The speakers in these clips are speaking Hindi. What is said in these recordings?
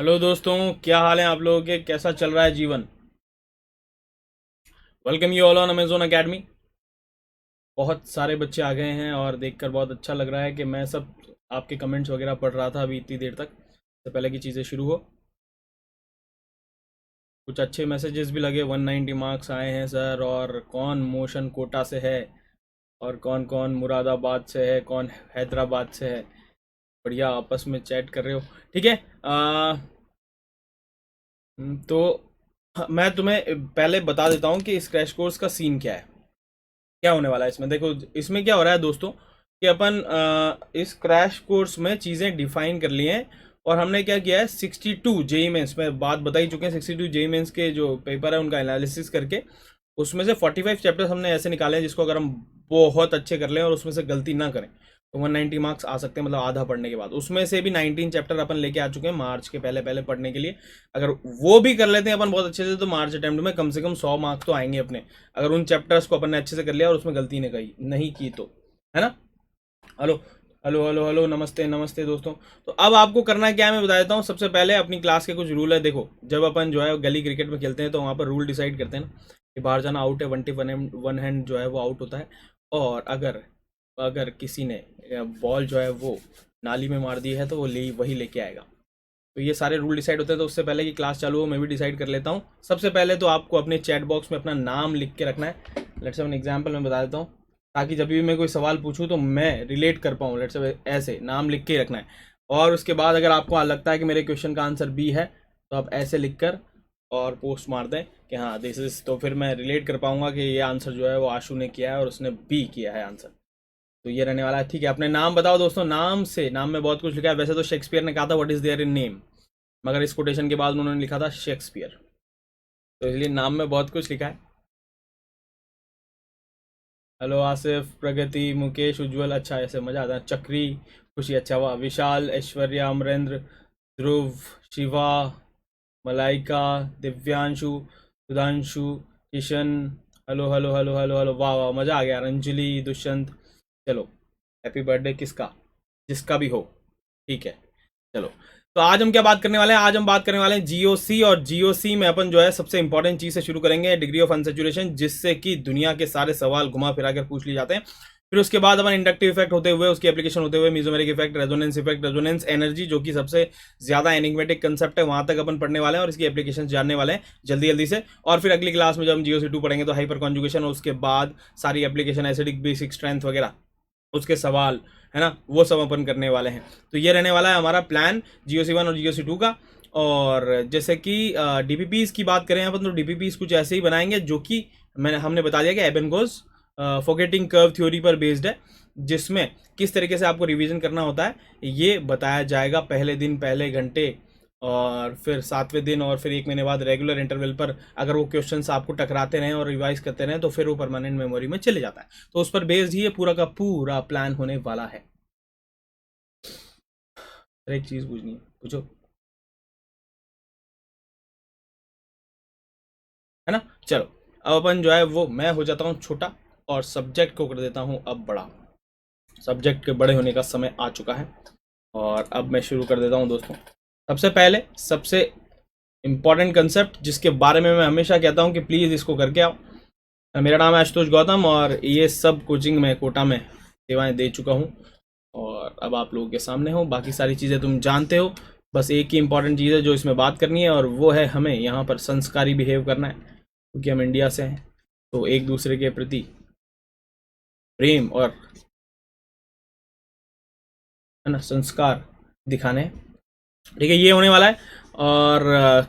हेलो दोस्तों, क्या हाल है आप लोगों के? कैसा चल रहा है जीवन? Welcome you all on Amazon academy. बहुत सारे बच्चे आ गए हैं और देखकर बहुत अच्छा लग रहा है कि मैं सब आपके कमेंट्स वगैरह पढ़ रहा था अभी इतनी देर तक, तो पहले की चीज़ें शुरू हो। कुछ अच्छे मैसेजेस भी लगे। 190 मार्क्स आए हैं सर, और कौन मोशन कोटा से है और कौन कौन मुरादाबाद से है, कौन हैदराबाद से है। बढ़िया, आपस में चैट कर रहे हो। ठीक है। तो मैं तुम्हें पहले बता देता हूँ कि इस क्रैश कोर्स का सीन क्या है, क्या होने वाला है इसमें। देखो, इसमें क्या हो रहा है दोस्तों कि अपन इस क्रैश कोर्स में चीज़ें डिफाइन कर ली हैं। और हमने क्या किया है, 62 जेई मेंस में बात बता ही चुके हैं। 62 जेई मेंस के जो पेपर है उनका एनालिसिस करके उसमें से 45 चैप्टर्स हमने ऐसे निकाले हैं जिसको अगर हम बहुत अच्छे कर लें और उसमें से गलती ना करें तो 190 मार्क्स आ सकते हैं, मतलब आधा पढ़ने के बाद। उसमें से भी 19 चैप्टर अपन लेके आ चुके हैं मार्च के पहले पहले पढ़ने के लिए। अगर वो भी कर लेते हैं अपन बहुत अच्छे से तो मार्च अटेम्प्ट में कम से कम 100 मार्क्स तो आएंगे अपने, अगर उन चैप्टर्स को अपन ने अच्छे से कर लिया और उसमें गलती नहीं की तो, है ना। हेलो हेलो हेलो हेलो, नमस्ते नमस्ते दोस्तों। तो अब आपको करना क्या है मैं बता देता हूँ। सबसे पहले अपनी क्लास के कुछ रूल है। देखो, जब अपन जो है गली क्रिकेट में खेलते हैं तो वहाँ पर रूल डिसाइड करते हैं ना कि बाहर जाना आउट है, वन टिप वन हैंड जो है वो आउट होता है। और अगर अगर किसी ने बॉल जो है वो नाली में मार दी है तो वो वही लेके आएगा। तो ये सारे रूल डिसाइड होते हैं। तो उससे पहले कि क्लास चालू हो मैं भी डिसाइड कर लेता हूँ। सबसे पहले तो आपको अपने चैट बॉक्स में अपना नाम लिख के रखना है। लेट्स से एग्जाम्पल मैं बता देता हूँ, ताकि जब भी मैं कोई सवाल पूछूं तो मैं रिलेट कर पाऊँ। लेट्स से ऐसे नाम लिख के ही रखना है। और उसके बाद अगर आपको लगता है कि मेरे क्वेश्चन का आंसर बी है तो आप ऐसे लिख कर और पोस्ट मार दें कि हाँ दिस इज, तो फिर मैं रिलेट कर पाऊंगा कि ये आंसर जो है वो आशु ने किया है और उसने बी किया है आंसर। तो ये रहने वाला है। ठीक है, अपने नाम बताओ दोस्तों। नाम से, नाम में बहुत कुछ लिखा है। वैसे तो शेक्सपियर ने कहा था what is there in name, मगर इस कोटेशन के बाद उन्होंने लिखा था शेक्सपियर, तो इसलिए नाम में बहुत कुछ लिखा है। हेलो आसिफ, प्रगति, मुकेश, उज्जवल, अच्छा ऐसे मजा आता है। चक्री, खुशी, अच्छा वाह। Vishal, Aishwarya, Amrendra, Dhruv, Shiva, Malaika, Divyanshu, Sudhanshu, Kishan, hello hello hello hello hello, वाह वाह मजा आ गया। अंजलि, दुष्यंत, चलो हैप्पी बर्थडे किसका, जिसका भी हो। ठीक है, चलो। तो आज हम क्या बात करने वाले हैं? आज हम बात करने वाले हैं जीओसी। और जीओसी में अपन जो है सबसे इंपॉर्टेंट चीज से शुरू करेंगे, डिग्री ऑफ अनसेचुरेशन, जिससे कि दुनिया के सारे सवाल घुमा फिरा कर पूछ लिए जाते हैं। फिर उसके बाद अपन इंडक्टिव इफेक्ट होते हुए, उसकी एप्लीकेशन होते हुए, mesomeric effect, resonance effect, resonance energy जो कि सबसे ज्यादा एनिग्मेटिक कंसेप्ट है, वहां तक अपन पढ़ने वाले हैं और इसकी एप्लीकेशन जानने वाले हैं जल्दी जल्दी से। और फिर अगली क्लास में जब हम जीओसी 2 पढ़ेंगे तो हाइपर कॉन्जुगेशन, और उसके बाद सारी एप्लीकेशन, एसिडिक बेसिक स्ट्रेंथ वगैरह, उसके सवाल, है ना, वो सब अपन करने वाले हैं। तो ये रहने वाला है हमारा प्लान जीओसी 1 और जीओसी 2 का। और जैसे कि डीपीपीज की बात करें अपन, तो डीपीपीज कुछ ऐसे ही बनाएंगे जो कि हमने बता दिया कि एबेनगोस फॉरगेटिंग कर्व थ्योरी पर बेस्ड है, जिसमें किस तरीके से आपको रिवीजन करना होता है ये बताया जाएगा पहले दिन पहले घंटे, और फिर 7वें दिन, और फिर 1 महीने बाद रेगुलर इंटरवल पर अगर वो क्वेश्चंस आपको टकराते रहें और रिवाइज करते रहें तो फिर वो परमानेंट मेमोरी में चले जाता है। तो उस पर बेस्ड ही ये पूरा का पूरा प्लान होने वाला है। हर एक चीज पूछनी है, पूछो, है ना। चलो, अब अपन जो है वो मैं हो जाता हूँ छोटा और सब्जेक्ट को कर देता हूँ अब बड़ा। सब्जेक्ट के बड़े होने का समय आ चुका है और अब मैं शुरू कर देता हूँ दोस्तों। सबसे पहले सबसे इंपॉर्टेंट कंसेप्ट जिसके बारे में मैं हमेशा कहता हूँ कि प्लीज़ इसको करके आओ। मेरा नाम है आशुतोष गौतम और ये सब कोचिंग में कोटा में सेवाएं दे चुका हूँ और अब आप लोगों के सामने हूँ। बाकी सारी चीज़ें तुम जानते हो। बस एक ही इंपॉर्टेंट चीज़ है जो इसमें बात करनी है और वो है हमें यहाँ पर संस्कारी बिहेव करना है, क्योंकि हम इंडिया से हैं। तो एक दूसरे के प्रति प्रेम और, है ना, संस्कार दिखाने हैं। ठीक है, ये होने वाला है। और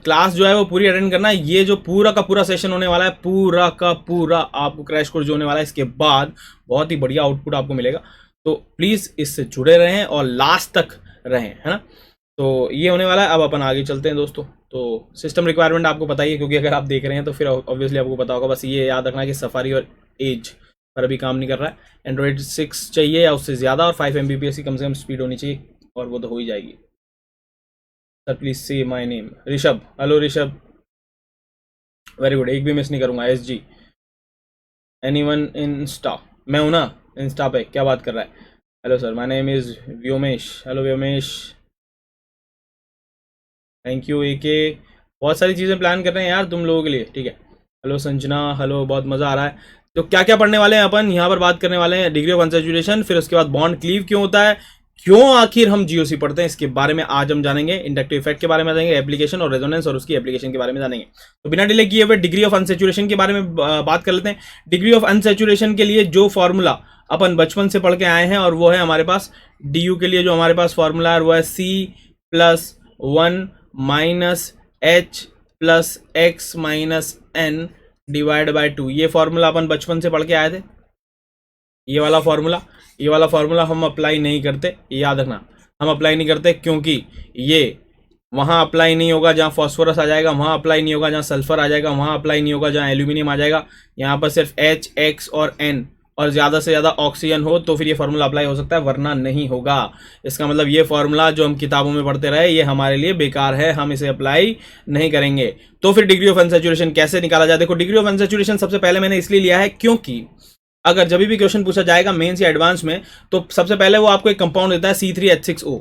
क्लास जो है वो पूरी अटेंड करना है। ये जो पूरा का पूरा सेशन होने वाला है, पूरा का पूरा आपको क्रैश कोर्स जो होने वाला है, इसके बाद बहुत ही बढ़िया आउटपुट आपको मिलेगा। तो प्लीज़ इससे जुड़े रहें और लास्ट तक रहें, है ना। तो ये होने वाला है। अब अपन आगे चलते हैं दोस्तों। तो सिस्टम रिक्वायरमेंट आपको पता ही है, क्योंकि अगर आप देख रहे हैं तो फिर ऑब्वियसली आपको पता होगा। बस ये याद रखना कि सफारी और एज पर अभी काम नहीं कर रहा है। एंड्रॉइड 6 चाहिए या उससे ज़्यादा, और 5 Mbps की कम से कम स्पीड होनी चाहिए, और वो तो हो ही जाएगी। सर प्लीज से my name Rishabh. Hello Rishabh, very good, एक भी मिस नहीं करूंगा। S G, any one Insta, मैं हूं ना इंस्टा पे, क्या बात कर रहा है। Hello sir, my name is Vyomesh. Hello Vyomesh, thank you okay. बहुत सारी चीज़ें प्लान कर रहे हैं यार तुम लोगों के लिए, ठीक है। हेलो संजना, हेलो, बहुत मज़ा आ रहा है। तो क्या क्या पढ़ने वाले हैं अपन यहाँ पर, बात करने वाले हैं डिग्री ऑफ अनसैचुरेशन, फिर उसके बाद बॉन्ड क्लीव क्यों होता है, क्यों आखिर हम जीओसी पढ़ते हैं, इसके बारे में आज हम जानेंगे। इंडक्टिव इफेक्ट के बारे में जानेंगे, एप्लीकेशन और रेजोनेंस और उसकी एप्लीकेशन के बारे में जानेंगे। तो बिना डिले किए हुए डिग्री ऑफ अनसैचुरेशन के बारे में बात कर लेते हैं। डिग्री ऑफ अनसैचुरेशन के लिए जो फॉर्मूला अपन बचपन से पढ़ के आए हैं और वो है हमारे पास डी यू के लिए जो हमारे पास फॉर्मूला है वो है C plus one minus H plus X minus N divide by two. ये फॉर्मूला अपन बचपन से पढ़ के आए थे। ये वाला फॉर्मूला हम अप्लाई नहीं करते, याद रखना। हम अप्लाई नहीं करते क्योंकि ये वहां अप्लाई नहीं होगा जहां फॉस्फोरस आ जाएगा, वहां अप्लाई नहीं होगा जहां सल्फर आ जाएगा, वहां अप्लाई नहीं होगा जहां एल्यूमिनियम आ जाएगा। यहाँ पर सिर्फ एच, एक्स और एन और ज़्यादा से ज़्यादा ऑक्सीजन हो तो फिर ये फार्मूला अप्लाई हो सकता है, वरना नहीं होगा। इसका मतलब ये फार्मूला जो हम किताबों में पढ़ते रहे ये हमारे लिए बेकार है, हम इसे अप्लाई नहीं करेंगे। तो फिर डिग्री ऑफ अनसैचुरेशन कैसे निकाला जाए? देखो, डिग्री ऑफ अनसैचुरेशन सबसे पहले मैंने इसलिए लिया है क्योंकि अगर जब भी क्वेश्चन पूछा जाएगा मेंस या एडवांस में तो सबसे पहले वो आपको एक कंपाउंड देता है C3H6O,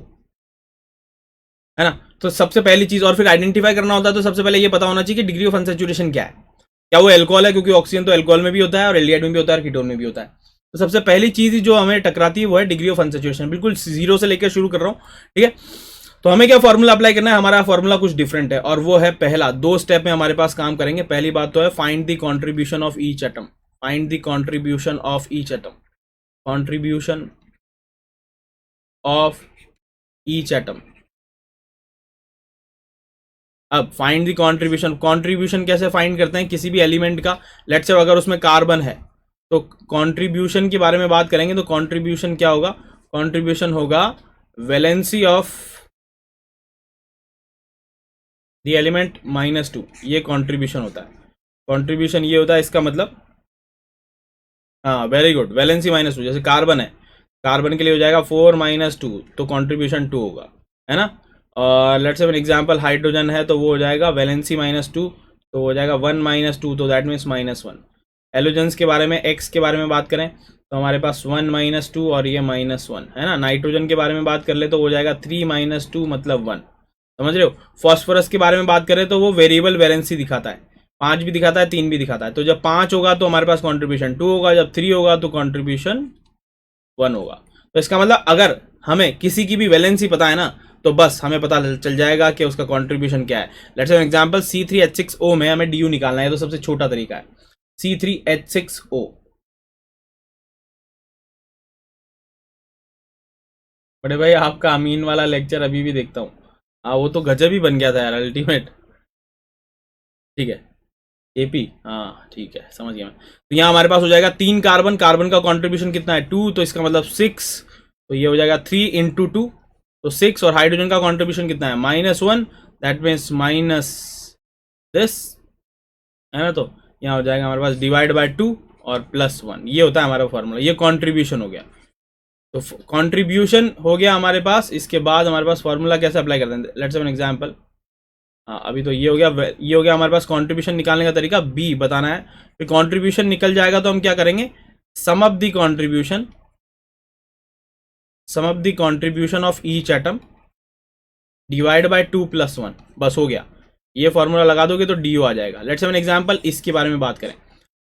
है ना। तो सबसे पहली चीज, और फिर आइडेंटिफाई करना होता है तो सबसे पहले ये पता होना चाहिए कि डिग्री ऑफ अनसैचुरेशन क्या है। क्या वो एल्कोहल है, क्योंकि ऑक्सीजन तो एल्कोहल में भी होता है और एल्डिहाइड में भी होता है और कीटोन में भी होता है। तो सबसे पहली चीज जो हमें टकराती है वो है डिग्री ऑफ अनसैचुरेशन। बिल्कुल जीरो से लेकर शुरू कर रहा हूं, ठीक है। तो हमें क्या फॉर्मूला अप्लाई करना है? हमारा फॉर्मूला कुछ डिफरेंट है और वो है पहला, दो स्टेप में हमारे पास काम करेंगे। पहली बात तो है find the contribution of each atom, find the contribution of each atom, contribution of each atom. अब फाइंड द कंट्रीब्यूशन, कंट्रीब्यूशन कैसे फाइंड करते हैं किसी भी एलिमेंट का? लेट्स से अगर उसमें कार्बन है तो कंट्रीब्यूशन के बारे में बात करेंगे तो कंट्रीब्यूशन क्या होगा? कंट्रीब्यूशन होगा वैलेंसी ऑफ द एलिमेंट -2, ये कंट्रीब्यूशन होता है। कंट्रीब्यूशन ये होता है, इसका मतलब, हाँ वेरी गुड, वैलेंसी -2। जैसे कार्बन है, कार्बन के लिए हो जाएगा 4 - 2 तो कंट्रीब्यूशन 2 होगा, है ना। और लेट्स से एग्जांपल हाइड्रोजन है तो वो हो जाएगा वैलेंसी -2 तो हो जाएगा 1 - 2 तो दैट मीन्स -1। एलोजेंस के बारे में, एक्स के बारे में बात करें तो हमारे पास 1 - 2 और ये -1, है ना। नाइट्रोजन के बारे में बात कर ले तो हो जाएगा 3 - 2 मतलब 1, समझ रहे हो। फॉस्फोरस के बारे में बात करें तो वो वेरिएबल वैलेंसी दिखाता है, 5 भी दिखाता है, 3 भी दिखाता है। तो जब 5 होगा तो हमारे पास कॉन्ट्रीब्यूशन 2 होगा, जब 3 होगा तो कॉन्ट्रीब्यूशन 1 होगा। तो इसका मतलब अगर हमें किसी की भी वैलेंसी पता है ना तो बस हमें पता चल जाएगा कि उसका कंट्रीब्यूशन क्या है। लेट्स से एग्जांपल C3H6O में हमें DU निकालना है, तो सबसे छोटा तरीका है C3H6O। बड़े भाई आपका अमीन वाला लेक्चर अभी भी देखता हूँ, हाँ वो तो गजब ही बन गया था यार, अल्टीमेट। ठीक है, एपी, हाँ ठीक है, समझ गया मैं। तो यहाँ हमारे पास हो जाएगा 3 कार्बन, कार्बन का कंट्रीब्यूशन कितना है 2, तो इसका मतलब 6, तो ये हो जाएगा 3 × 2 तो 6। और हाइड्रोजन का कंट्रीब्यूशन कितना है -1, दैट मीन्स माइनस दिस, है ना। तो यहाँ हो जाएगा हमारे पास डिवाइड बाय 2 और +1, ये होता है हमारा फॉर्मूला। ये कंट्रीब्यूशन हो गया, तो कंट्रीब्यूशन हो गया हमारे पास। इसके बाद हमारे पास फॉर्मूला कैसे अप्लाई करते हैं? लेट्स से एग्जांपल, हाँ अभी तो ये हो गया, ये हो गया हमारे पास कंट्रीब्यूशन निकालने का तरीका। बी बताना है, फिर कंट्रीब्यूशन निकल जाएगा तो हम क्या करेंगे? Sum of the contribution, sum of the contribution of each atom divide by 2 + 1, बस हो गया। ये फॉर्मूला लगा दोगे तो DU आ जाएगा। लेट्स से एग्जांपल इसके बारे में बात करें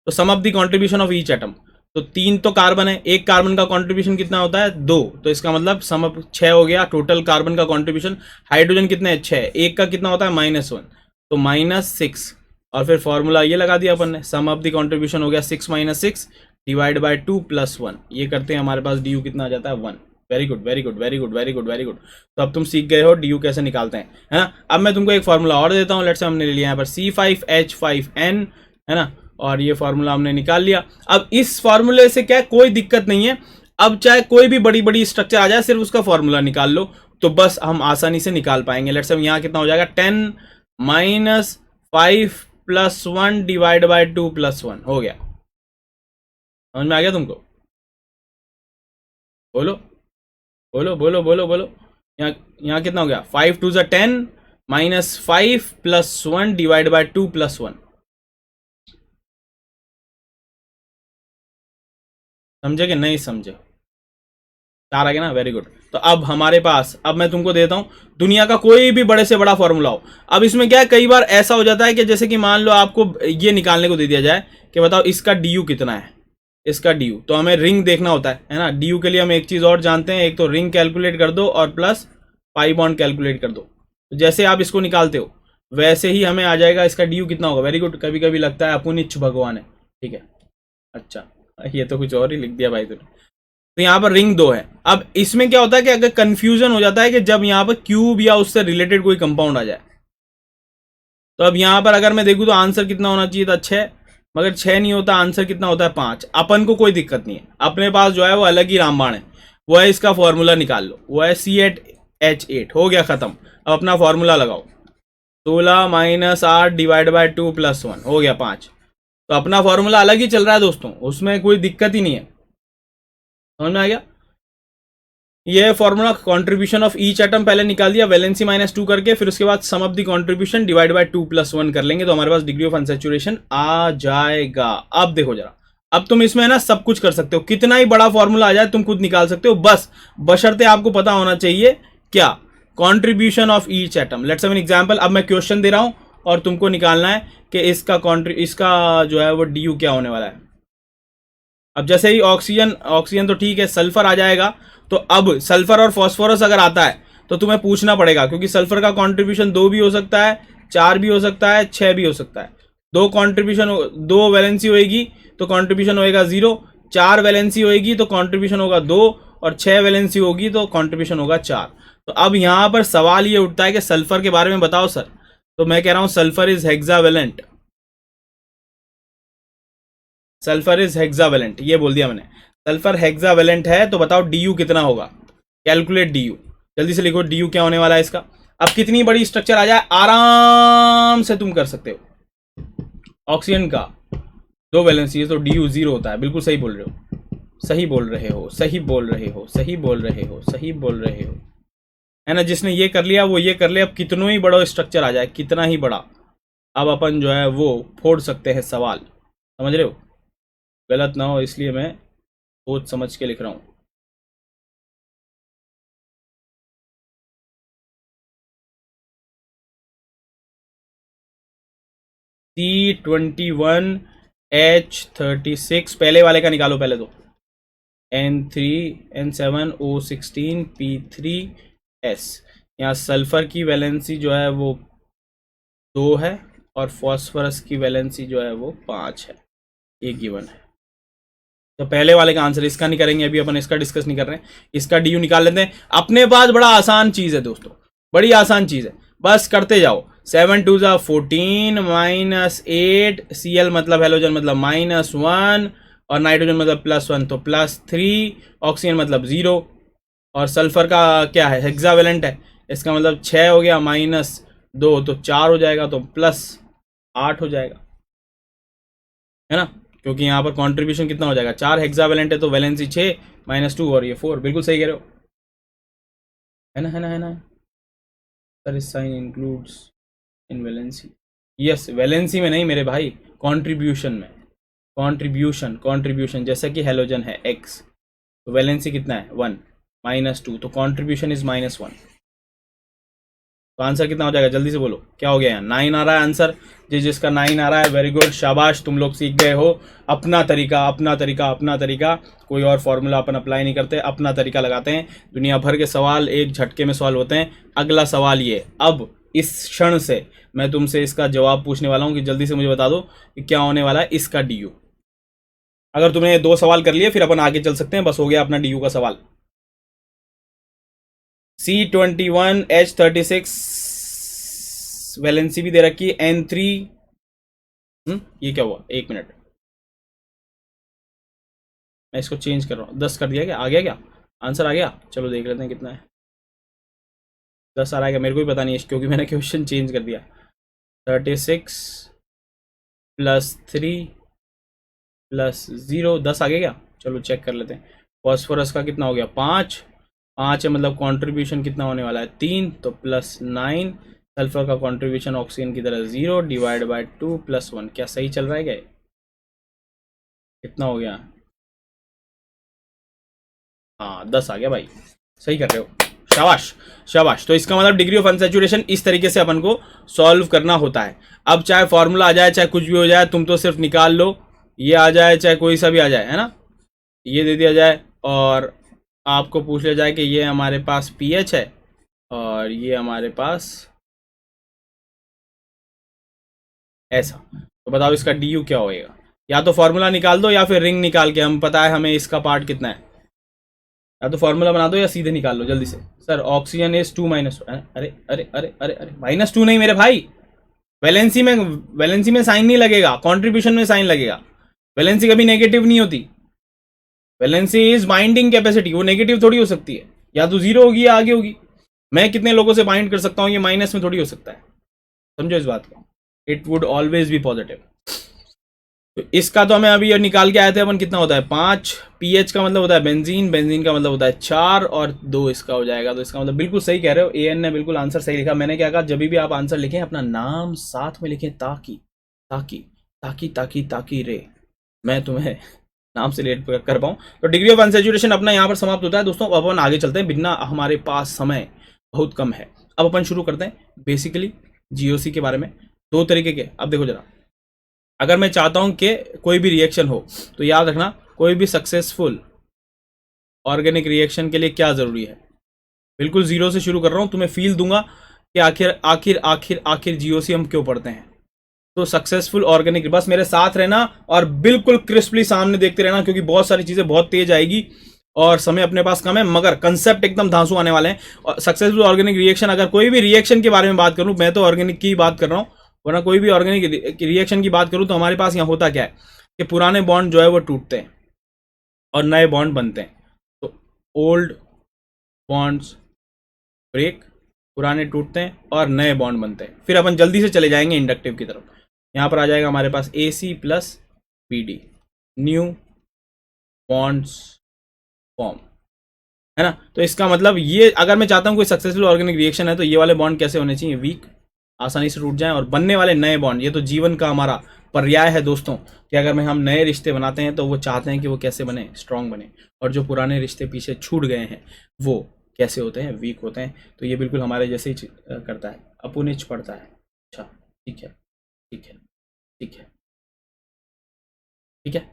तो sum of the contribution of each atom, तो 3 तो कार्बन है, एक कार्बन का कंट्रीब्यूशन कितना होता है 2, तो इसका मतलब सम ऑफ 6 हो गया टोटल कार्बन का कंट्रीब्यूशन। हाइड्रोजन कितने है 6, एक का कितना होता है -1 तो -6, और फिर फॉर्मूला ये लगा दिया अपन ने, सम ऑफ द कंट्रीब्यूशन हो गया 6 - 6 डिवाइड बाय 2 + 1, ये करते हैं हमारे पास DU कितना आ जाता है 1। Very good very good very good very good very good. तो अब तुम सीख गए हो DU कैसे निकालते हैं, है ना। अब मैं तुमको एक फॉर्मूला और देता हूँ। लेट्स से हमने ले लिया यहाँ पर C5H5N, है ना, और ये फार्मूला हमने निकाल लिया। अब इस फार्मूले से क्या कोई दिक्कत नहीं है, अब चाहे कोई भी बड़ी बड़ी स्ट्रक्चर आ जाए सिर्फ उसका फार्मूला निकाल लो तो बस हम आसानी से निकाल पाएंगे। लेट्स से यहाँ कितना हो जाएगा 10 - 5 + 1 डिवाइड बाय 2 + 1 हो गया। समझ में आ गया तुमको? बोलो बोलो बोलो बोलो बोलो। यहाँ यहाँ कितना हो गया 5 × 2 = 10 -5 + 1 डिवाइड बाय 2 + 1। समझे कि नहीं समझे? 4 आ गया ना, वेरी गुड। तो अब हमारे पास, अब मैं तुमको देता हूं दुनिया का कोई भी बड़े से बड़ा फॉर्मूला हो। अब इसमें क्या है, कई बार ऐसा हो जाता है कि जैसे कि मान लो आपको ये निकालने को दे दिया जाए कि बताओ इसका डी यू कितना है, इसका डी यू, तो हमें रिंग देखना होता है ना। डी यू के लिए हम एक चीज और जानते हैं, एक तो रिंग कैलकुलेट कर दो और प्लस पाई बॉन्ड कैलकुलेट कर दो। तो जैसे आप इसको निकालते हो वैसे ही हमें आ जाएगा इसका डी यू कितना होगा। Very good. कभी कभी लगता है अपुनिच्छ भगवान है, ठीक है। अच्छा, ये तो कुछ और ही लिख दिया भाई तूने। तो यहाँ पर रिंग 2 है। अब इसमें क्या होता है कि अगर कंफ्यूजन हो जाता है कि जब यहाँ पर क्यूब या उससे रिलेटेड कोई कंपाउंड आ जाए, तो अब यहाँ पर अगर मैं देखूँ तो आंसर कितना होना चाहिए था, 6, मगर 6 नहीं होता, आंसर कितना होता है 5। अपन को कोई दिक्कत नहीं है, अपने पास जो है वो अलग ही रामबाण है, वो है इसका फॉर्मूला निकाल लो, वो है C8H8। हो गया खत्म। अब अपना फॉर्मूला लगाओ, 16 माइनस 8 डिवाइड बाय 2 प्लस 1 हो गया 5। तो अपना फॉर्मूला अलग ही चल रहा है दोस्तों, उसमें कोई दिक्कत ही नहीं है। समझ में आ गया? ये formula contribution of each atom पहले निकाल दिया, वैलेंसी -2 करके, फिर उसके बाद sum of the contribution divide by 2 plus 1 कर लेंगे तो हमारे पास डिग्री ऑफ अनसैचुरेशन आ जाएगा। अब देखो जरा, अब तुम इसमें ना सब कुछ कर सकते हो, कितना ही बड़ा फॉर्मूला आ जाए तुम खुद निकाल सकते हो, बस बशर्ते आपको पता होना चाहिए क्या, contribution of each atom. Let's have an example. अब मैं क्वेश्चन दे रहा हूं और तुमको निकालना है कि इसका जो है वो डी यू क्या होने वाला है। अब जैसे ही ऑक्सीजन, ऑक्सीजन तो ठीक है, सल्फर आ जाएगा, तो अब सल्फर और फॉस्फोरस अगर आता है तो तुम्हें पूछना पड़ेगा, क्योंकि सल्फर का कंट्रीब्यूशन 2 भी हो सकता है, 4 भी हो सकता है, 6 भी हो सकता है। 2 कंट्रीब्यूशन, 2 वैलेंसी होएगी तो कंट्रीब्यूशन होएगा 0, 4 वैलेंसी होएगी तो कंट्रीब्यूशन होगा 2, और 6 वैलेंसी होगी तो कंट्रीब्यूशन होगा 4। तो अब यहां पर सवाल ये उठता है कि सल्फर के बारे में बताओ सर, तो मैं कह रहा हूं sulphur is hexavalent, sulphur is hexavalent, ये बोल दिया मैंने। सल्फर हेक्सावेलेंट है तो बताओ डी यू कितना होगा, कैलकुलेट डी यू। जल्दी से लिखो डी यू क्या होने वाला है इसका। अब कितनी बड़ी स्ट्रक्चर आ जाए आराम से तुम कर सकते हो। ऑक्सीजन का 2 वैलेंसी है तो डी यू 0 होता है। बिल्कुल सही बोल रहे हो, सही बोल रहे हो, सही बोल रहे हो, सही बोल रहे हो, सही बोल रहे हो, है ना। जिसने ये कर लिया वो ये कर ले। अब कितना ही बड़ा स्ट्रक्चर आ जाए, कितना ही बड़ा, अब अपन जो है वो फोड़ सकते हैं सवाल। समझ रहे हो, गलत ना हो इसलिए मैं सोच समझ के लिख रहा हूं। C21H36 पहले वाले का निकालो पहले तो, N3N7O16P3S। यहाँ सल्फर की वैलेंसी जो है वो 2 है और फॉस्फोरस की वैलेंसी जो है वो 5 है, ये गिवन है। तो पहले वाले का आंसर, इसका नहीं करेंगे अभी अपन, इसका डिस्कस नहीं कर रहे हैं, इसका डी यू निकाल लेते हैं। अपने पास बड़ा आसान चीज है दोस्तों, बड़ी आसान चीज है, बस करते जाओ। 7 2 14 -8, Cl मतलब हेलोजन मतलब -1, और नाइट्रोजन मतलब +1 तो +3, ऑक्सीजन मतलब 0, और सल्फर का क्या है, हेक्सावेलेंट है, इसका मतलब 6 हो गया, -2 तो 4 हो जाएगा, तो +8 हो जाएगा, है ना। क्योंकि यहाँ पर कंट्रीब्यूशन कितना हो जाएगा, 4 हेक्सावेलेंट है तो वैलेंसी 6 -2 और ये 4। बिल्कुल सही कह रहे हो, है ना, है ना, है ना। सर इस साइन इंक्लूड्स इन वैलेंसी, यस वैलेंसी में नहीं मेरे भाई, कंट्रीब्यूशन में। कंट्रीब्यूशन जैसा कि हेलोजन है X, तो वैलेंसी कितना है 1, -2 तो कंट्रीब्यूशन इज -1। तो आंसर कितना हो जाएगा, जल्दी से बोलो क्या हो गया यहाँ। 9 आ रहा है आंसर, जिसका 9 आ रहा है वेरी गुड, शाबाश, तुम लोग सीख गए हो। अपना तरीका, अपना तरीका, अपना तरीका, कोई और फॉर्मूला अपन अप्लाई नहीं करते, अपना तरीका लगाते हैं। दुनिया भर के सवाल एक झटके में सॉल्व होते हैं। अगला सवाल ये, अब इस क्षण से मैं तुमसे इसका जवाब पूछने वाला हूँ कि जल्दी से मुझे बता दो कि क्या होने वाला है इसका डी यू। अगर तुमने 2 सवाल कर लिए फिर अपन आगे चल सकते हैं, बस हो गया अपना डी यू का सवाल। C21H36 वैलेंसी भी दे रखी है, N3 ये क्या हुआ, 1 मिनट, मैं इसको चेंज कर रहा हूँ। 10 कर दिया क्या, आ गया क्या आंसर, आ गया। चलो देख लेते हैं कितना है, 10 आ रहा है क्या, मेरे को भी पता नहीं है क्योंकि मैंने क्वेश्चन चेंज कर दिया। 36 +3 +0, 10 आ गया क्या, चलो चेक कर लेते हैं। फॉस्फोरस का कितना हो गया, 5 है, मतलब कंट्रीब्यूशन कितना होने वाला है 3, तो +9। सल्फर का कंट्रीब्यूशन ऑक्सीजन की तरह 0 डिवाइड बाय 2 +1। क्या सही चल रहा है क्या, कितना हो गया, हाँ 10 आ गया भाई, सही कर रहे हो, शाबाश शाबाश। तो इसका मतलब डिग्री ऑफ अनसैचुरेशन इस तरीके से अपन को सॉल्व करना होता है। अब चाहे फॉर्मूला आ जाए चाहे कुछ भी हो जाए, तुम तो सिर्फ निकाल लो, ये आ जाए चाहे कोई सा भी आ जाए, है ना, ये दे दिया जाए और आपको पूछ लिया जाए कि ये हमारे पास पीएच है और ये हमारे पास ऐसा, तो बताओ इसका डी यू क्या होएगा। या तो फॉर्मूला निकाल दो या फिर रिंग निकाल के, हम पता है हमें इसका पार्ट कितना है, या तो फॉर्मूला बना दो या सीधे निकाल लो जल्दी से। सर ऑक्सीजन इज 2 माइनस, अरे अरे अरे अरे अरे -2 नहीं मेरे भाई, वैलेंसी में साइन नहीं लगेगा, कॉन्ट्रीब्यूशन में साइन लगेगा। वैलेंसी कभी नेगेटिव नहीं होती, वैलेंसी इज बाइंडिंग कैपेसिटी, वो नेगेटिव थोड़ी हो सकती है, या तो जीरो होगी या आगे होगी। मैं कितने लोगों से बाइंड कर सकता हूँ, ये माइनस में थोड़ी हो सकता है, समझो इस बात को, it would always be positive. तो इसका तो हमें अभी निकाल के आए थे अपन, कितना होता है 5, पीएच का मतलब होता है बेंजीन, बेंजीन का मतलब होता है 4 और 2 इसका हो जाएगा। तो इसका मतलब बिल्कुल सही कह रहे हो, एएन ने बिल्कुल आंसर सही लिखा। मैंने क्या कहा, जब भी आप आंसर लिखें अपना नाम साथ में लिखें, ताकि ताकि ताकि ताकि ताकि रे मैं तुम्हें नाम से लेट कर पाऊँ। तो डिग्री ऑफ अनसैचुरेशन अपना यहाँ पर समाप्त होता है दोस्तों। अब अपन आगे चलते हैं, बिना हमारे पास समय बहुत कम है। अब अपन शुरू करते हैं बेसिकली जीओसी के बारे में, 2 तरीके के। अब देखो जरा, अगर मैं चाहता हूं कि कोई भी रिएक्शन हो, तो याद रखना कोई भी सक्सेसफुल ऑर्गेनिक रिएक्शन के लिए क्या जरूरी है। बिल्कुल जीरो से शुरू कर रहा हूं, तुम्हें फील दूंगा कि आखिर आखिर आखिर आखिर जीओसी हम क्यों पढ़ते हैं। तो सक्सेसफुल ऑर्गेनिक, बस मेरे साथ रहना और बिल्कुल क्रिस्पली सामने देखते रहना, क्योंकि बहुत सारी चीजें बहुत तेज आएगी और समय अपने पास कम है, मगर कंसेप्ट एकदम धांसू आने वाले हैं। और सक्सेसफुल ऑर्गेनिक रिएक्शन, अगर कोई भी रिएक्शन के बारे में बात करूं, मैं तो ऑर्गेनिक की बात कर रहा हूं, वरना कोई भी ऑर्गेनिक रिएक्शन की बात करूं तो हमारे पास यहाँ होता क्या है कि पुराने बॉन्ड जो है वो टूटते हैं और नए बॉन्ड बनते हैं। तो ओल्ड बॉन्ड्स ब्रेक, पुराने टूटते हैं और नए बॉन्ड बनते हैं। फिर अपन जल्दी से चले जाएंगे इंडक्टिव की तरफ। यहाँ पर आ जाएगा हमारे पास AC plus BD, new bonds form, है ना। तो इसका मतलब ये, अगर मैं चाहता हूँ कोई सक्सेसफुल ऑर्गेनिक रिएक्शन है तो ये वाले बॉन्ड कैसे होने चाहिए, वीक, आसानी से टूट जाएं, और बनने वाले नए बॉन्ड, ये तो जीवन का हमारा पर्याय है दोस्तों, कि अगर हम नए रिश्ते बनाते हैं तो वो चाहते हैं कि वो कैसे बने, स्ट्रांग बने, और जो पुराने रिश्ते पीछे छूट गए हैं वो कैसे होते हैं, वीक होते हैं। तो ये बिल्कुल हमारे जैसे ही करता है, अपुनिच पढ़ता है। अच्छा ठीक है ठीक है ठीक है ठीक है।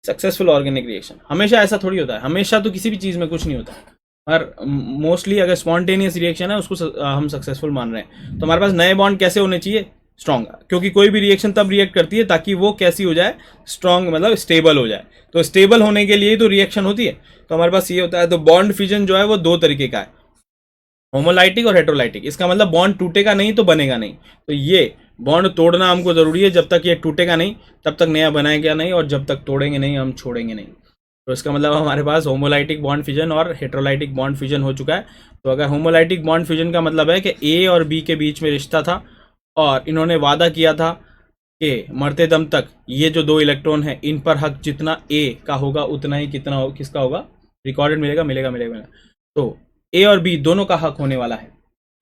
सक्सेसफुल ऑर्गेनिक रिएक्शन हमेशा ऐसा थोड़ी होता है, हमेशा तो किसी भी चीज़ में कुछ नहीं होता है, और मोस्टली अगर स्पॉन्टेनियस रिएक्शन है उसको हम सक्सेसफुल मान रहे हैं। तो हमारे पास नए बॉन्ड कैसे होने चाहिए, स्ट्रॉन्ग, क्योंकि कोई भी रिएक्शन तब रिएक्ट करती है ताकि वो कैसी हो जाए, स्ट्रॉन्ग, मतलब स्टेबल हो जाए। तो स्टेबल होने के लिए तो रिएक्शन होती है, तो हमारे पास ये होता है। तो बॉन्ड फ्यूजन जो है वो 2 तरीके का है, होमोलाइटिक और हेट्रोलाइटिक। इसका मतलब बॉन्ड टूटेगा नहीं तो बनेगा नहीं, तो ये बॉन्ड तोड़ना हमको जरूरी है, जब तक ये टूटेगा नहीं तब तक नया बनाएगा नहीं, और जब तक तोड़ेंगे नहीं हम छोड़ेंगे नहीं। तो इसका मतलब हमारे पास होमोलाइटिक बॉन्ड फ्यूजन और हेट्रोलाइटिक बॉन्ड फ्यूजन हो चुका है। तो अगर होमोलाइटिक बॉन्ड फ्यूजन का मतलब है कि ए और बी के बीच में रिश्ता था और इन्होंने वादा किया था कि मरते दम तक ये जो 2 इलेक्ट्रॉन है इन पर हक जितना ए का होगा उतना ही कितना हो, किसका होगा, रिकॉर्डेड मिलेगा मिलेगा मिलेगा मिलेगा। तो ए और बी दोनों का हक होने वाला है,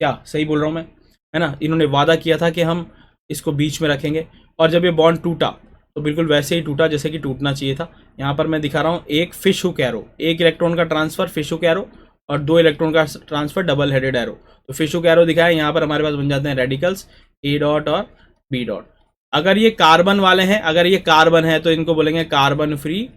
क्या सही बोल रहा हूँ मैं, है ना। इन्होंने वादा किया था कि हम इसको बीच में रखेंगे, और जब ये बॉन्ड टूटा तो बिल्कुल वैसे ही टूटा जैसे कि टूटना चाहिए था। यहाँ पर मैं दिखा रहा हूँ एक फिश हुक एरो, 1 इलेक्ट्रॉन का ट्रांसफर फिश हुक एरो और 2 इलेक्ट्रॉन का ट्रांसफर डबल हेडेड एरो। तो फिश हुक एरो दिखाया, यहाँ पर हमारे पास बन जाते हैं रेडिकल्स ए डॉट और बी डॉट। अगर ये कार्बन वाले हैं, अगर ये कार्बन है तो इनको बोलेंगे कार्बन फ्री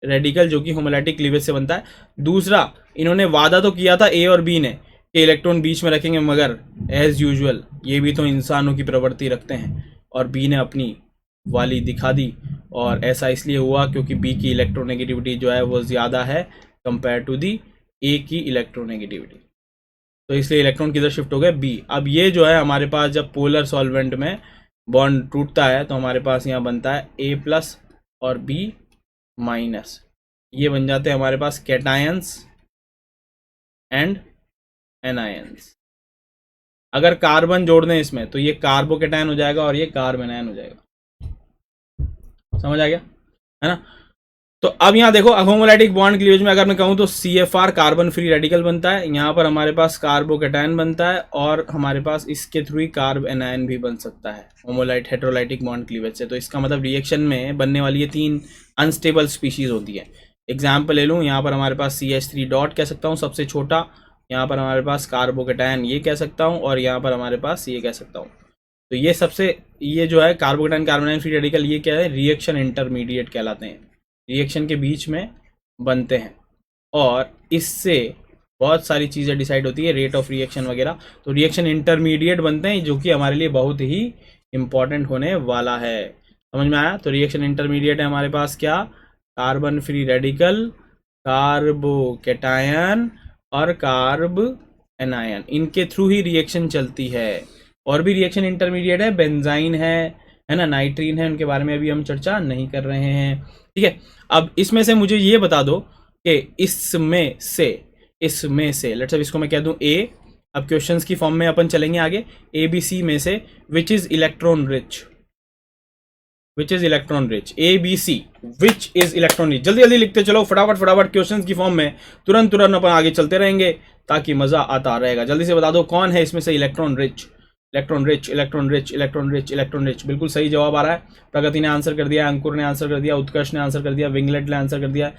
रेडिकल, जो कि होमोलाइटिक क्लीवेज से बनता है। दूसरा, इन्होंने वादा तो किया था ए और बी ने कि इलेक्ट्रॉन बीच में रखेंगे, मगर एज यूजुअल ये भी तो इंसानों की प्रवृत्ति रखते हैं, और बी ने अपनी वाली दिखा दी। और ऐसा इसलिए हुआ क्योंकि बी की इलेक्ट्रोनेगेटिविटी जो है वो ज़्यादा है कंपेयर टू दी ए की इलेक्ट्रोनेगेटिविटी, तो इसलिए इलेक्ट्रॉन किधर शिफ्ट हो गए, बी। अब ये जो है हमारे पास जब पोलर सॉल्वेंट में बॉन्ड टूटता है तो हमारे पास यहाँ बनता है ए प्लस और बी माइनस, ये बन जाते हैं हमारे पास कैटायंस एंड एनायंस। अगर कार्बन जोड़ दें इसमें तो ये कार्बोकेटायन हो जाएगा और ये कार्बेनायन हो जाएगा, समझ आ गया, है ना। तो अब यहाँ देखो, होमोलाइटिक बॉन्ड क्लीवेज में अगर मैं कहूँ तो CFR कार्बन फ्री रेडिकल बनता है, यहाँ पर हमारे पास कार्बोकेटायन बनता है, और हमारे पास इसके थ्रू ही कार्ब एनायन भी बन सकता है होमोलाइट हेट्रोलाइटिक बॉन्ड क्लीवेज से। तो इसका मतलब रिएक्शन में बनने वाली ये 3 अनस्टेबल स्पीशीज होती है, एग्जाम्पल ले लूँ, यहाँ पर हमारे पास CH3 डॉट कह सकता हूँ सबसे छोटा, यहाँ पर हमारे पास कार्बोकेटायन ये कह सकता हूँ, और यहाँ पर हमारे पास ये कह सकता हूँ। तो ये सबसे, ये जो है कार्बोकेटायन कार्बोनाइन फ्री रेडिकल, ये क्या है, रिएक्शन इंटरमीडिएट कहलाते हैं, रिएक्शन के बीच में बनते हैं, और इससे बहुत सारी चीज़ें डिसाइड होती है, रेट ऑफ रिएक्शन वगैरह। तो रिएक्शन इंटरमीडिएट बनते हैं, जो कि हमारे लिए बहुत ही इंपॉर्टेंट होने वाला है। समझ में आया? तो रिएक्शन इंटरमीडिएट है हमारे पास क्या, कार्बन फ्री रेडिकल, कार्बोकेटायन और कार्ब एनायन, इनके थ्रू ही रिएक्शन चलती है। और भी रिएक्शन इंटरमीडिएट है, बेंजाइन है ना, नाइट्रीन है, उनके बारे में अभी हम चर्चा नहीं कर रहे हैं। ठीक है, अब इसमें से मुझे ये बता दो कि इसमें से लेट्स अब इसको मैं कह दूं ए। अब क्वेश्चंस की फॉर्म में अपन चलेंगे आगे। ए बी सी में से which is electron rich, A B C which is electron rich. जल्दी जल्दी लिखते चलो, फटाफट क्वेश्चंस की फॉर्म में तुरंत अपन आगे चलते रहेंगे ताकि मजा आता रहेगा। जल्दी से बता दो कौन है इसमें से इलेक्ट्रॉन रिच। बिल्कुल सही जवाब आ रहा है। प्रगति ने आंसर कर दिया, अंकुर ने आंसर कर दिया, उत्कर्ष ने आंसर कर दिया, विंगलेट ने आंसर कर दिया,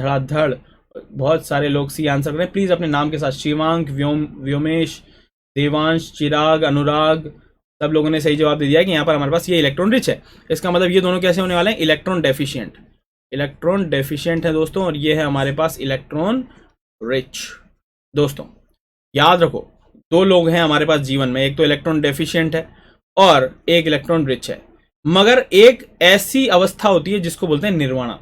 धड़ाधड़ बहुत सारे लोग सी आंसर करें प्लीज अपने नाम के साथ। शिवांक, व्योमेश, देवांश, चिराग, अनुराग, सब लोगों ने सही जवाब दे दिया कि यहाँ पर हमारे पास ये इलेक्ट्रॉन रिच है। इसका मतलब ये दोनों कैसे होने वाले हैं, इलेक्ट्रॉन डेफिशिएंट है दोस्तों, और ये है हमारे पास इलेक्ट्रॉन रिच। दोस्तों याद रखो, दो लोग हैं हमारे पास जीवन में, एक तो इलेक्ट्रॉन डेफिशिएंट है और एक इलेक्ट्रॉन रिच है। मगर एक ऐसी अवस्था होती है जिसको बोलते हैं निर्वाणा,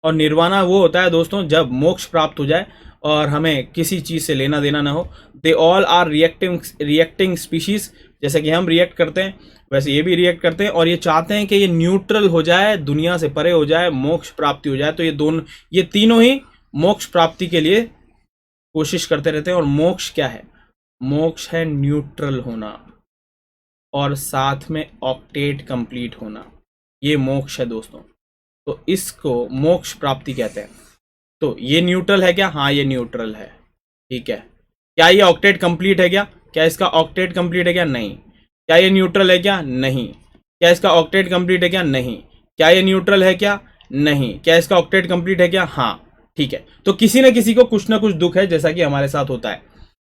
और निर्वाणा वो होता है दोस्तों जब मोक्ष प्राप्त हो जाए और हमें किसी चीज से लेना देना ना हो। They all are reacting species, जैसे कि हम रिएक्ट करते हैं वैसे ये भी रिएक्ट करते हैं, और ये चाहते हैं कि ये न्यूट्रल हो जाए, दुनिया से परे हो जाए, मोक्ष प्राप्ति हो जाए। तो ये तीनों ही मोक्ष प्राप्ति के लिए कोशिश करते रहते हैं। और मोक्ष क्या है, मोक्ष है न्यूट्रल होना और साथ में ऑक्टेट कंप्लीट होना, ये मोक्ष है दोस्तों। तो इसको मोक्ष प्राप्ति कहते हैं। तो ये न्यूट्रल है क्या, हाँ ये न्यूट्रल है, ठीक है। क्या ये ऑक्टेट कंप्लीट है क्या, क्या इसका ऑक्टेट कंप्लीट है क्या, नहीं। क्या ये न्यूट्रल है क्या, नहीं। क्या इसका ऑक्टेट कंप्लीट है क्या, नहीं। क्या ये न्यूट्रल है क्या, नहीं। क्या इसका ऑक्टेट कंप्लीट है क्या, हाँ, ठीक है। तो किसी न किसी को कुछ ना कुछ दुख है, जैसा कि हमारे साथ होता है।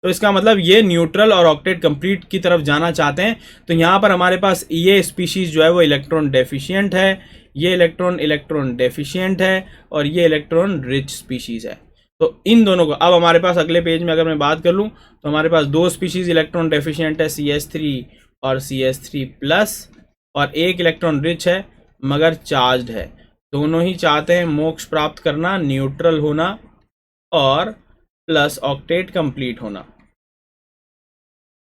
तो इसका मतलब ये न्यूट्रल और ऑक्टेट कंप्लीट की तरफ जाना चाहते हैं। तो यहां पर हमारे पास ये स्पीशीज जो है वो इलेक्ट्रॉन डेफिशिएंट है, ये इलेक्ट्रॉन डेफिशिएंट है, और ये इलेक्ट्रॉन रिच स्पीशीज है। तो इन दोनों को अब हमारे पास अगले पेज में अगर मैं बात कर लूं तो हमारे पास दो स्पीशीज इलेक्ट्रॉन डेफिशिएंट है, CH3 और CH3 प्लस, और एक इलेक्ट्रॉन रिच है मगर चार्ज्ड है। दोनों ही चाहते हैं मोक्ष प्राप्त करना, न्यूट्रल होना और प्लस ऑक्टेट कंप्लीट होना।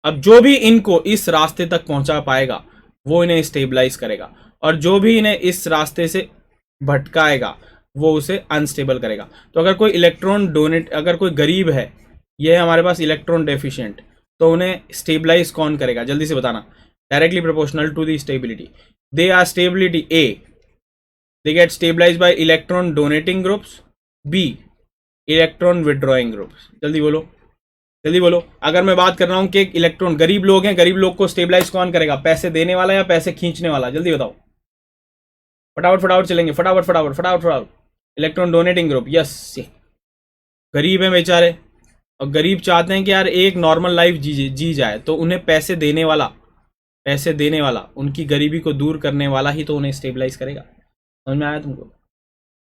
अब जो भी इनको इस रास्ते तक पहुंचा पाएगा वो इन्हें स्टेबलाइज करेगा, और जो भी इन्हें इस रास्ते से भटकाएगा वो उसे अनस्टेबल करेगा। तो अगर कोई इलेक्ट्रॉन डोनेट, अगर कोई गरीब है, ये है हमारे पास इलेक्ट्रॉन डेफिशिएंट, तो उन्हें स्टेबलाइज कौन करेगा, जल्दी से बताना। Directly proportional to the stability. They are stability A, they get stabilize by electron donating groups, B electron withdrawing groups. जल्दी बोलो, जल्दी बोलो। अगर मैं बात कर रहा हूं कि इलेक्ट्रॉन, गरीब लोग हैं, गरीब लोग को स्टेबलाइज कौन करेगा, पैसे देने वाला या पैसे खींचने वाला, जल्दी बताओ। फटाफट चलेंगे, फटाफट। Electron donating group, yes. गरीब है बेचारे, और गरीब चाहते हैं कि यार एक नॉर्मल लाइफ जी जाए, तो उन्हें पैसे देने वाला उनकी गरीबी को दूर करने वाला ही तो उन्हें स्टेबलाइज करेगा। समझ में आया तुमको?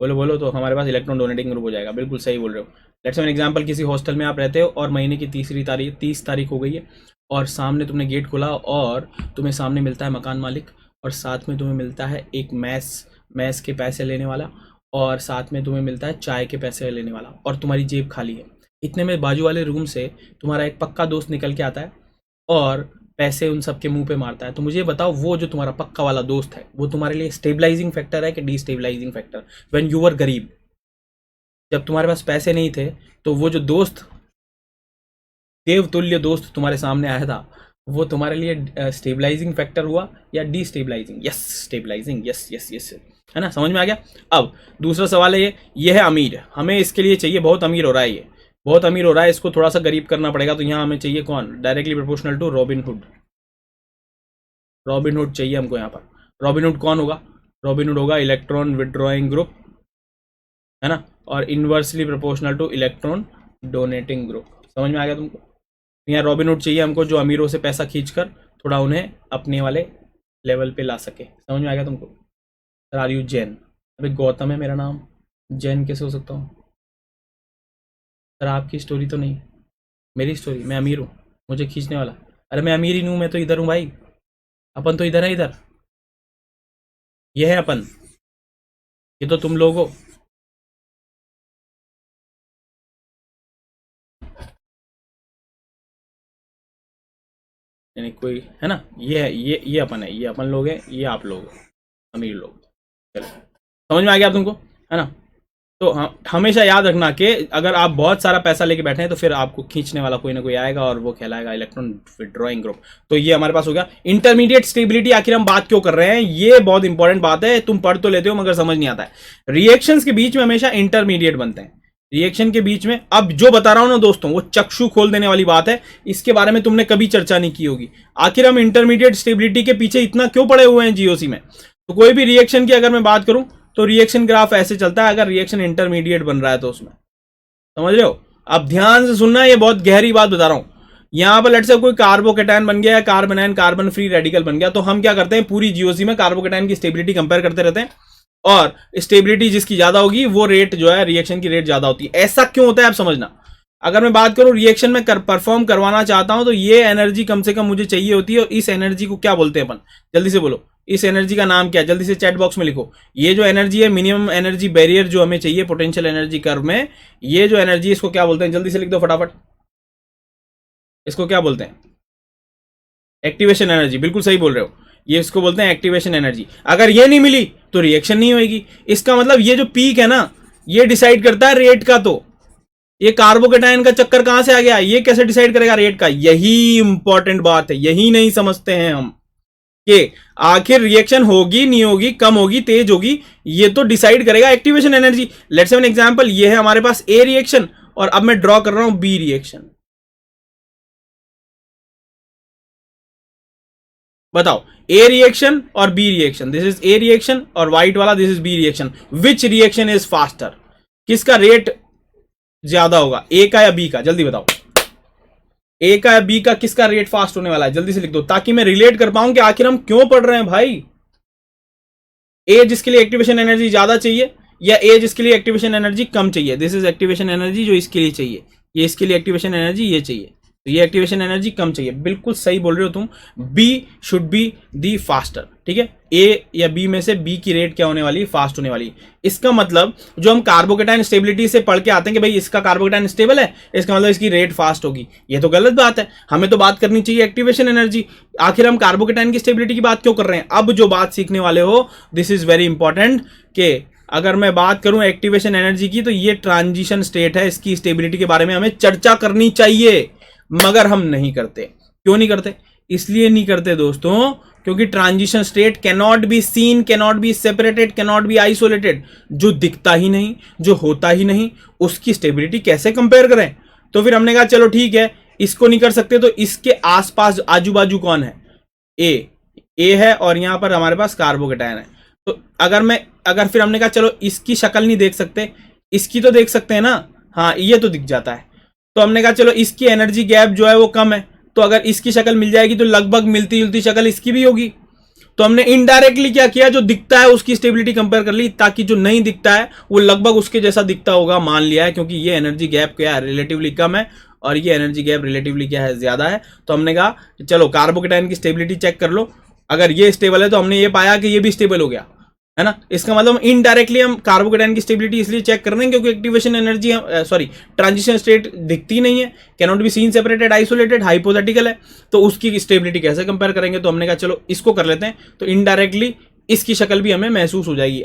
बोलो। तो हमारे पास इलेक्ट्रॉन डोनेटिंग ग्रुप हो जाएगा, बिल्कुल सही बोल रहे हो। लेट्स एन एग्जांपल, किसी हॉस्टल में आप रहते हो और महीने की 30 तारीख हो गई है, और सामने तुमने गेट खोला और तुम्हें सामने मिलता है मकान मालिक, और साथ में तुम्हें मिलता है एक मैस के पैसे लेने वाला, और साथ में तुम्हें मिलता है चाय के पैसे लेने वाला, और तुम्हारी जेब खाली है। इतने में बाजू वाले रूम से तुम्हारा एक पक्का दोस्त निकल के आता है और पैसे उन सबके मुंह पे मारता है। तो मुझे बताओ, वो जो तुम्हारा पक्का वाला दोस्त है वो तुम्हारे लिए स्टेबलाइजिंग फैक्टर है कि destabilizing factor? When you were गरीब, जब तुम्हारे पास पैसे नहीं थे, तो वो जो दोस्त, देवतुल्य दोस्त तुम्हारे सामने आया था, वो तुम्हारे लिए स्टेबलाइजिंग फैक्टर हुआ या डिस्टेबलाइजिंग? यस, स्टेबलाइजिंग, यस, है ना, समझ में आ गया। अब दूसरा सवाल है, ये है अमीर, हमें इसके लिए चाहिए, बहुत अमीर हो रहा है, ये बहुत अमीर हो रहा है, इसको थोड़ा सा गरीब करना पड़ेगा। तो यहाँ हमें चाहिए कौन, directly proportional to Robin Hood चाहिए हमको यहाँ पर। रॉबिन हुड कौन होगा, रॉबिन हुड होगा इलेक्ट्रॉन विड्रॉइंग ग्रुप, है ना, और inversely proportional to electron donating group. समझ में आ गया तुमको? यहाँ रॉबिनहुड चाहिए हमको, जो अमीरों से पैसा खींचकर थोड़ा उन्हें अपने वाले लेवल पे ला सके। समझ में आ गया तुमको? Sir are you Jain? अबे गौतम है मेरा नाम, जैन कैसे हो सकता हूँ? सर आपकी स्टोरी तो नहीं, मेरी स्टोरी, मैं अमीर हूँ, मुझे खींचने वाला। अरे मैं अमीर ही नहीं हूँ, मैं तो इधर हूँ भाई, अपन तो इधर है, इधर ये है अपन, ये तो तुम लोग हो। यानी कोई है ना, ये है, ये अपन है, ये अपन लोग हैं, ये आप लोग हो, अमीर लोग। चलो समझ में आ गया आप तुमको, है ना? तो हमेशा याद रखना कि अगर आप बहुत सारा पैसा लेके बैठे हैं तो फिर आपको खींचने वाला कोई ना कोई आएगा और वो कहलाएगा इलेक्ट्रॉन विड्रॉइंग ग्रुप। तो ये हमारे पास हो गया इंटरमीडिएट स्टेबिलिटी। आखिर हम बात क्यों कर रहे हैं, ये बहुत इंपॉर्टेंट बात है, तुम पढ़ तो लेते हो मगर समझ नहीं आता है। रिएक्शंस के बीच में हमेशा इंटरमीडिएट बनते हैं, रिएक्शन के बीच में। अब जो बता रहा हूं ना दोस्तों, वो चक्षु खोल देने वाली बात है, इसके बारे में तुमने कभी चर्चा नहीं की होगी। आखिर हम इंटरमीडिएट स्टेबिलिटी के पीछे इतना क्यों पड़े हुए हैं जीओसी में? तो कोई भी रिएक्शन की अगर मैं बात करूं तो रिएक्शन ग्राफ ऐसे चलता है, अगर रिएक्शन इंटरमीडिएट बन रहा है तो उसमें, समझ रहे हो? अब ध्यान से सुनना, ये बहुत गहरी बात बता रहा हूं। यहां पर लेट से कोई कार्बोकेटायन बन गया, carbon ion carbon free radical बन गया, तो हम क्या करते हैं, पूरी जीओसी में कार्बोकेटायन की स्टेबिलिटी कंपेयर करते रहते हैं, और स्टेबिलिटी जिसकी ज्यादा होगी वो रेट जो है, रिएक्शन की रेट ज्यादा होती है। ऐसा क्यों होता है आप समझना। अगर मैं बात करूं रिएक्शन में परफॉर्म करवाना चाहता हूं तो ये एनर्जी कम से कम मुझे चाहिए होती है, और इस एनर्जी को क्या बोलते हैं अपन, जल्दी से बोलो, इस एनर्जी का नाम क्या है, जल्दी से चैट बॉक्स में लिखो। ये जो एनर्जी है, मिनिमम एनर्जी बैरियर जो हमें चाहिए पोटेंशियल एनर्जी कर्व में, ये जो एनर्जी, इसको क्या बोलते हैं, जल्दी से लिख दो फटाफट। इसको क्या बोलते हैं? एक्टिवेशन एनर्जी, बिल्कुल सही बोल रहे हो, ये इसको बोलते हैं एक्टिवेशन एनर्जी। अगर ये नहीं मिली तो रिएक्शन नहीं होगी। इसका मतलब ये जो पीक है ना, ये डिसाइड करता है रेट का। तो ये कार्बोकेटायन का चक्कर कहां से आ गया, ये कैसे डिसाइड करेगा रेट का? यही इंपॉर्टेंट बात है, यही नहीं समझते हैं हम कि आखिर रिएक्शन होगी नहीं होगी, कम होगी तेज होगी, ये तो डिसाइड करेगा activation energy. Let's say an example, ये है हमारे पास ए रिएक्शन, और अब मैं ड्रॉ कर रहा हूं बी रिएक्शन। बताओ, ए रिएक्शन और B reaction, this is A reaction, और व्हाइट वाला this is B reaction. Which reaction is faster? किसका रेट ज्यादा होगा, ए का या बी का? जल्दी बताओ, ए का या बी का, किसका रेट फास्ट होने वाला है? जल्दी से लिख दो, ताकि मैं रिलेट कर पाऊं कि आखिर हम क्यों पढ़ रहे हैं भाई। ए जिसके लिए एक्टिवेशन एनर्जी ज्यादा चाहिए, या ए जिसके लिए एक्टिवेशन एनर्जी कम चाहिए? दिस इज एक्टिवेशन एनर्जी जो इसके लिए चाहिए, ये इसके लिए एक्टिवेशन एनर्जी ये चाहिए, तो ये एक्टिवेशन एनर्जी कम चाहिए। बिल्कुल सही बोल रहे हो तुम, B should be the faster. ठीक है, ए या बी में से बी की रेट क्या होने वाली, फास्ट होने वाली। इसका मतलब जो हम कार्बोकेटायन स्टेबिलिटी से पढ़ के आते हैं कि भाई इसका कार्बोकेटायन स्टेबल है, इसका मतलब इसकी रेट फास्ट होगी, ये तो गलत बात है। हमें तो बात करनी चाहिए एक्टिवेशन एनर्जी। आखिर हम कार्बोकेटायन की स्टेबिलिटी की बात क्यों कर रहे हैं? अब जो बात सीखने वाले हो, दिस इज वेरी इंपॉर्टेंट, कि अगर मैं बात करूं एक्टिवेशन एनर्जी की, तो ये ट्रांजिशन स्टेट है, इसकी स्टेबिलिटी के बारे में हमें चर्चा करनी चाहिए, मगर हम नहीं करते। क्यों नहीं करते? इसलिए नहीं करते दोस्तों, क्योंकि transition state can not be seen, can not be separated, can not be isolated. जो दिखता ही नहीं, जो होता ही नहीं, उसकी स्टेबिलिटी कैसे कंपेयर करें? तो फिर हमने कहा चलो ठीक है, इसको नहीं कर सकते, तो इसके आसपास आजू बाजू कौन है? ए है, और यहां पर हमारे पास कार्बोकेटायन है। तो अगर फिर हमने कहा चलो इसकी शक्ल नहीं देख सकते, इसकी तो देख सकते हैं ना, हाँ ये तो दिख जाता है। तो हमने कहा चलो इसकी एनर्जी गैप जो है वो कम है, तो अगर इसकी शक्ल मिल जाएगी तो लगभग मिलती जुलती शक्ल इसकी भी होगी। तो हमने इनडायरेक्टली क्या किया, जो दिखता है उसकी स्टेबिलिटी कंपेयर कर ली, ताकि जो नहीं दिखता है वो लगभग उसके जैसा दिखता होगा मान लिया है, क्योंकि ये एनर्जी गैप क्या है, रिलेटिवली कम है, और ये एनर्जी गैप रिलेटिवली क्या है, ज्यादा है। तो हमने कहा चलो कार्बोकेटायन की स्टेबिलिटी चेक कर लो, अगर ये स्टेबल है तो हमने ये पाया कि ये भी स्टेबल हो गया, है ना। इसका मतलब इनडायरेक्टली हम कार्बोकेटायन की स्टेबिलिटी इसलिए चेक कर रहे हैं क्योंकि activation energy, sorry transition state दिखती नहीं है, can not be seen separated isolated, hypothetical है, तो उसकी स्टेबिलिटी कैसे कंपेयर करेंगे? तो हमने कहा चलो इसको कर लेते हैं, तो इनडायरेक्टली इसकी शक्ल भी हमें महसूस हो जाएगी।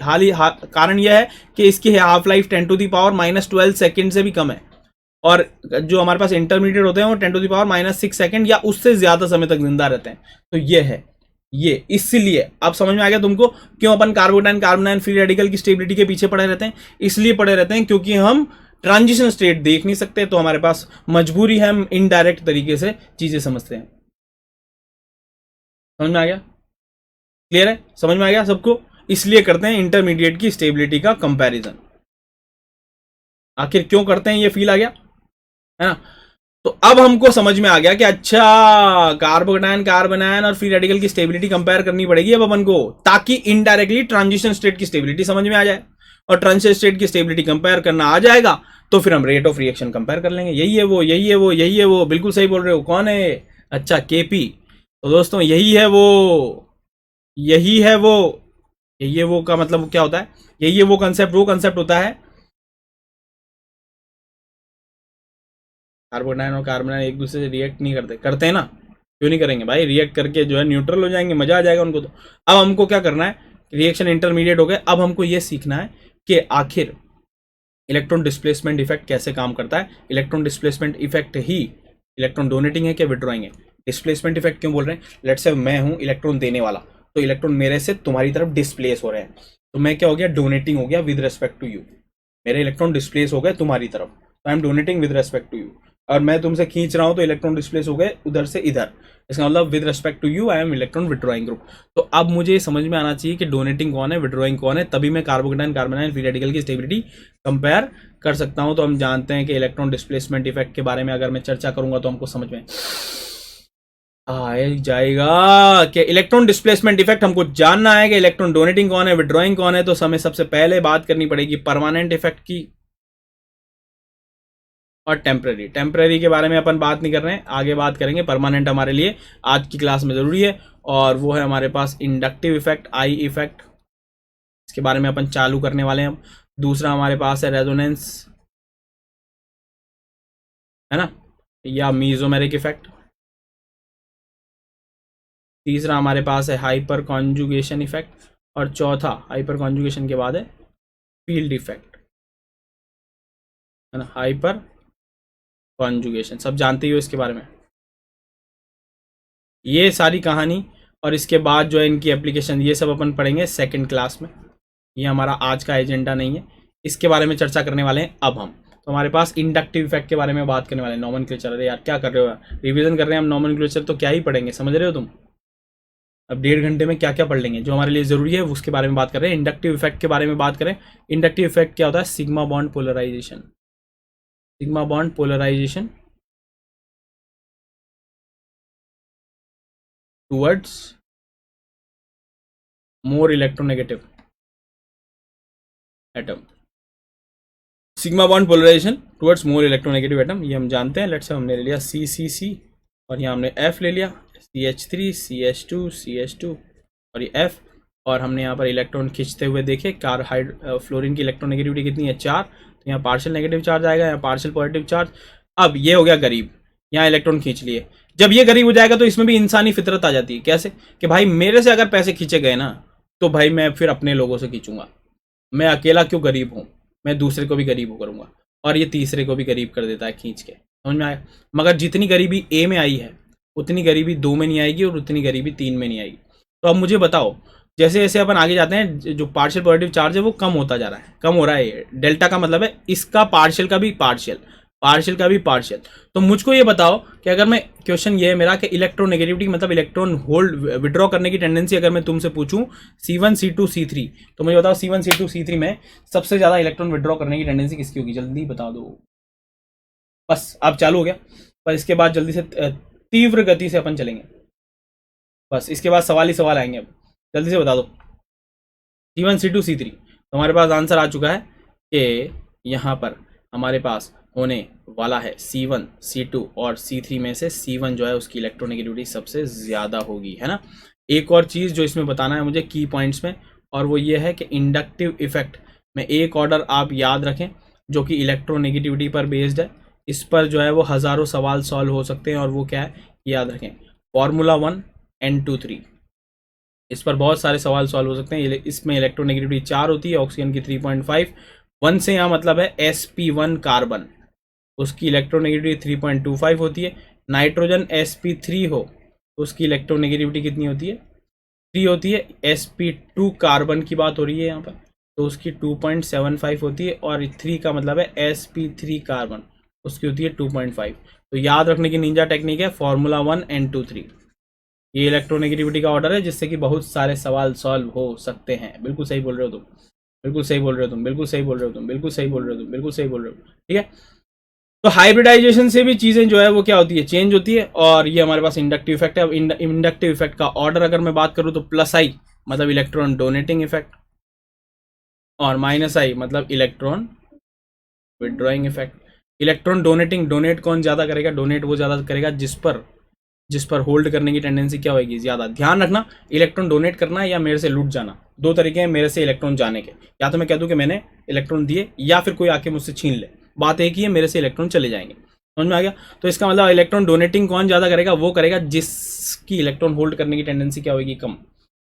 कारण यह है कि इसकी हाफ लाइफ 10⁻⁻12 सेकेंड से भी कम है, और जो हमारे पास इंटरमीडिएट होते हैं वो 10⁻⁻6 सेकेंड या उससे ज्यादा समय तक जिंदा रहते हैं। तो ये है, ये इसलिए अब समझ में आ गया तुमको क्यों अपन carbocation carbon ion free radical की स्टेबिलिटी के पीछे पड़े रहते हैं? इसलिए पड़े रहते हैं क्योंकि हम ट्रांजिशन स्टेट देख नहीं सकते, तो हमारे पास मजबूरी है, हम इनडायरेक्ट तरीके से चीजें समझते हैं। समझ में आ गया? क्लियर है? समझ में आ गया सबको? इसलिए करते हैं इंटरमीडिएट की स्टेबिलिटी का कंपैरिजन। आखिर क्यों करते हैं, ये फील आ गया है ना। तो अब हमको समझ में आ गया कि अच्छा कार्बोकैटायन कार्बोनायन और फ्री रेडिकल की स्टेबिलिटी कंपेयर करनी पड़ेगी अब अपन को, ताकि इनडायरेक्टली ट्रांजिशन स्टेट की स्टेबिलिटी समझ में आ जाए, और ट्रांजिशन स्टेट की स्टेबिलिटी कंपेयर करना आ जाएगा तो फिर हम रेट ऑफ रिएक्शन कंपेयर कर लेंगे। यही है वो, यही है वो, यही है वो, बिल्कुल सही बोल रहे हो। कौन है? अच्छा केपी। तो दोस्तों यही है वो, यही है वो, यही है वो का मतलब क्या होता है, यही है वो कंसेप्ट, वो कंसेप्ट होता है कार्बोनाइन और कार्बोनाइन एक दूसरे से रिएक्ट नहीं करते, करते हैं ना, क्यों नहीं करेंगे भाई, रिएक्ट करके जो है न्यूट्रल हो जाएंगे, मजा आ जाएगा उनको। तो अब हमको क्या करना है, रिएक्शन इंटरमीडिएट हो गए, अब हमको ये सीखना है कि आखिर इलेक्ट्रॉन डिस्प्लेसमेंट इफेक्ट कैसे काम करता है। इलेक्ट्रॉन डिस्प्लेसमेंट इफेक्ट ही इलेक्ट्रॉन डोनेटिंग है कि विड्रॉइंग है। डिस्प्लेसमेंट इफेक्ट क्यों बोल रहे हैं, लेट्स से मैं हूं इलेक्ट्रॉन देने वाला, तो इलेक्ट्रॉन मेरे से तुम्हारी तरफ डिस्प्लेस हो रहे हैं, तो मैं क्या हो गया, डोनेटिंग हो गया विद रेस्पेक्ट टू यू। मेरे इलेक्ट्रॉन डिस्प्लेस हो गए तुम्हारी तरफ, तो I am donating with respect to you. और मैं तुमसे खींच रहा हूं तो इलेक्ट्रॉन डिस्प्लेस हो गए उधर से इधर, इसका मतलब with respect to you I am electron withdrawing group. तो अब मुझे समझ में आना चाहिए कि डोनेटिंग कौन है, विड्रॉइंग कौन है, तभी मैं कार्बोकैटायन कार्बोनाइन फ्री रेडिकल की स्टेबिलिटी कंपेयर कर सकता हूं। तो हम जानते हैं कि इलेक्ट्रॉन डिस्प्लेसमेंट इफेक्ट के बारे में अगर मैं चर्चा करूंगा तो हमको समझ में आ जाएगा कि इलेक्ट्रॉन डिस्प्लेसमेंट इफेक्ट हमको जानना है कि इलेक्ट्रॉन डोनेटिंग कौन है, विड्रॉइंग कौन है। तो हमें सबसे पहले बात करनी पड़ेगी परमानेंट इफेक्ट की और टेम्पररी। टेम्पररी के बारे में अपन बात नहीं कर रहे हैं, आगे बात करेंगे। परमानेंट हमारे लिए आज की क्लास में जरूरी है, और वो है हमारे पास इंडक्टिव इफेक्ट, आई इफेक्ट, इसके बारे में अपन चालू करने वाले हैं। दूसरा हमारे पास है रेजोनेंस, है ना, या मीजोमेरिक इफेक्ट। तीसरा हमारे पास है हाइपर कॉन्जुगेशन इफेक्ट, और चौथा हाइपर कॉन्जुगेशन के बाद है फील्ड इफेक्ट, है ना, हाइपर कॉन्जुगेशन, सब जानते ही हो इसके बारे में। ये सारी कहानी और इसके बाद जो है इनकी एप्लीकेशन, ये सब अपन पढ़ेंगे सेकंड क्लास में, ये हमारा आज का एजेंडा नहीं है, इसके बारे में चर्चा करने वाले हैं अब हम। तो हमारे पास इंडक्टिव इफेक्ट के बारे में बात करने वाले हैं। नॉमेनक्लेचर, अरे यार क्या कर रहे हो यार, रिवीजन कर रहे हैं हम, नॉमेनक्लेचर तो क्या ही पढ़ेंगे, समझ रहे हो तुम। अब 1.5 घंटे में क्या क्या पढ़ लेंगे, जो हमारे लिए जरूरी है उसके बारे में बात कर रहे हैं। इंडक्टिव इफेक्ट के बारे में बात करें, इंडक्टिव इफेक्ट क्या होता है, sigma bond polarization, sigma bond polarization towards more electronegative atom, sigma bond polarization towards more electronegative atom, ये हम जानते हैं। लेट्स से हमने ले लिया सी और यहाँ हमने एफ ले लिया, CH3 CH2 CH2 और ये एफ, और हमने यहाँ पर इलेक्ट्रॉन खींचते हुए देखे। फ्लोरीन की इलेक्ट्रोनेगेटिविटी कितनी है, 4, तो यहाँ पार्शियल नेगेटिव चार्ज आएगा, यहाँ पार्शियल पॉजिटिव चार्ज। अब ये हो गया गरीब, यहाँ इलेक्ट्रॉन खींच लिए। जब ये गरीब हो जाएगा तो इसमें भी इंसानी फितरत आ जाती है, कैसे कि भाई मेरे से अगर पैसे खींचे गए ना, तो भाई मैं फिर अपने लोगों से खींचूंगा, मैं अकेला क्यों गरीब हूँ, मैं दूसरे को भी गरीब करूंगा, और ये तीसरे को भी गरीब कर देता है खींच के, समझ में आया। मगर जितनी गरीबी ए में आई है उतनी गरीबी 2 में नहीं आएगी, और उतनी गरीबी 3 में नहीं आएगी। तो अब मुझे बताओ, जैसे जैसे अपन आगे जाते हैं जो पार्शियल पॉजिटिव चार्ज है वो कम होता जा रहा है, कम हो रहा है। डेल्टा का मतलब है इसका पार्शियल का भी पार्शियल, पार्शियल का भी पार्शियल। तो मुझको ये बताओ कि अगर मैं, क्वेश्चन ये है मेरा कि इलेक्ट्रोनेगेटिविटी मतलब इलेक्ट्रॉन होल्ड विड्रॉ करने की टेंडेंसी अगर मैं तुमसे पूछूं C1 C2 C3, तो मुझे बताओ C1 C2 C3 में सबसे ज्यादा इलेक्ट्रॉन विड्रॉ करने की टेंडेंसी किसकी होगी, जल्दी बता दो। बस अब चालू हो गया, पर इसके बाद जल्दी से तीव्र गति से अपन चलेंगे, बस इसके बाद सवाल ही सवाल आएंगे। अब जल्दी से बता दो C1 C2 C3। तो हमारे पास आंसर आ चुका है कि यहाँ पर हमारे पास होने वाला है C1 C2 और C3 में से C1 जो है उसकी इलेक्ट्रोनेगेटिविटी सबसे ज़्यादा होगी, है ना। एक और चीज़ जो इसमें बताना है मुझे की पॉइंट्स में, और वो ये है कि इंडक्टिव इफेक्ट में एक ऑर्डर आप याद रखें जो कि इलेक्ट्रोनेगेटिविटी पर बेस्ड है। इस पर जो है वो हज़ारों सवाल सॉल्व हो सकते हैं, और वो क्या है याद रखें, फार्मूला 1 N2 3, इस पर बहुत सारे सवाल सॉल्व हो सकते हैं। इसमें इलेक्ट्रोनेगेटिविटी 4 होती है, ऑक्सीजन की 3.5, 1 से यहाँ मतलब है sp1 कार्बन, उसकी इलेक्ट्रोनेगेटिविटी 3.25 होती है। नाइट्रोजन sp3 हो तो उसकी इलेक्ट्रोनेगेटिविटी कितनी होती है, 3 होती है। sp2 कार्बन की बात हो रही है यहाँ पर, तो उसकी 2.75 होती है, और 3 का मतलब है sp3 कार्बन, उसकी होती है 2.5। तो याद रखने की निंजा टेक्निक है फार्मूला 1 N2 3, ये इलेक्ट्रोनेगेटिविटी का ऑर्डर है जिससे कि बहुत सारे सवाल सॉल्व हो सकते हैं। बिल्कुल सही बोल रहे हो तुम। बिल्कुल सही बोल रहे हो तुम, बिल्कुल सही बोल रहे हो तुम, बिल्कुल सही बोल रहे हो तुम, बिल्कुल सही बोल रहे हो। ठीक है, तो हाइब्रिडाइजेशन से भी चीजें जो है वो क्या होती है, चेंज होती है। और ये हमारे पास इंडक्टिव इफेक्ट है। अब इंडक्टिव इफेक्ट का ऑर्डर अगर मैं बात करूं तो प्लस आई मतलब इलेक्ट्रॉन डोनेटिंग इफेक्ट, और माइनस आई मतलब electron withdrawing effect. Electron donating, donate कौन ज्यादा करेगा, डोनेट वो ज्यादा करेगा जिस पर होल्ड करने की टेंडेंसी क्या होगी, ज्यादा। ध्यान रखना, इलेक्ट्रॉन डोनेट करना है या मेरे से लूट जाना, दो तरीके हैं मेरे से इलेक्ट्रॉन जाने के। या तो मैं कह दूं कि मैंने इलेक्ट्रॉन दिए, या फिर कोई आके मुझसे छीन ले। बात एक ही है, मेरे से इलेक्ट्रॉन चले जाएंगे। समझ में आ गया? तो इसका मतलब इलेक्ट्रॉन डोनेटिंग कौन ज्यादा करेगा, वो करेगा जिसकी इलेक्ट्रॉन होल्ड करने की टेंडेंसी क्या होगी, कम।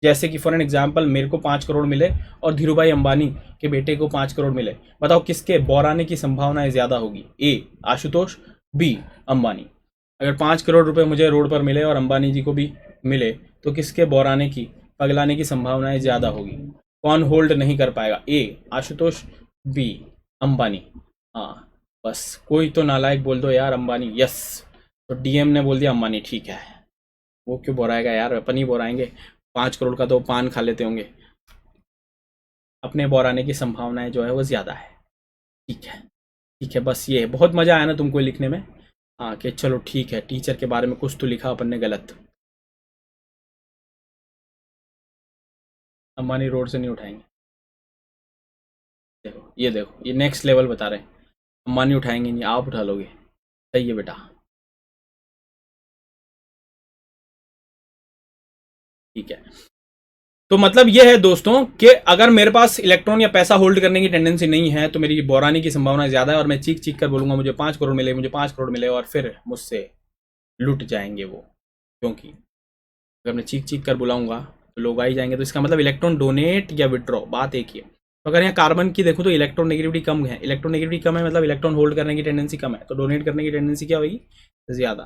जैसे कि फॉर एन एग्जाम्पल मेरे को 5 करोड़ मिले और धीरू भाई अंबानी के बेटे को 5 करोड़ मिले। बताओ किसके बोराने की संभावनाएं ज्यादा होगी, ए आशुतोष, बी अंबानी। अगर 5 करोड़ रुपए मुझे रोड पर मिले और अंबानी जी को भी मिले, तो किसके बोराने की, पगलाने की संभावनाएं ज्यादा होगी? कौन होल्ड नहीं कर पाएगा, ए आशुतोष, बी अंबानी। हाँ, बस कोई तो नालायक बोल दो यार अंबानी, यस। तो डीएम ने बोल दिया अंबानी, ठीक है। वो क्यों बोराएगा यार, अपन ही बोराएंगे। 5 करोड़ का तो पान खा लेते होंगे। अपने बोराने की संभावनाएं जो है वो ज्यादा है। ठीक है, ठीक है, बस ये बहुत मजा आया ना तुमको लिखने में। हाँ कि चलो ठीक है, टीचर के बारे में कुछ तो लिखा अपन ने गलत। अंबानी रोड से नहीं उठाएंगे। देखो ये, देखो ये नेक्स्ट लेवल बता रहे हैं। अंबानी उठाएंगे नहीं, आप उठा लोगे। सही है बेटा, ठीक है। तो मतलब ये है दोस्तों कि अगर मेरे पास इलेक्ट्रॉन या पैसा होल्ड करने की टेंडेंसी नहीं है तो मेरी बोरानी की संभावना ज्यादा है, और मैं चीख चीख कर बोलूंगा मुझे 5 करोड़ मिले, मुझे 5 करोड़ मिले, और फिर मुझसे लुट जाएंगे वो। क्योंकि अगर मैं चीख चीख कर बुलाऊंगा तो लोग आ ही जाएंगे। तो इसका मतलब इलेक्ट्रॉन डोनेट या विड्रॉ, बात एक ही है। तो अगर यहाँ कार्बन की देखो तो इलेक्ट्रॉन नेगेटिविटी कम है, इलेक्ट्रॉन नेगेटिविटी कम है मतलब इलेक्ट्रॉन होल्ड करने की टेंडेंसी कम है, तो डोनेट करने की टेंडेंसी क्या होगी, ज्यादा।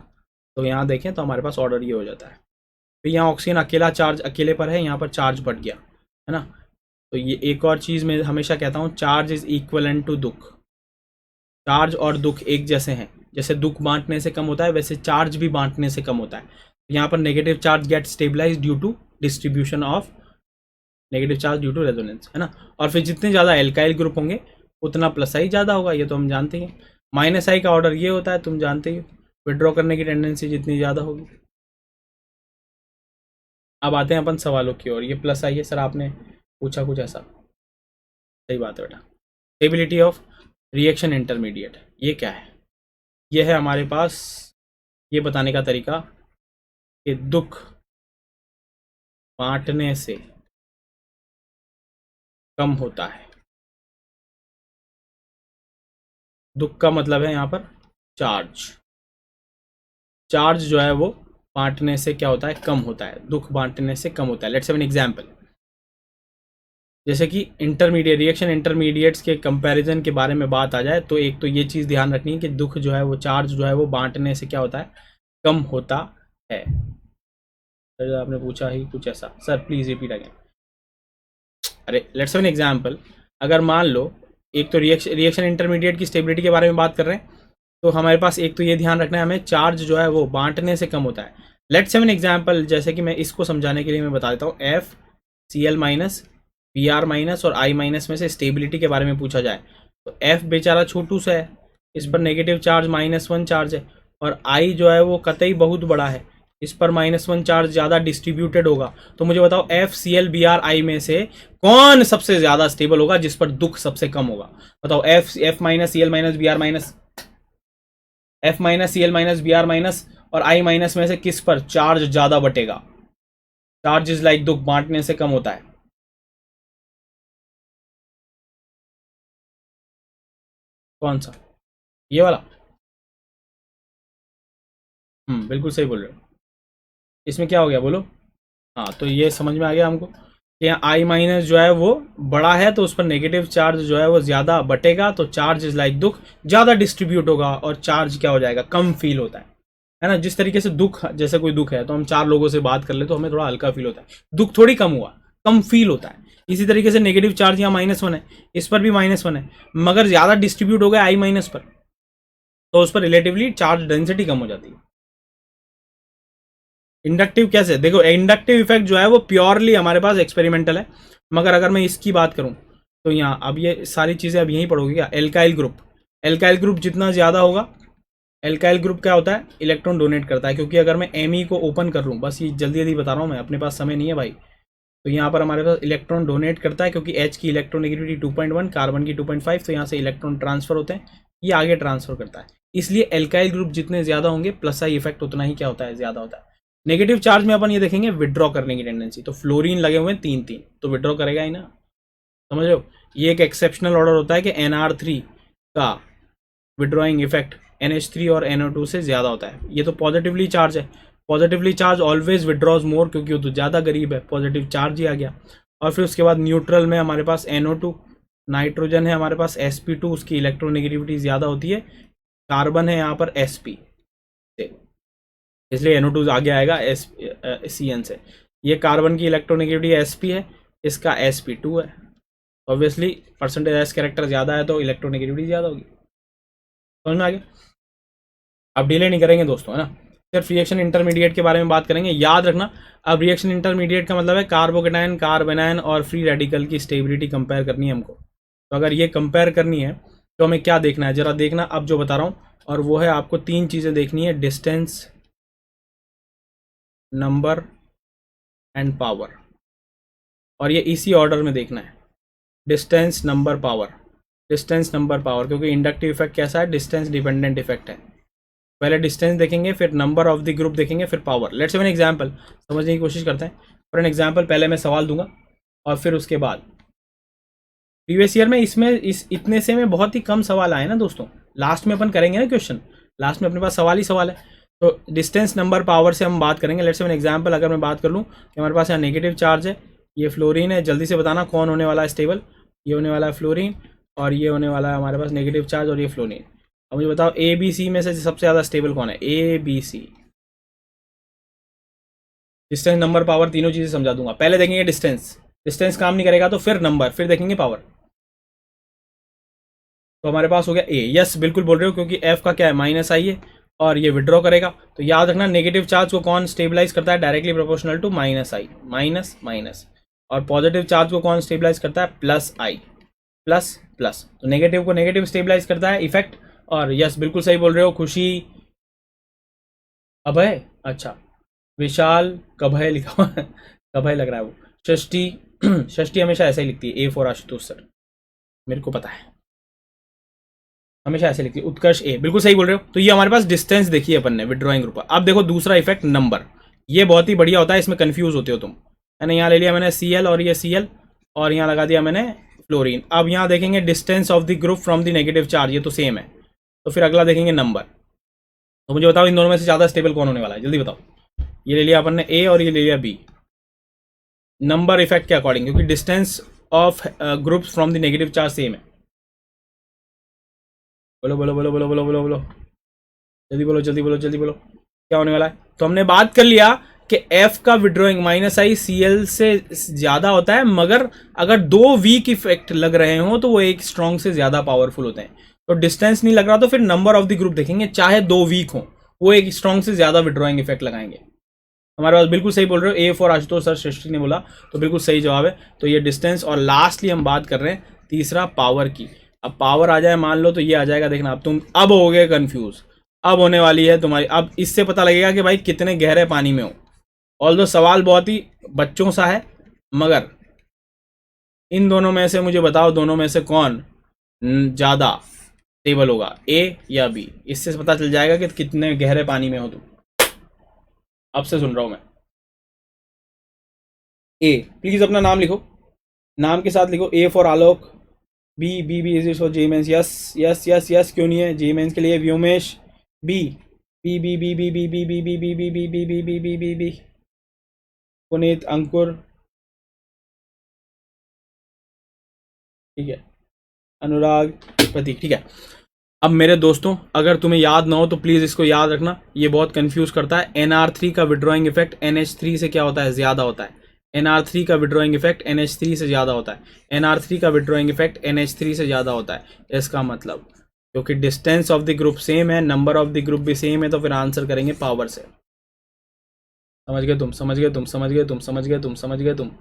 तो यहाँ देखें तो हमारे पास ऑर्डर ये हो जाता है। तो यहाँ ऑक्सीजन अकेला चार्ज अकेले पर है, यहाँ पर चार्ज बढ़ गया है ना। तो ये एक और चीज मैं हमेशा कहता हूँ, चार्ज इज इक्वलेंट टू दुख। चार्ज और दुख एक जैसे हैं। जैसे दुख बांटने से कम होता है, वैसे चार्ज भी बांटने से कम होता है। यहाँ पर negative charge get stabilize due to distribution of negative charge due to resonance, है ना। और फिर जितने ज्यादा एल्काइल ग्रुप होंगे उतना प्लस आई ज्यादा होगा, ये तो हम जानते हैं। माइनस आई का ऑर्डर ये होता है, तुम जानते ही हो। विड्रॉ करने की टेंडेंसी जितनी ज्यादा होगी। अब आते हैं अपन सवालों की ओर। ये प्लस आई है सर, आपने पूछा कुछ ऐसा। सही बात है बेटा। स्टेबिलिटी ऑफ रिएक्शन इंटरमीडिएट, ये क्या है? ये है हमारे पास ये बताने का तरीका कि दुख बांटने से कम होता है। दुख का मतलब है यहाँ पर चार्ज। चार्ज जो है वो बांटने से क्या होता है, कम होता है। दुख बांटने से कम होता है। Let's have an example. जैसे कि इंटरमीडिएट रिएक्शन इंटरमीडिएट्स के कंपैरिजन के बारे में बात आ जाए तो एक तो ये चीज़ ध्यान रखनी है कि दुख जो है वो चार्ज जो है वो बांटने से क्या होता है, कम होता है। सर आपने पूछा ही कुछ ऐसा, सर प्लीज रिपीट अगेन। अरे लेट्स हैव एन एग्जांपल। अगर मान लो एक तो रिएक्शन इंटरमीडिएट की स्टेबिलिटी के बारे में बात कर रहे हैं, तो हमारे पास एक तो ये ध्यान रखना है हमें, चार्ज जो है वो बांटने से कम होता है। लेट्स हैव एन एग्जांपल, जैसे कि मैं इसको समझाने के लिए मैं बता देता हूँ। F C L minus B R minus और आई माइनस में से स्टेबिलिटी के बारे में पूछा जाए तो एफ बेचारा छोटू सा है, इस पर नेगेटिव चार्ज -1 चार्ज है, और आई जो है वो कतई बहुत बड़ा है, इस पर -1 चार्ज ज्यादा डिस्ट्रीब्यूटेड होगा। तो मुझे बताओ F C L B R I में से कौन सबसे ज्यादा स्टेबल होगा, जिस पर दुख सबसे कम होगा? बताओ F minus C L minus B R minus, F minus C L minus B R minus और आई माइनस में से किस पर चार्ज ज्यादा बटेगा? चार्ज इज लाइक दुख बांटने से कम होता है। कौन सा? ये वाला? बिल्कुल सही बोल रहे हो। इसमें क्या हो गया बोलो? हाँ, तो ये समझ में आ गया हमको कि आई माइनस जो है वो बड़ा है तो उस पर नेगेटिव चार्ज जो है वो ज्यादा बटेगा, तो चार्ज इज लाइक दुख ज्यादा डिस्ट्रीब्यूट होगा, और चार्ज क्या हो जाएगा, कम फील होता है ना। जिस तरीके से दुख, जैसे कोई दुख है तो हम 4 लोगों से बात कर ले तो हमें थोड़ा हल्का फील होता है, दुख थोड़ी कम हुआ, कम फील होता है। इसी तरीके से नेगेटिव चार्ज यहाँ -1 है, इस पर भी -1 है, मगर ज्यादा डिस्ट्रीब्यूट हो गया आई माइनस पर, तो उस पर रिलेटिवली चार्ज डेंसिटी कम हो जाती है। इंडक्टिव कैसे? देखो इंडक्टिव इफेक्ट जो है वो प्योरली हमारे पास एक्सपेरिमेंटल है, मगर अगर मैं इसकी बात करूं तो यहाँ अब ये सारी चीज़ें अब यहीं पढ़ोगे क्या। एल्काइल ग्रुप, एल्काइल ग्रुप जितना ज़्यादा होगा, एल्काइल ग्रुप क्या होता है, इलेक्ट्रॉन डोनेट करता है। क्योंकि अगर मैं एम को ओपन कर लूँ, बस ये जल्दी जल्दी बता रहा हूँ मैं, अपने पास समय नहीं है भाई। तो यहाँ पर हमारे पास इलेक्ट्रॉन डोनेट करता है, क्योंकि H की इलेक्ट्रोनेगेटिविटी 2.1, कार्बन की 2.5, तो यहाँ से इलेक्ट्रॉन ट्रांसफर होते हैं, ये आगे ट्रांसफर करता है। इसलिए एल्काइल ग्रुप जितने ज़्यादा होंगे प्लस आई इफेक्ट उतना ही क्या होता है, ज़्यादा होता है। नेगेटिव चार्ज में अपन ये देखेंगे विड्रॉ करने की टेंडेंसी, तो फ्लोरीन लगे हुए हैं 3-3, तो विड्रॉ करेगा ही ना, समझ रहे हो। ये एक एक्सेप्शनल ऑर्डर होता है कि NR3 का विड्रॉइंग इफेक्ट NH3 और NO2 से ज़्यादा होता है। ये तो पॉजिटिवली चार्ज है, पॉजिटिवली चार्ज ऑलवेज विड्रॉज मोर, क्योंकि वो तो ज़्यादा करीब है, पॉजिटिव चार्ज ही आ गया। और फिर उसके बाद न्यूट्रल में हमारे पास NO2, नाइट्रोजन है हमारे पास sp2, उसकी इलेक्ट्रोनेगेटिविटी ज़्यादा होती है, कार्बन है यहाँ पर sp से, इसलिए NO2 आगे आएगा CN से। ये कार्बन की इलेक्ट्रोनेगेटिविटी sp है, इसका sp2 है। ऑब्वियसली परसेंटेज एस कैरेक्टर ज़्यादा है तो इलेक्ट्रोनेगेटिविटी ज़्यादा होगी, समझ में आ गया। अब डिले नहीं करेंगे दोस्तों, है ना, सिर्फ रिएक्शन इंटरमीडिएट के बारे में बात करेंगे। याद रखना, अब रिएक्शन इंटरमीडिएट का मतलब है कार्बोकेटायन, कार्बेनायन और फ्री रेडिकल की स्टेबिलिटी कंपेयर करनी है हमको। तो अगर ये कंपेयर करनी है तो हमें क्या देखना है, जरा देखना अब जो बता रहा हूँ, और वो है आपको 3 चीज़ें देखनी है, डिस्टेंस, नंबर एंड पावर। और ये इसी ऑर्डर में देखना है, distance, number, power, distance, number, power, क्योंकि इंडक्टिव इफेक्ट कैसा है, डिस्टेंस डिपेंडेंट इफेक्ट है। पहले डिस्टेंस देखेंगे, फिर नंबर ऑफ द ग्रुप देखेंगे, फिर power. Let's say an example समझने की कोशिश करते हैं। फॉर एन एग्जांपल पहले मैं सवाल दूंगा और फिर उसके बाद प्रीवियस ईयर में इसमें इस इतने से में बहुत ही कम सवाल आए ना दोस्तों। लास्ट में अपन करेंगे ना क्वेश्चन, लास्ट में अपने पास सवाल ही सवाल है। तो डिस्टेंस, नंबर, पावर से हम बात करेंगे। लेट्स से एन एग्जांपल अगर मैं बात कर लूँ कि हमारे पास यहाँ नेगेटिव चार्ज है, ये फ्लोरीन है, जल्दी से बताना कौन होने वाला है स्टेबल। ये होने वाला है फ्लोरीन और ये होने वाला है हमारे पास नेगेटिव चार्ज और ये फ्लोरीन। अब मुझे बताओ ABC में से सबसे ज़्यादा स्टेबल कौन है, ABC। डिस्टेंस, नंबर, पावर तीनों चीज़ें समझा दूंगा। पहले देखेंगे डिस्टेंस, डिस्टेंस काम नहीं करेगा तो फिर नंबर, फिर देखेंगे पावर। तो हमारे पास हो गया A। यस बिल्कुल बोल रहे हो, क्योंकि F का क्या है, -I है और ये विड्रॉ करेगा। तो याद रखना नेगेटिव चार्ज को कौन स्टेबलाइज करता है, directly proportional to -I, minus minus. और पॉजिटिव चार्ज को कौन स्टेबलाइज करता है, +I, प्लस प्लस। तो नेगेटिव को नेगेटिव स्टेबलाइज करता है इफेक्ट। और यस बिल्कुल सही बोल रहे हो, खुशी, अभय, अच्छा विशाल, कभय लिखा हुआ है, कभय लग रहा है वो, षष्ठी, षष्ठी हमेशा ऐसा ही लिखती है, A फॉर आशुतोष सर, मेरे को पता है, हमेशा ऐसे लिखती है। उत्कर्ष A, बिल्कुल सही बोल रहे हो। तो ये हमारे पास डिस्टेंस देखी है अपन ने विड्रॉइंग ग्रुप। अब देखो दूसरा इफेक्ट नंबर, ये बहुत ही बढ़िया होता है, इसमें कंफ्यूज होते हो तुम, मैंने यहाँ ले लिया मैंने Cl और ये Cl और यहाँ लगा दिया मैंने फ्लोरीन। अब यहाँ देखेंगे distance of the group from the negative charge, ये तो सेम है। तो फिर अगला देखेंगे नंबर। तो मुझे बताओ इन दोनों में से ज़्यादा स्टेबल कौन होने वाला है, जल्दी बताओ। ये ले लिया अपन ने A और ये ले लिया B। नंबर इफेक्ट के अकॉर्डिंग, क्योंकि distance of groups from the negative charge same है। बोलो बोलो बोलो बोलो बोलो बोलो बोलो, जल्दी बोलो जल्दी बोलो जल्दी बोलो, क्या होने वाला है। तो हमने बात कर लिया कि F का विड्रॉइंग -I Cl से ज़्यादा होता है, मगर अगर 2 वीक इफेक्ट लग रहे हो तो वो एक स्ट्रॉन्ग से ज़्यादा पावरफुल होते हैं। तो डिस्टेंस नहीं लग रहा तो फिर नंबर ऑफ द ग्रुप देखेंगे, चाहे 2 वीक हो वो एक स्ट्रॉन्ग से ज़्यादा विड्रॉइंग इफेक्ट लगाएंगे। हमारे पास बिल्कुल सही बोल रहे हो, A फॉर आशुतोष सर, सृष्टि ने बोला, तो बिल्कुल सही जवाब है। तो ये डिस्टेंस। और लास्टली हम बात कर रहे हैं तीसरा पावर की। अब पावर आ जाए मान लो तो ये आ जाएगा, देखना अब तुम अब हो गए कंफ्यूज, अब होने वाली है तुम्हारी। अब इससे पता लगेगा कि भाई कितने गहरे पानी में हो। ऑल्दो सवाल बहुत ही बच्चों सा है, मगर इन दोनों में से मुझे बताओ, दोनों में से कौन ज़्यादा स्टेबल होगा, A या B। इससे पता चल जाएगा कि कितने गहरे पानी में हो तुम। अब से सुन रहा हूं मैं। A, प्लीज अपना नाम लिखो, नाम के साथ लिखो A for Alok, B is for J mains. Yes yes yes yes, क्यों नहीं है, जे मेंस के लिए Vyomesh, B B B B B B B B B B B B B B B B B B, Puneet, Ankur, ठीक है, अनुराग, प्रतीक, ठीक है। अब मेरे दोस्तों अगर तुम्हें याद ना हो तो प्लीज़ इसको याद रखना, ये बहुत कंफ्यूज करता है। NR3 का विड्रॉइंग इफेक्ट NH3 से क्या होता है, ज़्यादा होता है। NR3 का विड्रॉइंग इफेक्ट NH3 से ज़्यादा होता है। NR3 का विड्रॉइंग इफेक्ट NH3 से ज़्यादा होता है। इसका मतलब क्योंकि distance of the group same है, नंबर ऑफ द ग्रुप भी सेम है, तो फिर आंसर करेंगे पावर से। समझ गए तुम, समझ गए तुम, समझ गए तुम, समझ गए तुम, समझ गए तुम,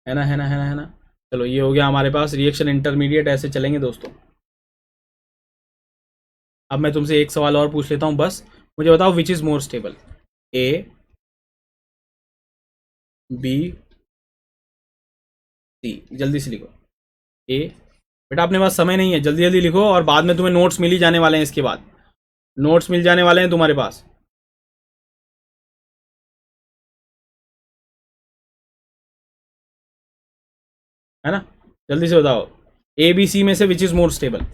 है ना, है ना, है ना, है ना। चलो ये हो गया हमारे पास रिएक्शन इंटरमीडिएट, ऐसे चलेंगे दोस्तों। अब मैं तुमसे एक सवाल और पूछ लेता हूं बस, मुझे बताओ which is more stable, A B C. जल्दी से लिखो। ए, बेटा अपने पास समय नहीं है, जल्दी जल्दी लिखो, और बाद में तुम्हें नोट्स मिल ही जाने वाले हैं, इसके बाद नोट्स मिल जाने वाले हैं तुम्हारे पास, है ना। जल्दी से बताओ, ए बी सी में से विच इज मोर स्टेबल।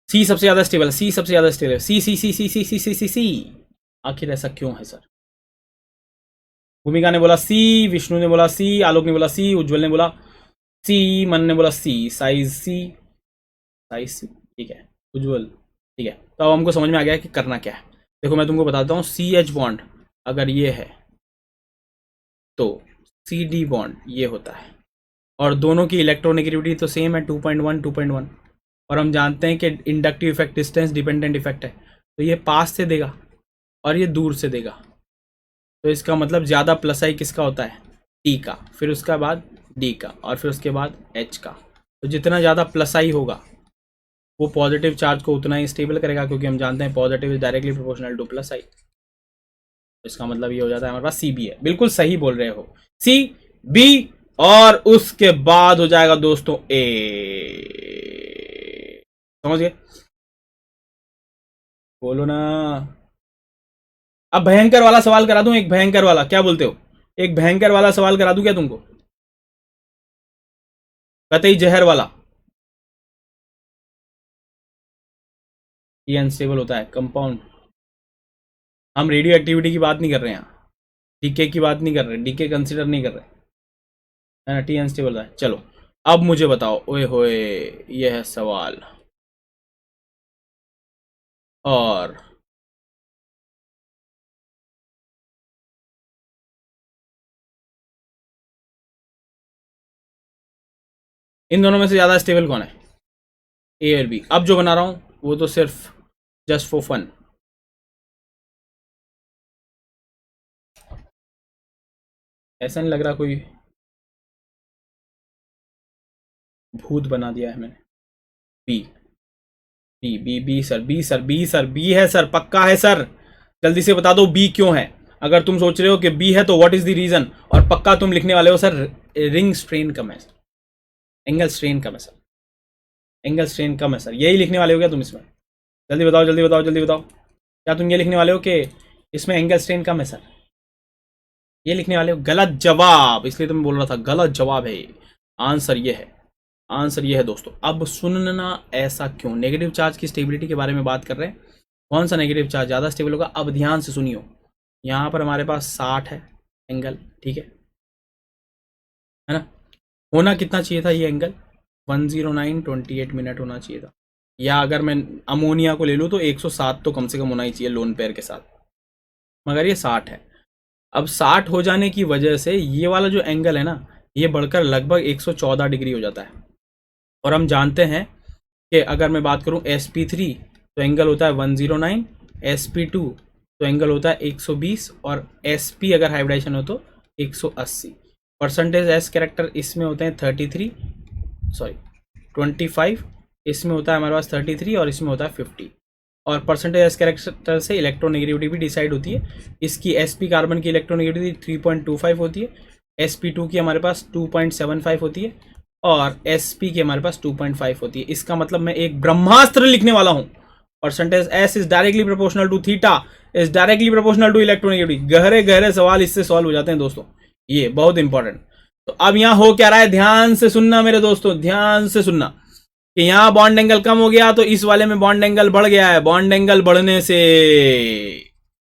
सी सबसे ज्यादा स्टेबल, सी सबसे ज्यादा स्टेबल, सी सी सी सी सी सी सी सी सी। आखिर ऐसा क्यों है सर? भूमिका ने बोला सी, विष्णु ने बोला सी, आलोक ने बोला सी, उज्जवल ने बोला सी, मन ने बोला सी, साइज सी, साइज सी, ठीक है उज्जवल, ठीक है। तो अब हमको समझ में आ गया कि करना क्या है। देखो मैं तुमको बताता हूँ, सी एच बॉन्ड अगर ये है तो सी डी बॉन्ड ये होता है, और दोनों की इलेक्ट्रोनेगेटिविटी तो सेम है 2.1 2.1, और हम जानते हैं कि inductive effect distance dependent effect है, तो ये पास से देगा और ये दूर से देगा, तो इसका मतलब ज़्यादा प्लस आई किसका होता है, टी का, फिर उसका बाद डी का, और फिर उसके बाद एच का। तो जितना ज़्यादा प्लस आई होगा वो पॉजिटिव चार्ज को उतना ही स्टेबल करेगा, क्योंकि हम जानते हैं positive is directly proportional to plus I. तो इसका मतलब ये हो जाता है हमारे पास सी बी है। बिल्कुल सही बोल रहे हो, सी बी, और उसके बाद हो जाएगा दोस्तों ए। समझ गए? बोलो ना। अब भयंकर वाला सवाल करा दूं, एक भयंकर वाला, क्या बोलते हो? एक भयंकर वाला सवाल करा दूं क्या तुमको, कतई जहर वाला। ये अनस्टेबल होता है कंपाउंड। हम रेडियो एक्टिविटी की बात नहीं कर रहे हैं, डीके की बात नहीं कर रहे, डीके कंसिडर नहीं कर रहे, है ना। टी अनस्टेबल है। चलो अब मुझे बताओ, ओए होए ये है सवाल, और इन दोनों में से ज्यादा स्टेबल कौन है, ए और बी। अब जो बना रहा हूं वो तो सिर्फ जस्ट फॉर फन, ऐसा नहीं लग रहा कोई भूत बना दिया है मैंने। B B B B sir, B sir, B sir, B है सर, पक्का है सर। जल्दी से बता दो बी क्यों है। अगर तुम सोच रहे हो कि बी है तो व्हाट इज द रीजन, और पक्का तुम लिखने वाले हो सर रिंग स्ट्रेन कम है सर, एंगल स्ट्रेन कम है सर, एंगल स्ट्रेन कम है सर, यही लिखने वाले हो क्या तुम इसमें? जल्दी बताओ जल्दी बताओ जल्दी बताओ, क्या तुम ये लिखने वाले हो कि इसमें एंगल स्ट्रेन कम है सर? ये लिखने वाले हो? गलत जवाब, इसलिए तो मैं बोल रहा था गलत जवाब है। आंसर ये है, आंसर ये है दोस्तों। अब सुनना, ऐसा क्यों? नेगेटिव चार्ज की स्टेबिलिटी के बारे में बात कर रहे हैं, कौन सा नेगेटिव चार्ज ज़्यादा स्टेबल होगा। अब ध्यान से सुनियो, यहाँ पर हमारे पास 60 है एंगल, ठीक है ना। होना कितना चाहिए था ये एंगल, 109.28 मिनट होना चाहिए था, या अगर मैं अमोनिया को ले लूँ तो 107 तो कम से कम होना ही चाहिए लोन पेयर के साथ, मगर ये 60 है। अब 60 हो जाने की वजह से ये वाला जो एंगल है ना, ये बढ़कर लगभग 114 डिग्री हो जाता है, और हम जानते हैं कि अगर मैं बात करूं sp3 तो एंगल होता है 109, sp2 तो एंगल होता है 120, और sp अगर हाइब्रिडाइजेशन हो तो 180। परसेंटेज एस कैरेक्टर इसमें होते हैं 33, सॉरी 25, इसमें होता है हमारे पास 33, और इसमें होता है 50। और परसेंटेज एस कैरेक्टर से इलेक्ट्रोनेगेटिविटी भी डिसाइड होती है। इसकी sp कार्बन की इलेक्ट्रोनेगेटिविटी 3.25 होती है, sp2 की हमारे पास 2.75 होती है, और sp की हमारे पास 2.5 होती है। इसका मतलब मैं एक ब्रह्मास्त्र लिखने वाला हूं, percentage s is directly proportional to theta is directly proportional to electronegativity. गहरे गहरे सवाल इससे सॉल्व हो जाते हैं दोस्तों, ये बहुत इंपॉर्टेंट। तो अब यहां हो क्या रहा है, ध्यान से सुनना मेरे दोस्तों, ध्यान से सुनना कि यहां बॉन्ड एंगल कम हो गया तो इस वाले में बॉन्ड एंगल बढ़ गया है। बॉन्ड एंगल बढ़ने से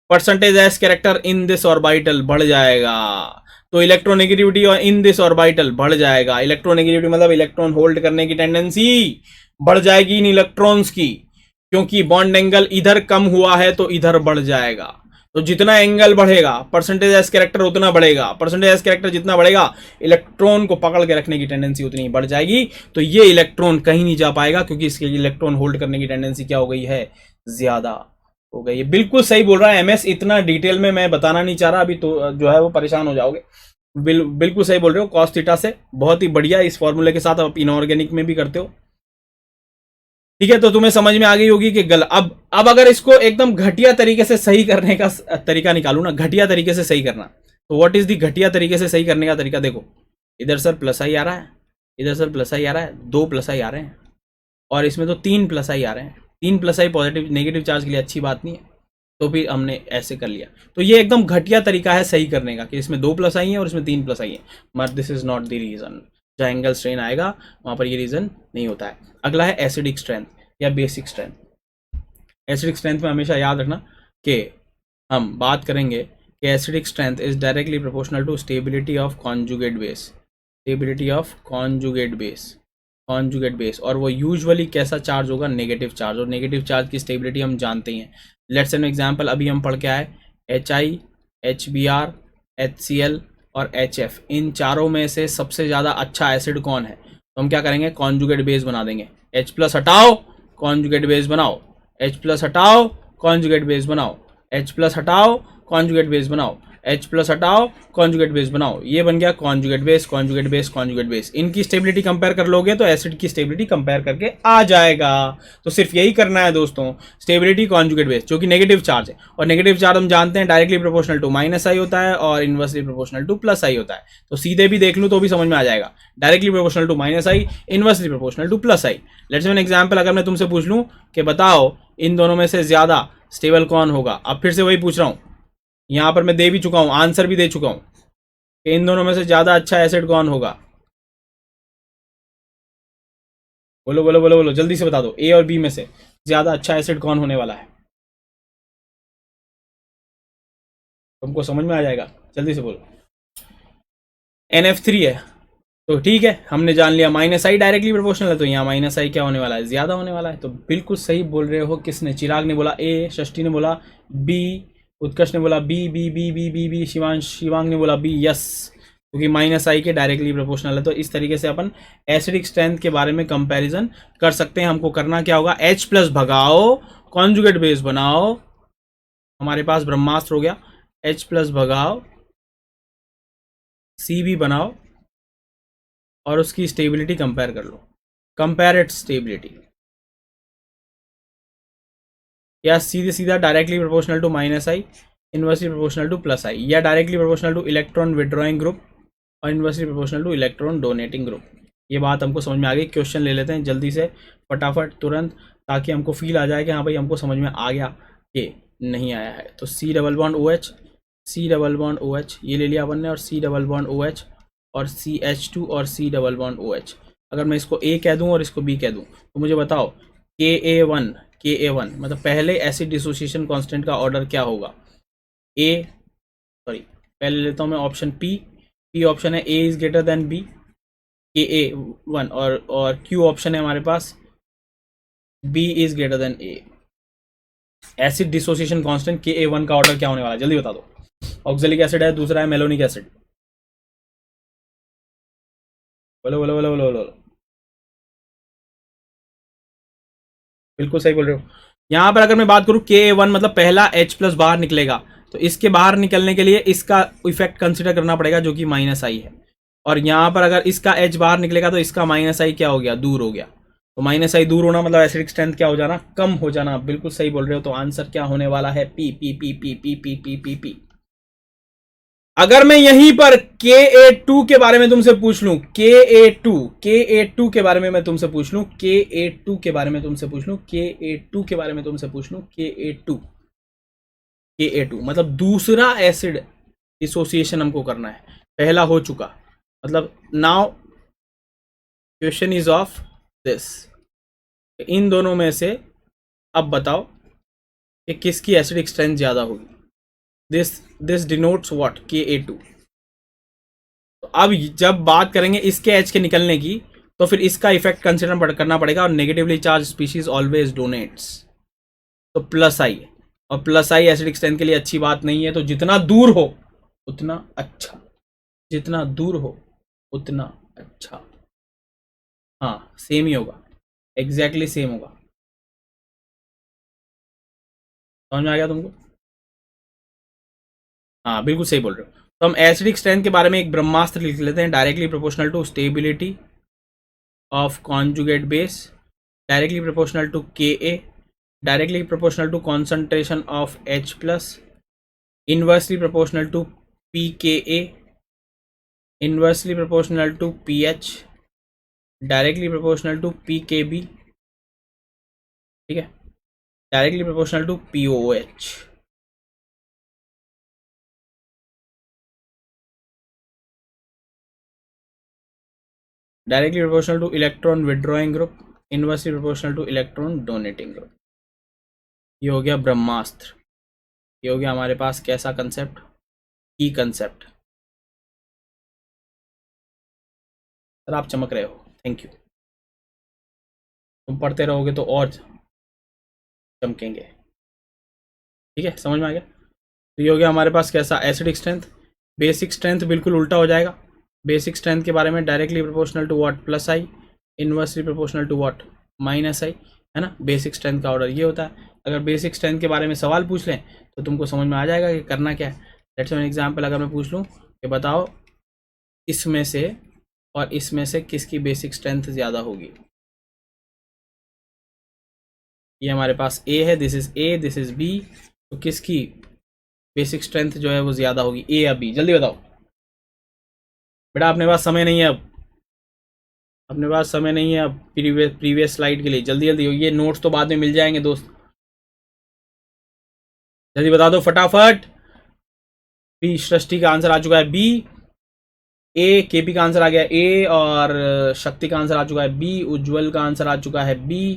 percentage S character in this orbital बढ़ जाएगा, तो इलेक्ट्रोनेगेटिविटी और इन दिस ऑर्बिटल बढ़ जाएगा। इलेक्ट्रोनेगेटिविटी मतलब इलेक्ट्रॉन होल्ड करने की टेंडेंसी बढ़ जाएगी इन इलेक्ट्रॉन्स की, क्योंकि बॉन्ड एंगल इधर कम हुआ है तो इधर बढ़ जाएगा। तो जितना एंगल बढ़ेगा परसेंटेज एस कैरेक्टर उतना बढ़ेगा, परसेंटेज एस कैरेक्टर जितना बढ़ेगा इलेक्ट्रॉन को पकड़ के रखने की टेंडेंसी उतनी बढ़ जाएगी। तो ये इलेक्ट्रॉन कहीं नहीं जा पाएगा, क्योंकि इसके इलेक्ट्रॉन होल्ड करने की टेंडेंसी क्या हो गई है, ज्यादा। हो गई। ये बिल्कुल सही बोल रहा है एमएस, इतना डिटेल में मैं बताना नहीं चाह रहा अभी, तो जो है वो परेशान हो जाओगे। बिल्कुल सही बोल रहे हो, कॉस थीटा से बहुत ही बढ़िया इस फॉर्मूले के साथ आप इनऑर्गेनिक में भी करते हो। ठीक है, तो तुम्हें समझ में आ गई होगी कि अब अगर इसको एकदम घटिया तरीके से सही करने का तरीका निकालू ना, घटिया तरीके से सही करना, तो व्हाट इज दी घटिया तरीके से सही करने का तरीका? देखो, इधर सर प्लस आई आ रहा है, इधर सर प्लस आई आ रहा है, 2 प्लस आई आ रहे हैं, और इसमें तो 3 प्लस आई आ रहे हैं। 3 प्लस आई पॉजिटिव नेगेटिव चार्ज के लिए अच्छी बात नहीं है, तो फिर हमने ऐसे कर लिया। तो ये एकदम घटिया तरीका है सही करने का कि इसमें 2 प्लस आई है और इसमें 3 प्लस आई है, but this is not the reason. जहाँ एंगल स्ट्रेन आएगा वहां पर ये रीजन नहीं होता है। अगला है एसिडिक स्ट्रेंथ या बेसिक स्ट्रेंथ। एसिडिक स्ट्रेंथ में हमेशा याद रखना कि हम बात करेंगे कि acidic strength is directly proportional to stability of conjugate base, stability of conjugate base, conjugate base. और वो यूजुअली कैसा चार्ज होगा? Negative charge. और नेगेटिव चार्ज की स्टेबिलिटी हम जानते ही हैं। लेट्स एन एग्जांपल अभी हम पढ़ के आए, HI, HBr, HCl और HF, इन चारों में से सबसे ज़्यादा अच्छा एसिड कौन है? तो हम क्या करेंगे? कॉन्जुगेट बेस बना देंगे। H प्लस हटाओ, कॉन्जुगेट बेस बनाओ, H प्लस हटाओ, कॉन्जुगेट बेस बनाओ, H प्लस हटाओ, कॉन्जुगेट बेस बनाओ, H प्लस हटाओ, कॉन्जुगेट बेस बनाओ। ये बन गया conjugate base, conjugate base, conjugate base. इनकी स्टेबिलिटी कंपेयर कर लोगे तो एसिड की स्टेबिलिटी कंपेयर करके आ जाएगा। तो सिर्फ यही करना है दोस्तों, स्टेबिलिटी कॉन्जुगेट बेस, जो कि नेगेटिव चार्ज है। और नेगेटिव चार्ज हम जानते हैं डायरेक्टली प्रोपोर्शनल टू माइनस आई होता है और इनवर्सली प्रोपोर्शनल टू प्लस आई होता है। तो सीधे भी देख लूँ तो भी समझ में आ जाएगा, directly proportional to minus I, inversely proportional to plus I. Let's say an example, अगर मैं तुमसे पूछ लूँ कि बताओ इन दोनों में से ज्यादा स्टेबल कौन होगा, अब फिर से वही पूछ रहा हूँ, यहां पर मैं दे भी चुका हूं, आंसर भी दे चुका हूं कि इन दोनों में से ज्यादा अच्छा एसिड कौन होगा? बोलो बोलो बोलो बोलो, जल्दी से बता दो, ए और बी में से ज्यादा अच्छा एसिड कौन होने वाला है? तुमको समझ में आ जाएगा, जल्दी से बोलो। NF3 है। तो ठीक है, हमने जान लिया माइनस आई डायरेक्टली प्रोपोर्शनल है, तो यहाँ माइनस आई क्या होने वाला है? ज्यादा होने वाला है। तो बिल्कुल सही बोल रहे हो। किसने? चिराग ने बोला ए, षष्ठी ने बोला बी, उत्कर्ष ने बोला B B B B B B, Shivang ने बोला बी। यस, क्योंकि माइनस आई के डायरेक्टली प्रोपोर्शनल है। तो इस तरीके से अपन एसिडिक स्ट्रेंथ के बारे में कंपैरिजन कर सकते हैं। हमको करना क्या होगा? H प्लस भगाओ, कॉन्जुगेट बेस बनाओ, हमारे पास ब्रह्मास्त्र हो गया। H प्लस भगाओ, सी भी बनाओ और उसकी स्टेबिलिटी कंपेयर कर लो, कंपेयर इट स्टेबिलिटी। या सीधे सीधा directly proportional to minus I, inversely proportional to plus I, या directly proportional to electron withdrawing group और inversely proportional to electron donating group. ये बात हमको समझ में आ गई। क्वेश्चन ले लेते हैं जल्दी से, फटाफट, तुरंत, ताकि हमको फील आ जाए कि हाँ भाई हमको समझ में आ गया कि नहीं आया है। तो C double bond OH, C double bond OH ये ले लिया अपन ने, और C डबल बॉन्ड OH और CH2 और C डबल बॉन्ड OH। अगर मैं इसको A कह दूं और इसको B कह दूं तो मुझे बताओ Ka1, Ka1 मतलब पहले एसिड डिसोसिएशन कांस्टेंट का ऑर्डर क्या होगा? ए, सॉरी, पहले लेता हूं मैं ऑप्शन पी ऑप्शन है, A is greater than B, Ka1, और क्यू ऑप्शन है हमारे पास, B is greater than A. Acid dissociation constant Ka1 का ऑर्डर क्या होने वाला है? जल्दी बता दो। ऑक्जेलिक एसिड है, दूसरा है मेलोनिक एसिड। बोलो बोलो बोलो बोलो बोलो। बिल्कुल सही बोल रहे हो। यहां पर अगर मैं बात करूं Ka1 मतलब पहला H प्लस बाहर निकलेगा, तो इसके बाहर निकलने के लिए इसका इफेक्ट कंसिडर करना पड़ेगा जो कि माइनस आई है। और यहां पर अगर इसका H बाहर निकलेगा तो इसका माइनस आई क्या हो गया? दूर हो गया। तो माइनस आई दूर होना मतलब एसिडिक स्ट्रेंथ क्या हो जाना? कम हो जाना। बिल्कुल सही बोल रहे हो। तो आंसर क्या होने वाला है? P P P P P P P P P. अगर मैं यहीं पर Ka2 के बारे में तुमसे पूछ लूं, Ka2 के बारे में मैं तुमसे पूछ लूं, Ka2 के बारे में तुमसे पूछ लूं, Ka2 के बारे में तुमसे पूछ लूं, Ka2 मतलब दूसरा एसिड डिसोसिएशन हमको करना है, पहला हो चुका, मतलब now question is of this, इन दोनों में से अब बताओ कि किसकी एसिडिक स्ट्रेंथ ज्यादा होगी? This denotes what? Ka2। तो अब जब बात करेंगे इसके एच के निकलने की, तो फिर इसका इफेक्ट कंसिडर करना पड़ेगा, और negatively charge species always donates. तो प्लस आई, और प्लस आई एसिडिक स्ट्रेंथ के लिए अच्छी बात नहीं है। तो जितना दूर हो उतना अच्छा, जितना दूर हो उतना अच्छा। हाँ, सेम ही होगा, एग्जैक्टली सेम होगा। समझ में आ गया तुमको? हाँ बिल्कुल सही बोल रहे हो। तो हम एसिडिक स्ट्रेंथ के बारे में एक ब्रह्मास्त्र लिख लेते हैं, directly proportional to stability of conjugate base, directly proportional to K A, directly proportional to concentration of H plus, inversely proportional to pKa, inversely proportional to pH, directly proportional to pKb, ठीक है, directly proportional to pOH। Directly proportional to electron withdrawing group, inversely proportional to electron donating group. ये हो गया ब्रह्मास्त्र। ये हो गया हमारे पास कैसा कंसेप्ट, की कंसेप्ट। सर आप चमक रहे हो, थैंक यू। तुम पढ़ते रहोगे तो और चमकेंगे, ठीक है, समझ में आ गया। तो ये हो गया हमारे पास कैसा, एसिडिक स्ट्रेंथ। बेसिक स्ट्रेंथ बिल्कुल उल्टा हो जाएगा। बेसिक स्ट्रेंथ के बारे में directly proportional to what, plus I, inversely proportional to what, minus I, है ना। बेसिक स्ट्रेंथ का ऑर्डर ये होता है। अगर बेसिक स्ट्रेंथ के बारे में सवाल पूछ लें तो तुमको समझ में आ जाएगा कि करना क्या है। लेट्स एन एग्जाम्पल, अगर मैं पूछ लूँ कि बताओ इसमें से और इसमें से किसकी बेसिक स्ट्रेंथ ज़्यादा होगी। ये हमारे पास ए है, this is A, this is B, तो किसकी बेसिक स्ट्रेंथ जो है वो ज़्यादा होगी, ए या बी? जल्दी बताओ बेटा, अपने पास समय नहीं है अब, अपने पास समय नहीं है अब प्रीवियस स्लाइड के लिए। जल्दी जल्दी, ये नोट्स तो बाद में मिल जाएंगे दोस्त, जल्दी बता दो फटाफट। बी, सृष्टि का आंसर आ चुका है बी। ए, केपी का आंसर आ गया ए, और शक्ति का आंसर आ चुका है बी। उज्जवल का आंसर आ चुका है B.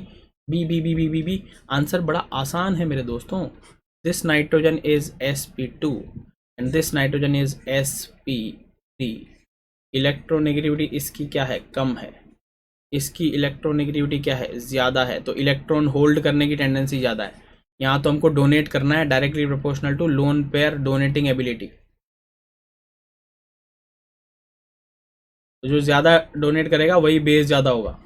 B B B B B B. Answer बड़ा आसान है मेरे दोस्तों। This nitrogen is sp2 and this nitrogen is sp3। Electronegativity इसकी क्या है, कम है। इसकी इलेक्ट्रोनेगेटिविटी क्या है, ज़्यादा है। तो इलेक्ट्रॉन होल्ड करने की टेंडेंसी ज़्यादा है। यहाँ तो हमको डोनेट करना है, directly proportional to lone pair donating ability. तो जो ज़्यादा डोनेट करेगा वही बेस ज़्यादा होगा।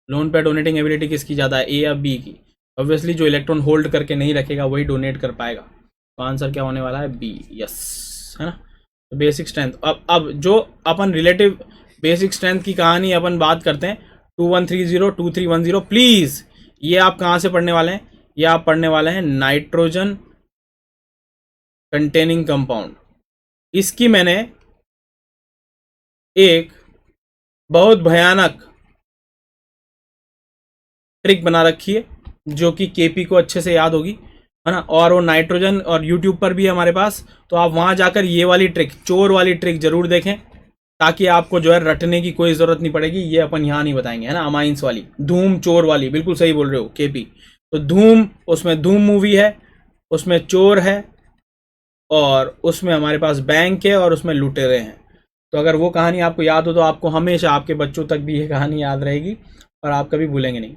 लोन पेयर डोनेटिंग एबिलिटी किसकी ज़्यादा है, ए या बी की? ऑब्वियसली जो इलेक्ट्रॉन होल्ड करके नहीं रखेगा वही डोनेट कर पाएगा। तो आंसर क्या होने वाला है, बी, यस, है ना। तो बेसिक स्ट्रेंथ, अब जो अपन रिलेटिव बेसिक स्ट्रेंथ की कहानी अपन बात करते हैं, 2130 2310। प्लीज ये आप कहाँ से पढ़ने वाले हैं, ये आप पढ़ने वाले हैं नाइट्रोजन कंटेनिंग कंपाउंड। इसकी मैंने एक बहुत भयानक ट्रिक बना रखी है जो कि केपी को अच्छे से याद होगी, है ना। और वो नाइट्रोजन और यूट्यूब पर भी है हमारे पास, तो आप वहां जाकर ये वाली ट्रिक, चोर वाली ट्रिक जरूर देखें, ताकि आपको जो है रटने की कोई जरूरत नहीं पड़ेगी। ये अपन यहाँ नहीं बताएंगे, है ना। अमाइंस वाली, धूम चोर वाली, बिल्कुल सही बोल रहे हो केपी। तो धूम, उसमें धूम मूवी है, उसमें चोर है, और उसमें हमारे पास बैंक है, और उसमें लुटेरे हैं। तो अगर वो कहानी आपको याद हो तो आपको हमेशा, आपके बच्चों तक भी ये कहानी याद रहेगी और आप कभी भूलेंगे नहीं।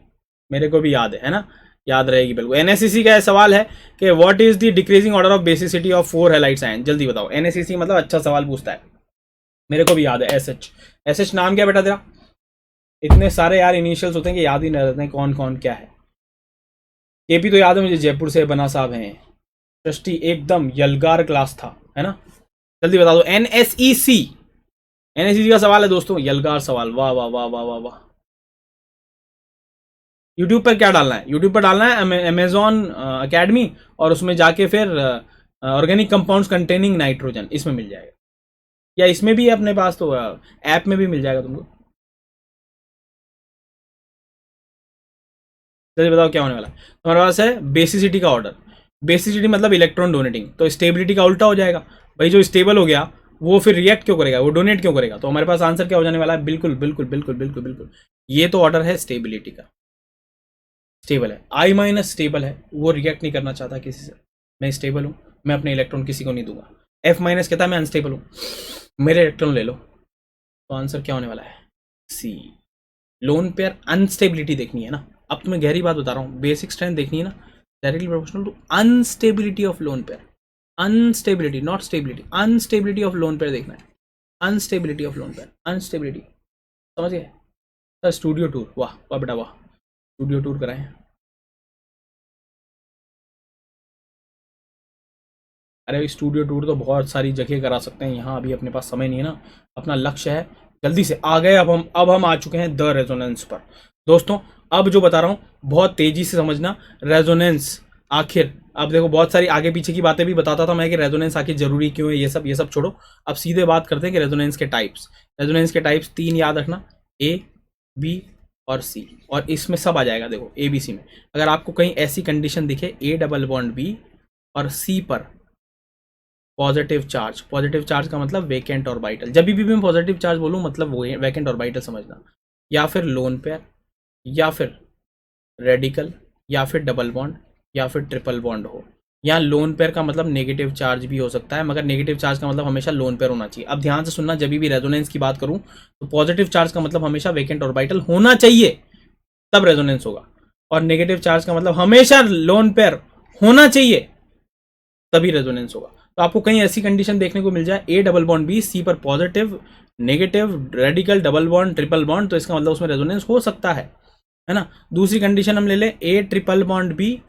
मेरे को भी याद है ना, याद रहेगी बिल्कुल। एनएससीसी का सवाल है कि what is the decreasing order of basicity of 4 halides ion. जल्दी बताओ, एनएससीसी मतलब अच्छा सवाल पूछता है, मेरे को भी याद है। एसएच नाम क्या बेटा तेरा? इतने सारे यार इनिशियल्स होते हैं कि याद ही नहीं रहते हैं कौन कौन क्या है। केपी तो याद है मुझे, जयपुर से बना साहब हैं। सृष्टि एकदम यलगार क्लास था, है ना। जल्दी बता दो, एनएसईसी, एनएसईसी का सवाल है दोस्तों, यलगार सवाल। वाह वाह वाह वाह वाह वाह। यूट्यूब पर क्या डालना है, यूट्यूब पर डालना है अमेजॉन अकेडमी, और उसमें जाके फिर ऑर्गेनिक कंपाउंड्स कंटेनिंग नाइट्रोजन, इसमें मिल जाएगा। या इसमें भी है अपने पास, तो ऐप में भी मिल जाएगा तुमको। जल्दी बताओ क्या होने वाला है। तुम्हारे पास है बेसिसिटी का ऑर्डर। बेसिसिटी मतलब इलेक्ट्रॉन डोनेटिंग, तो स्टेबिलिटी का उल्टा हो जाएगा। भाई जो स्टेबल हो गया वो फिर रिएक्ट क्यों करेगा, वो डोनेट क्यों करेगा? तो हमारे पास आंसर क्या हो जाने वाला है, बिल्कुल बिल्कुल बिल्कुल बिल्कुल बिल्कुल, ये तो ऑर्डर है स्टेबिलिटी का। स्टेबल है, आई माइनस स्टेबल है, वो रिएक्ट नहीं करना चाहता किसी से। मैं स्टेबल हूँ, मैं अपने इलेक्ट्रॉन किसी को नहीं दूंगा। एफ माइनस कहता है मैं अनस्टेबल हूँ, मेरे इलेक्ट्रॉन ले लो। तो आंसर क्या होने वाला है, सी। लोन पेयर अनस्टेबिलिटी देखनी है ना, अब तुम्हें गहरी बात बता रहा हूँ, बेसिक स्ट्रेंथ देखनी है ना, directly proportional to unstability of lone pair. Unstability not stability, unstability of lone pair देखना है। Unstability of lone pair, unstability, समझ गए सर। स्टूडियो टूर, वाह वाह बेटा वाह, स्टूडियो टूर कराएं। अरे स्टूडियो टूर तो बहुत सारी जगह करा सकते हैं, यहाँ अभी अपने पास समय नहीं है ना, अपना लक्ष्य है जल्दी से आ गए। अब हम आ चुके हैं द रेजोनेंस पर दोस्तों। अब जो बता रहा हूँ बहुत तेजी से समझना। रेजोनेंस आखिर, अब देखो बहुत सारी आगे पीछे की बातें भी बताता था मैं कि रेजोनेंस आखिर जरूरी क्यों है, ये सब छोड़ो। अब सीधे बात करते हैं कि रेजोनेंस के टाइप्स। रेजोनेंस के टाइप्स 3 याद रखना, ए, बी और सी, और इसमें सब आ जाएगा। देखो ए बी सी में अगर आपको कहीं ऐसी कंडीशन दिखे ए डबल बॉन्ड बी और सी पर पॉजिटिव चार्ज का मतलब वेकेंट ऑर्बिटल, जब भी मैं पॉजिटिव चार्ज बोलूँ मतलब वो वेकेंट ऑर्बिटल समझना, या फिर लोन पेयर, या फिर रेडिकल, या फिर डबल बॉन्ड, या फिर ट्रिपल बॉन्ड हो। यहाँ लोन पेयर का मतलब नेगेटिव चार्ज भी हो सकता है, मगर नेगेटिव चार्ज का मतलब हमेशा लोन पेयर होना चाहिए। अब ध्यान से सुनना, जब भी रेजोनेंस की बात करूं तो पॉजिटिव चार्ज का मतलब हमेशा वेकेंट ऑर्बिटल होना चाहिए, तब रेजोनेंस होगा, और नेगेटिव चार्ज का मतलब हमेशा लोन पेयर होना चाहिए, तभी रेजोनेंस होगा। तो आपको कहीं ऐसी कंडीशन देखने को मिल जाए ए डबल बॉन्ड बी, सी पर positive, negative, radical, double bond, triple bond, तो इसका मतलब उसमें रेजोनेंस हो सकता है ना। दूसरी कंडीशन हम ले लें ए ट्रिपल बॉन्ड बी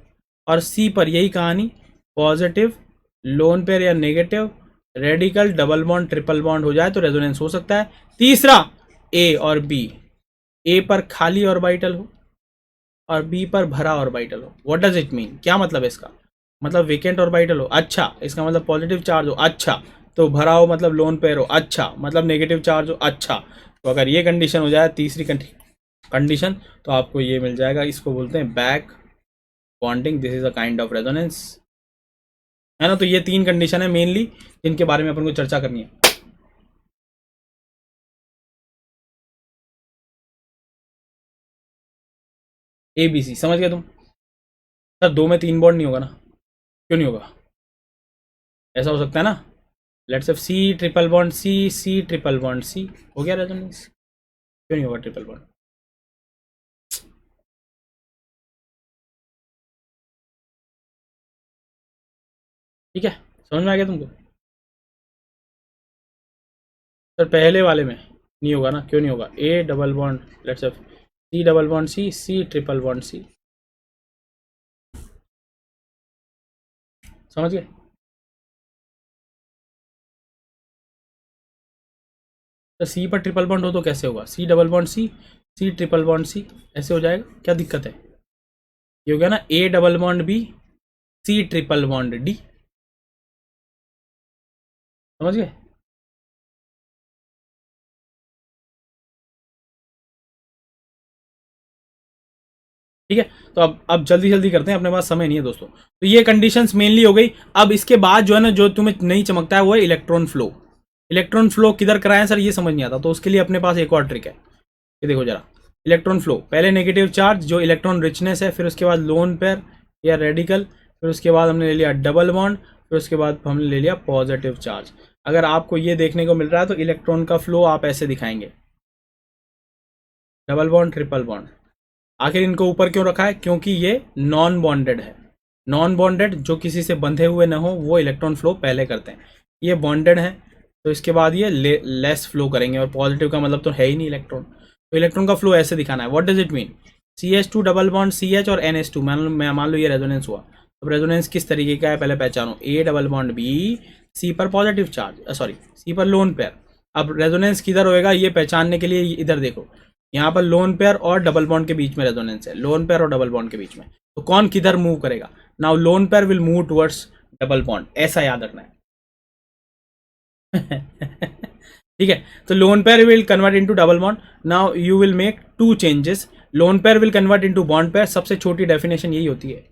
और सी पर यही कहानी, पॉजिटिव, लोन पेयर या negative, radical, double bond, triple bond हो जाए तो रेजोनेंस हो सकता है। तीसरा ए और बी, ए पर खाली ऑर्बिटल हो और बी पर भरा ऑर्बिटल हो। व्हाट डज इट मीन, क्या मतलब है इसका, मतलब वेकेंट ऑर्बिटल हो, अच्छा इसका मतलब पॉजिटिव चार्ज हो, अच्छा तो भरा हो मतलब लोन पेयर हो, अच्छा मतलब नेगेटिव चार्ज हो, अच्छा। तो अगर ये कंडीशन हो जाए, तीसरी कंडीशन, तो आपको ये मिल जाएगा, इसको बोलते हैं back bonding. This is a kind of resonance, है ना। तो ये 3 कंडीशन है मेनली जिनके बारे में अपन को चर्चा करनी है। ए बी सी समझ गए तुम। सर 2 में 3 बॉन्ड नहीं होगा ना, क्यों नहीं होगा, ऐसा हो सकता है ना। Let's say C triple bond C, C triple bond C, हो गया रेजोनेंस, क्यों नहीं होगा ट्रिपल बॉन्ड। ठीक है, समझ में आ गया तुमको। सर पहले वाले में नहीं होगा ना, क्यों नहीं होगा, ए double bond let's say C double bond C, C triple bond C, समझ गए। तो सी पर ट्रिपल बॉन्ड हो तो कैसे होगा, C double bond C, C triple bond C, ऐसे हो जाएगा, क्या दिक्कत है। ये हो गया ना A double bond B, C triple bond D, समझ गए। ठीक है, तो अब जल्दी जल्दी करते हैं, अपने पास समय नहीं है दोस्तों। तो ये कंडीशंस मेनली हो गई। अब इसके बाद जो है ना, जो तुम्हें नहीं चमकता है वो है इलेक्ट्रॉन फ्लो। इलेक्ट्रॉन फ्लो किधर कराएं सर, ये समझ नहीं आता, तो उसके लिए अपने पास एक और ट्रिक है। ये देखो जरा, इलेक्ट्रॉन फ्लो, पहले नेगेटिव चार्ज जो इलेक्ट्रॉन रिचनेस है, फिर उसके बाद लोन पेयर या रेडिकल, फिर उसके बाद हमने ले लिया डबल बॉन्ड, फिर उसके बाद हमने ले लिया पॉजिटिव चार्ज। अगर आपको ये देखने को मिल रहा है तो इलेक्ट्रॉन का फ्लो आप ऐसे दिखाएंगे, डबल बॉन्ड ट्रिपल बॉन्ड। आखिर इनको ऊपर क्यों रखा है, क्योंकि ये नॉन बॉन्डेड है। नॉन बॉन्डेड जो किसी से बंधे हुए न हो वो इलेक्ट्रॉन फ्लो पहले करते हैं, ये बॉन्डेड है तो इसके बाद ये लेस फ्लो करेंगे, और पॉजिटिव का मतलब तो है ही नहीं इलेक्ट्रॉन, तो इलेक्ट्रॉन का फ्लो ऐसे दिखाना है। What does it mean, CH2 double bond CH और NH2, मान लो ये रेजोनेंस हुआ। अब रेजोनेंस किस तरीके का है पहले पहचानो, ए डबल बॉन्ड बी, सी पर पॉजिटिव चार्ज, सॉरी सी पर लोन पेयर। अब रेजोनेंस किधर होएगा ये पहचानने के लिए इधर देखो, यहाँ पर लोन पेयर और डबल बॉन्ड के बीच में रेजोनेंस है, लोन पेयर और डबल बॉन्ड के बीच में, तो कौन किधर मूव करेगा, now lone pair will move towards double bond, ऐसा याद रखना है। ठीक है, तो lone pair will convert into double bond. Now you will make 2 changes, lone pair will convert into bond pair, सबसे छोटी डेफिनेशन यही होती है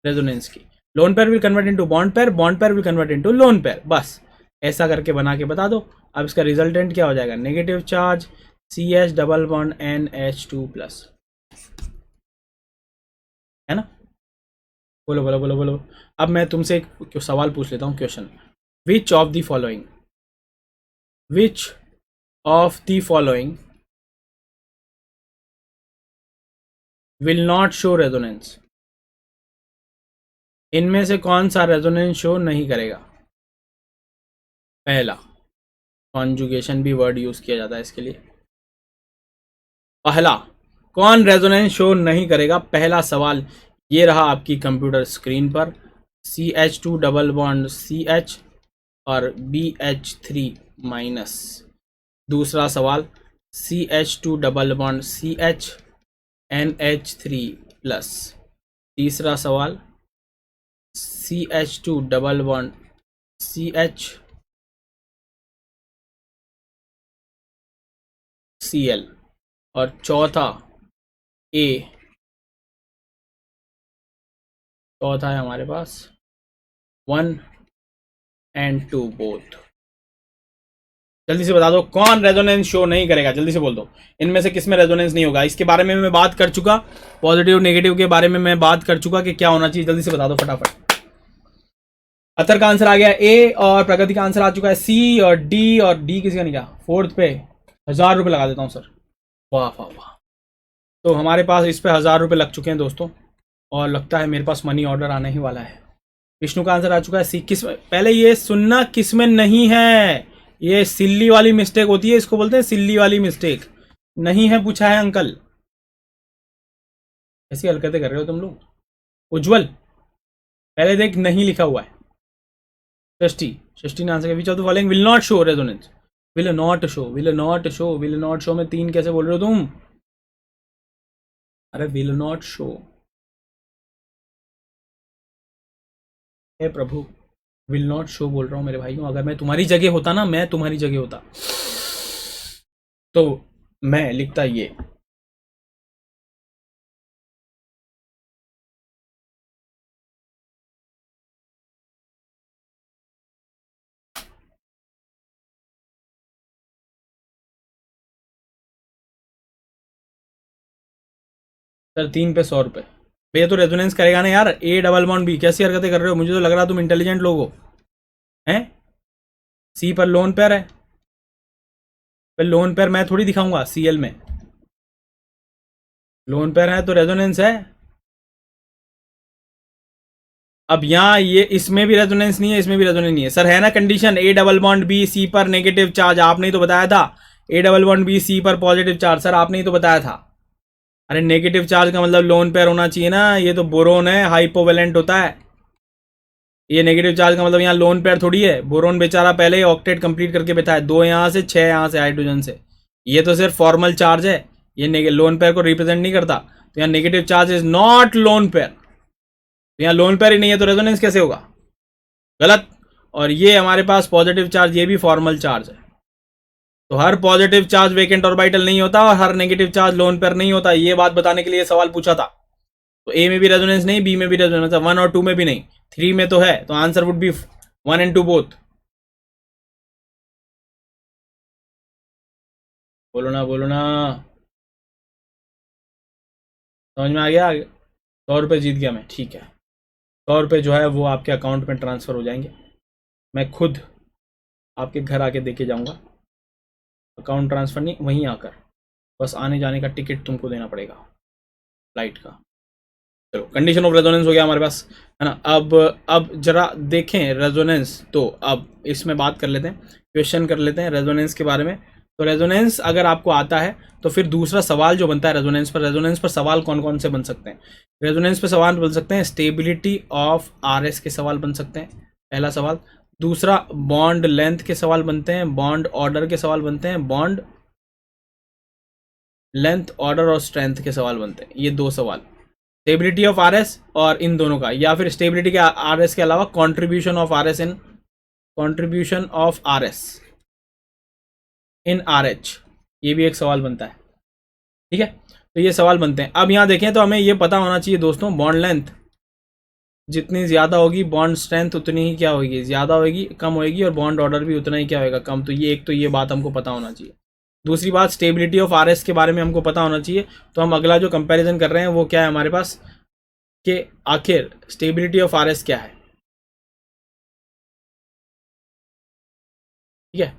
रेजोनेंस की। Lone pair will convert into bond pair, bond pair will convert into lone pair, बस ऐसा करके बना के बता दो। अब इसका रिजल्टेंट क्या हो जाएगा, negative charge CH double bond NH2 plus, है ना। बोलो बोलो बोलो बोलो। अब मैं तुमसे एक सवाल पूछ लेता हूँ, question, which of the following, which of the following will not show resonance, इनमें से कौन सा रेजोनेंस शो नहीं करेगा। पहला, कॉन्जुगेशन भी वर्ड यूज किया जाता है इसके लिए। पहला, कौन रेजोनेंस शो नहीं करेगा, पहला सवाल ये रहा आपकी कंप्यूटर स्क्रीन पर। CH2 डबल बॉन्ड CH और BH3 माइनस। दूसरा सवाल CH2 double bond CH NH3 plus. तीसरा सवाल CH2 double bond CH Cl। और चौथा है हमारे पास 1 and 2 बोथ। जल्दी से बता दो कौन रेजोनेंस शो नहीं करेगा, जल्दी से बोल दो इनमें से किस में रेजोनेंस नहीं होगा। इसके बारे में मैं बात कर चुका, पॉजिटिव नेगेटिव के बारे में मैं बात कर चुका कि क्या होना चाहिए। जल्दी से बता दो फटाफट। अतर का आंसर आ गया ए और प्रगति का आंसर आ चुका है सी और डी, और डी किसी का नहीं गया। फोर्थ पे 1000 रुपये लगा देता हूँ सर। वाह वाह वाह। तो हमारे पास इस पे 1000 रुपये लग चुके हैं दोस्तों, और लगता है मेरे पास मनी ऑर्डर आने ही वाला है। विष्णु का आंसर आ चुका है सी। किस में, पहले ये सुनना किस में नहीं है, ये सिल्ली वाली मिस्टेक होती है, इसको बोलते हैं सिल्ली वाली मिस्टेक। नहीं है पूछा है अंकल, ऐसी हरकतें कर रहे हो तुम लोग। उज्जवल पहले देख नहीं लिखा हुआ है। सृष्टि ने आंसर किया, which of the following will not show resonance. Will not show, will not show, will not show में 3 कैसे बोल रहे हो तुम? अरे विल नॉट शो, हे प्रभु विल नॉट शो बोल रहा हूं मेरे भाइयों। अगर मैं तुम्हारी जगह होता ना, मैं तुम्हारी जगह होता तो मैं लिखता ये। सर 3 पे 100 रुपये। भैया तो रेजोनेंस करेगा ना यार। ए डबल बॉन्ड बी, कैसी हरकतें कर रहे हो? मुझे तो लग रहा तुम इंटेलिजेंट लोग हो। हैं? सी पर लोन पेयर है, फिर लोन पेयर मैं थोड़ी दिखाऊंगा। सीएल में लोन पेयर है तो रेजोनेंस है। अब यहाँ ये इसमें भी रेजोनेंस नहीं है, इसमें भी रेजोनेंस नहीं है सर। है ना condition, A double bond B C पर नेगेटिव चार्ज, आपने ही तो बताया था। A double bond B C पर पॉजिटिव चार्ज, सर आपने ही तो बताया था। अरे नेगेटिव चार्ज का मतलब लोन पेयर होना चाहिए ना, ये तो बोरोन है, हाइपोवेलेंट होता है। ये नेगेटिव चार्ज का मतलब यहाँ लोन पेयर थोड़ी है। बोरोन बेचारा पहले ही ऑक्टेट कंप्लीट करके बैठा है, 2 यहाँ से 6 यहाँ से हाइड्रोजन से। ये तो सिर्फ फॉर्मल चार्ज है, ये लोन पेयर को रिप्रेजेंट नहीं करता। तो यहाँ negative charge is not lone pair, तो यहाँ लोन पेयर ही नहीं है तो रेजोनेंस कैसे होगा? गलत। और ये हमारे पास पॉजिटिव चार्ज, ये भी फॉर्मल चार्ज है। तो हर पॉजिटिव चार्ज वेकेंट ऑर्बिटल नहीं होता और हर नेगेटिव चार्ज लोन पेयर नहीं होता। ये बात बताने के लिए सवाल पूछा था। तो ए में भी रेजोनेंस नहीं, बी में भी रेजोनेंस, 1 और 2 में भी नहीं, 3 में तो है। तो answer would be 1 and 2 both. बोलो ना बोलो ना, समझ में आ गया? 100 रुपये जीत गया मैं, ठीक है। 100 रुपये जो है वो आपके अकाउंट में ट्रांसफ़र हो जाएंगे। मैं खुद आपके घर आके देके जाऊंगा। अकाउंट ट्रांसफ़र नहीं, वहीं आकर बस आने जाने का टिकट तुमको देना पड़ेगा फ्लाइट का। चलो कंडीशन ऑफ रेजोनेंस हो गया हमारे पास, है ना। अब जरा देखें रेजोनेंस। तो अब इसमें बात कर लेते हैं, क्वेश्चन कर लेते हैं रेजोनेंस के बारे में। तो रेजोनेंस अगर आपको आता है तो फिर दूसरा सवाल जो बनता है रेजोनेंस पर सवाल कौन कौन से बन सकते हैं? रेजोनेंस पर सवाल बन सकते हैं, स्टेबिलिटी ऑफ आरएस के सवाल बन सकते हैं, पहला सवाल। दूसरा बॉन्ड लेंथ के सवाल बनते हैं, बॉन्ड ऑर्डर के सवाल बनते हैं, बॉन्ड लेंथ ऑर्डर और स्ट्रेंथ के सवाल बनते हैं। ये 2 सवाल, स्टेबिलिटी ऑफ आरएस और इन दोनों का, या फिर स्टेबिलिटी के आरएस के अलावा contribution of RS in RH, ये भी एक सवाल बनता है। ठीक है, तो ये सवाल बनते हैं। अब यहाँ देखें तो हमें ये पता होना चाहिए दोस्तों, बॉन्ड लेंथ जितनी ज़्यादा होगी बॉन्ड स्ट्रेंथ उतनी ही क्या होगी, ज़्यादा होगी, कम होगी, और बॉन्ड ऑर्डर भी उतना ही क्या होगा, कम। तो ये एक तो ये बात हमको पता होना चाहिए। दूसरी बात, स्टेबिलिटी ऑफ आरएस के बारे में हमको पता होना चाहिए। तो हम अगला जो कंपैरिजन कर रहे हैं वो क्या है हमारे पास, कि आखिर स्टेबिलिटी ऑफ आरएस क्या है। ठीक है,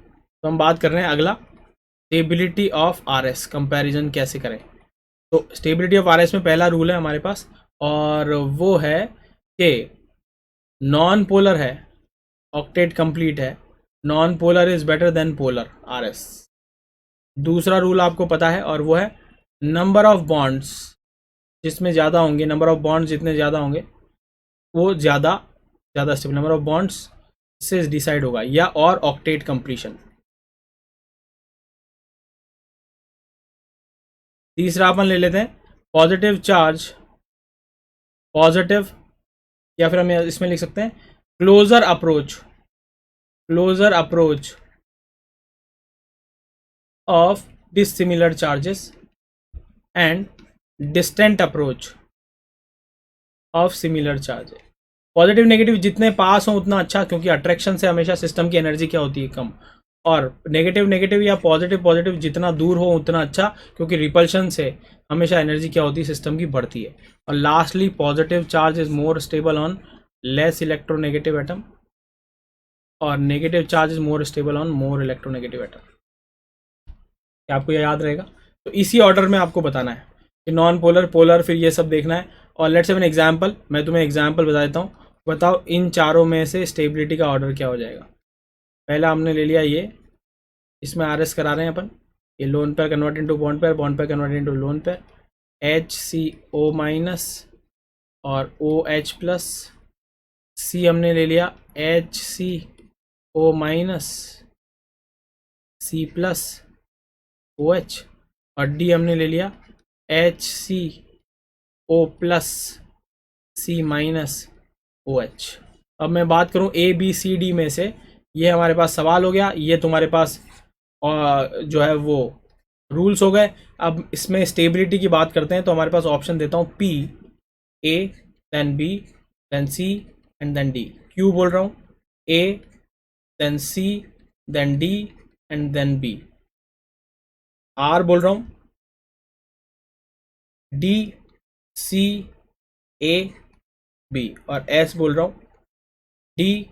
तो हम बात कर रहे हैं अगला, स्टेबिलिटी ऑफ आरएस कंपैरिजन कैसे करें। तो स्टेबिलिटी ऑफ आरएस में पहला रूल है हमारे पास, और वो है कि नॉन पोलर है, ऑक्टेट कंप्लीट है, non polar is better then polar RS. दूसरा रूल आपको पता है, और वो है नंबर ऑफ बॉन्ड्स जिसमें ज़्यादा होंगे, नंबर ऑफ बॉन्ड्स जितने ज़्यादा होंगे वो ज़्यादा ज़्यादा स्टेबल, नंबर ऑफ बॉन्ड्स से डिसाइड होगा, या और ऑक्टेट कंप्लीशन। तीसरा अपन ले लेते हैं पॉजिटिव चार्ज, पॉजिटिव, या फिर हम इसमें लिख सकते हैं closer approach, closer approach of dissimilar charges and distant approach of similar charges. Positive negative जितने पास हों उतना अच्छा, क्योंकि अट्रैक्शन से हमेशा सिस्टम की एनर्जी क्या होती है, कम। और नेगेटिव नेगेटिव या पॉजिटिव पॉजिटिव जितना दूर हो उतना अच्छा, क्योंकि रिपल्शन से हमेशा एनर्जी क्या होती है, सिस्टम की बढ़ती है। और lastly positive charge is more stable on less electronegative atom, और negative charge is more stable on more electronegative atom. क्या आपको यह याद रहेगा? तो इसी ऑर्डर में आपको बताना है कि नॉन पोलर, पोलर, फिर ये सब देखना है। और लेट्स हैव एन एग्जांपल, मैं तुम्हें एग्जांपल बता देता हूँ। बताओ इन चारों में से स्टेबिलिटी का ऑर्डर क्या हो जाएगा। पहला हमने ले लिया ये, इसमें आर एस करा रहे हैं अपन, ये lone pair convert into bond pair, bond pair convert into lone pair, H C O minus और ओ एच प्लस। सी हमने ले लिया H C O minus C plus O H, और डी हमने ले लिया H C O plus C minus O H. अब मैं बात करूं ए बी सी डी में से, ये हमारे पास सवाल हो गया, ये तुम्हारे पास जो है वो रूल्स हो गए। अब इसमें स्टेबिलिटी की बात करते हैं, तो हमारे पास ऑप्शन देता हूँ P, A, then B, then C and then D. क्यों बोल रहा हूँ? A, then C, then D and then B. R बोल रहा हूँ, डी, सी, ए, बी, और एस बोल रहा हूँ, डी,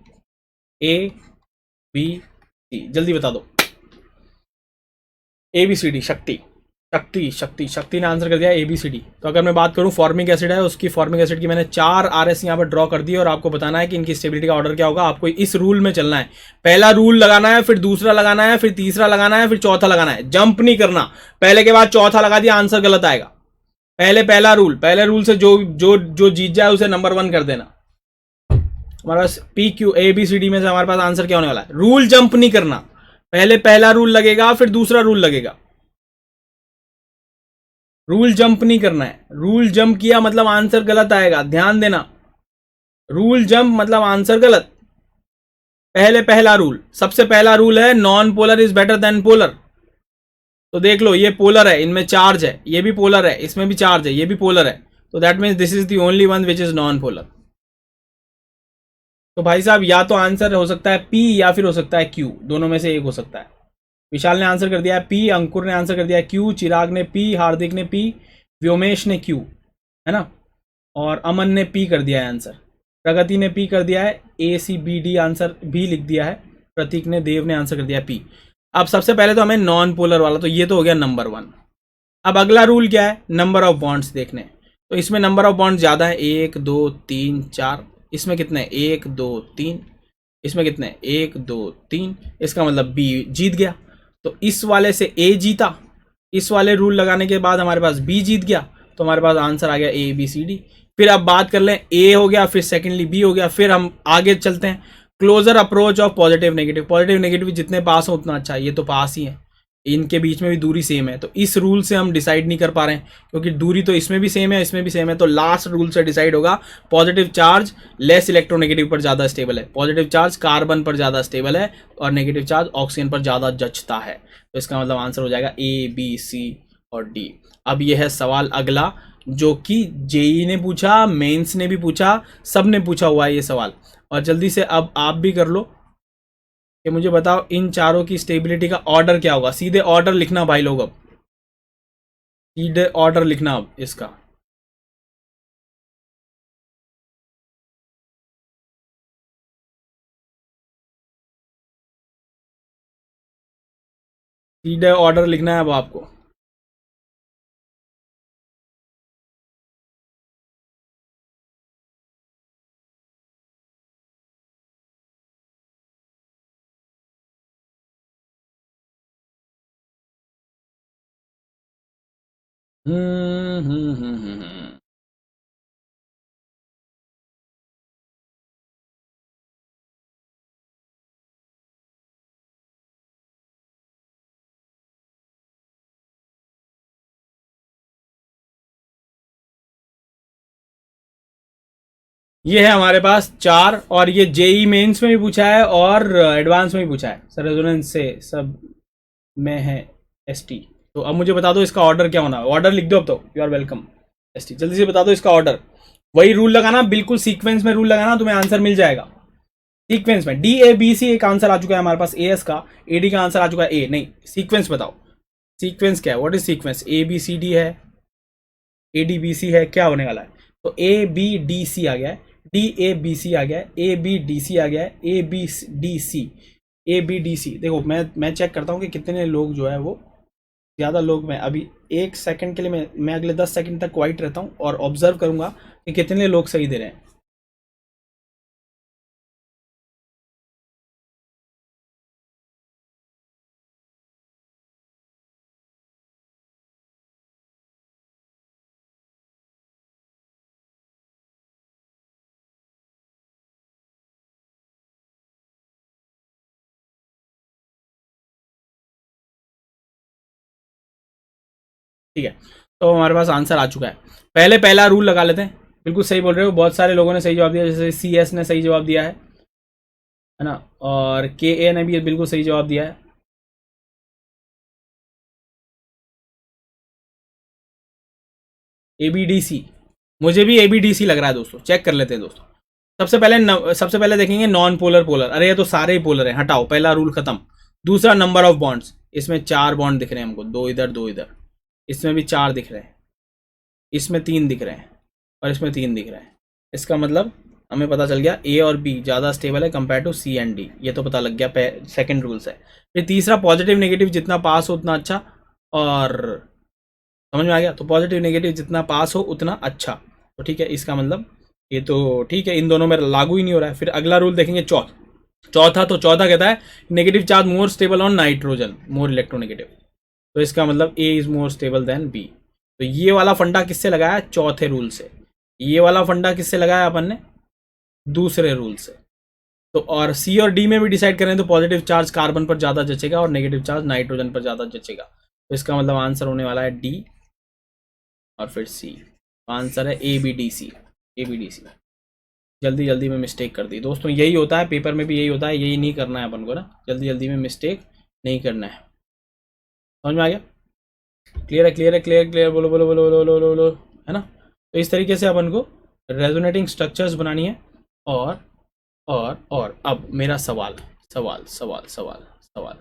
ए, बी, सी। जल्दी बता दो। ए बी सी डी, शक्ति, शक्ति, शक्ति, शक्ति ने आंसर कर दिया ए बी सी डी। तो अगर मैं बात करूं फॉर्मिक एसिड है, उसकी फॉर्मिक एसिड की मैंने 4 आर एस यहाँ पर ड्रॉ कर दी, और आपको बताना है कि इनकी स्टेबिलिटी का ऑर्डर क्या होगा। आपको इस रूल में चलना है, पहला रूल लगाना है, फिर दूसरा लगाना है, फिर तीसरा लगाना है, फिर चौथा लगाना है। जंप नहीं करना, पहले के बाद चौथा लगा दिया आंसर गलत आएगा। पहले पहला रूल, पहले रूल से जो जो जो जीत जाए उसे नंबर 1 कर देना। हमारे पास P Q A B C D में से हमारे पास आंसर क्या होने वाला है? रूल जंप नहीं करना, पहले पहला रूल लगेगा, फिर दूसरा रूल लगेगा। रूल जंप नहीं करना है, रूल जंप किया मतलब आंसर गलत आएगा, ध्यान देना। रूल जंप मतलब आंसर गलत। पहले पहला रूल, सबसे पहला रूल है non polar is better then polar. तो देख लो, ये पोलर है, इनमें चार्ज है, ये भी पोलर है, इसमें भी चार्ज है, ये भी पोलर है। तो that means this is the only one which is non polar. तो भाई साहब, या तो आंसर हो सकता है पी या फिर हो सकता है क्यू, दोनों में से एक हो सकता है। विशाल ने आंसर कर दिया है पी, अंकुर ने आंसर कर दिया है क्यू, चिराग ने पी, हार्दिक ने पी, व्योमेश ने क्यू, है ना, और अमन ने पी कर दिया है आंसर। प्रगति ने पी कर दिया है, ए सी बी डी आंसर भी लिख दिया है। प्रतीक ने, देव ने आंसर कर दिया है पी। अब सबसे पहले तो हमें नॉन पोलर वाला, तो ये तो हो गया नंबर 1। अब अगला रूल क्या है? नंबर ऑफ बॉन्ड्स देखने। तो इसमें नंबर ऑफ बॉन्ड्स ज़्यादा है, 1 2 3 4। इसमें कितने? 1 2 3। इसमें कितने? 1 2 3। इसका मतलब बी जीत गया। तो इस वाले से ए जीता, इस वाले रूल लगाने के बाद हमारे पास बी जीत गया, तो हमारे पास आंसर आ गया ए बी सी डी। फिर अब बात कर लें, ए हो गया, फिर सेकेंडली बी हो गया, फिर हम आगे चलते हैं। Closer approach of positive negative, positive negative जितने पास हो उतना अच्छा, ये तो पास ही है, इनके बीच में भी दूरी सेम है। तो इस रूल से हम डिसाइड नहीं कर पा रहे हैं, क्योंकि दूरी तो इसमें भी सेम है, इसमें भी सेम है। तो लास्ट रूल से डिसाइड होगा, पॉजिटिव चार्ज लेस इलेक्ट्रोनेगेटिव पर ज़्यादा स्टेबल है, पॉजिटिव चार्ज कार्बन पर ज़्यादा स्टेबल है, और नेगेटिव चार्ज ऑक्सीजन पर ज़्यादा जचता है। तो इसका मतलब आंसर हो जाएगा ए बी सी और डी। अब यह है सवाल अगला, जो कि जेई ने पूछा, मेंस ने भी पूछा, सब ने पूछा हुआ है ये सवाल। और जल्दी से अब आप भी कर लो कि मुझे बताओ इन चारों की स्टेबिलिटी का ऑर्डर क्या होगा। सीधे ऑर्डर लिखना भाई लोग, अब सीधे ऑर्डर लिखना अब इसका। सीधे ऑर्डर लिखना है अब आपको। हम्म। ये है हमारे पास 4, और ये जेई मेंस में भी पूछा है और एडवांस में भी पूछा है सर, रेजोनेंस से सब में है एसटी। तो अब मुझे बता दो इसका ऑर्डर क्या होना है, ऑर्डर लिख दो अब तो, यू आर वेलकम। एसटी जल्दी से बता दो इसका ऑर्डर, वही रूल लगाना, बिल्कुल सीक्वेंस में रूल लगाना, तुम्हें आंसर मिल जाएगा सीक्वेंस में। डी ए बी सी एक आंसर आ चुका है हमारे पास, ए एस का, ए डी का आंसर आ चुका है, ए नहीं, सीक्वेंस बताओ सीक्वेंस क्या है, what is sequence, A B C D है, ए डी बी सी है, क्या होने वाला है, तो ए बी डी सी आ गया है, डी ए बी सी आ गया है, ए बी डी सी आ गया है, A B D C, A B D C. देखो मैं चेक करता हूँ कि कितने लोग जो है वो, ज़्यादा लोग, मैं अभी 1 सेकंड के लिए मैं अगले 10 सेकंड तक क्वाइट रहता हूँ और ऑब्जर्व करूंगा कि कितने लोग सही दे रहे हैं। ठीक है, तो हमारे पास आंसर आ चुका है। पहला रूल लगा लेते हैं। बिल्कुल सही बोल रहे हो, बहुत सारे लोगों ने सही जवाब दिया, जैसे सी एस ने सही जवाब दिया है ना, और के ए ने भी बिल्कुल सही जवाब दिया है। ए बी डी सी, मुझे भी ए बी डी सी लग रहा है दोस्तों, चेक कर लेते हैं दोस्तों। सबसे पहले देखेंगे नॉन पोलर पोलर, अरे ये तो सारे ही पोलर हैं, हटाओ, पहला रूल खत्म। दूसरा नंबर ऑफ बॉन्ड्स, इसमें 4 बॉन्ड दिख रहे हैं हमको, 2 इधर 2 इधर, इसमें भी 4 दिख रहे हैं, इसमें 3 दिख रहे हैं, और इसमें 3 दिख रहे हैं। इसका मतलब हमें पता चल गया ए और बी ज़्यादा स्टेबल है compare to C and D, ये तो पता लग गया, सेकंड रूल से। फिर तीसरा, पॉजिटिव नेगेटिव जितना पास हो उतना अच्छा, और समझ में आ गया, तो पॉजिटिव नेगेटिव जितना पास हो उतना अच्छा, तो ठीक है, इसका मतलब ये तो ठीक है, इन दोनों में लागू ही नहीं हो रहा है। फिर अगला रूल देखेंगे चौथा, तो चौथा कहता है negative charge more stable on nitrogen, more electronegative, तो इसका मतलब A is more stable than B. तो ये वाला फंडा किससे लगाया, चौथे रूल से। ये वाला फंडा किससे लगाया अपन ने, दूसरे रूल से। तो और सी और डी में भी डिसाइड करें तो पॉजिटिव चार्ज कार्बन पर ज़्यादा जचेगा और नेगेटिव चार्ज नाइट्रोजन पर ज़्यादा जचेगा, तो इसका मतलब आंसर होने वाला है डी और फिर सी। आंसर है A B D C, A B D C. जल्दी जल्दी में मिस्टेक कर दी दोस्तों, यही होता है पेपर में भी, यही होता है, यही नहीं करना है अपन को ना, जल्दी जल्दी में मिस्टेक नहीं करना है। समझ में आ गया, क्लियर है, क्लियर है, क्लियर क्लियर, बोलो बोलो बोलो बोलो बोलो बोलो, है ना। तो इस तरीके से अपन को रेजोनेटिंग स्ट्रक्चर्स बनानी है। और अब मेरा सवाल सवाल सवाल सवाल सवाल,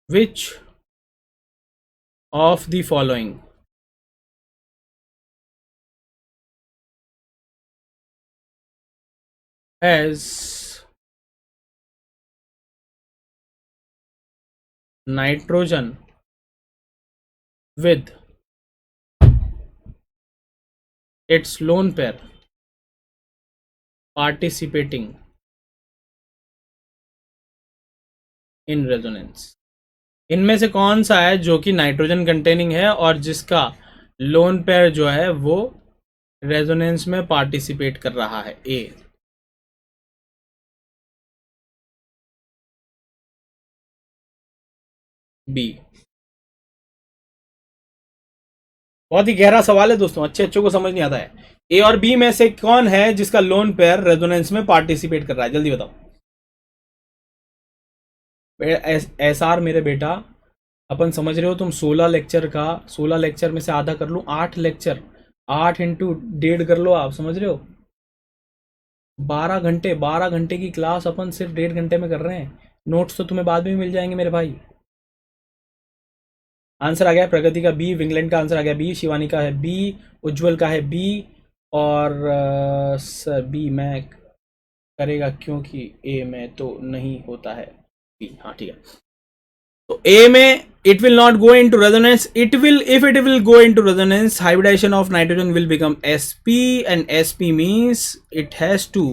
विच of the following has nitrogen with its lone pair participating in resonance। इनमें से कौन सा है जो कि नाइट्रोजन कंटेनिंग है और जिसका लोन पेयर जो है वो रेजोनेंस में पार्टिसिपेट कर रहा है, ए। बी। बहुत ही गहरा सवाल है दोस्तों, अच्छे अच्छों को समझ नहीं आता है। ए और बी में से कौन है जिसका लोन पेयर रेजोनेंस में पार्टिसिपेट कर रहा है, जल्दी बताओ। एस आर मेरे बेटा, अपन समझ रहे हो तुम, 16 लेक्चर में से आधा कर लो, 8 लेक्चर, 8 इंटू 1.5 कर लो, आप समझ रहे हो, 12 घंटे, 12 घंटे की क्लास अपन सिर्फ 1.5 घंटे में कर रहे हैं। नोट्स तो तुम्हें बाद में मिल जाएंगे मेरे भाई। आंसर आ गया प्रगति का बी, विंगलैंड का आंसर आ गया बी, शिवानी का है बी, उज्जवल का है बी, और बी मैं करेगा क्योंकि ए में तो नहीं होता है बी, हाँ ठीक है। तो ए में it will not go into resonance, if it will go into resonance, hybridization of nitrogen will become sp, and sp means it has to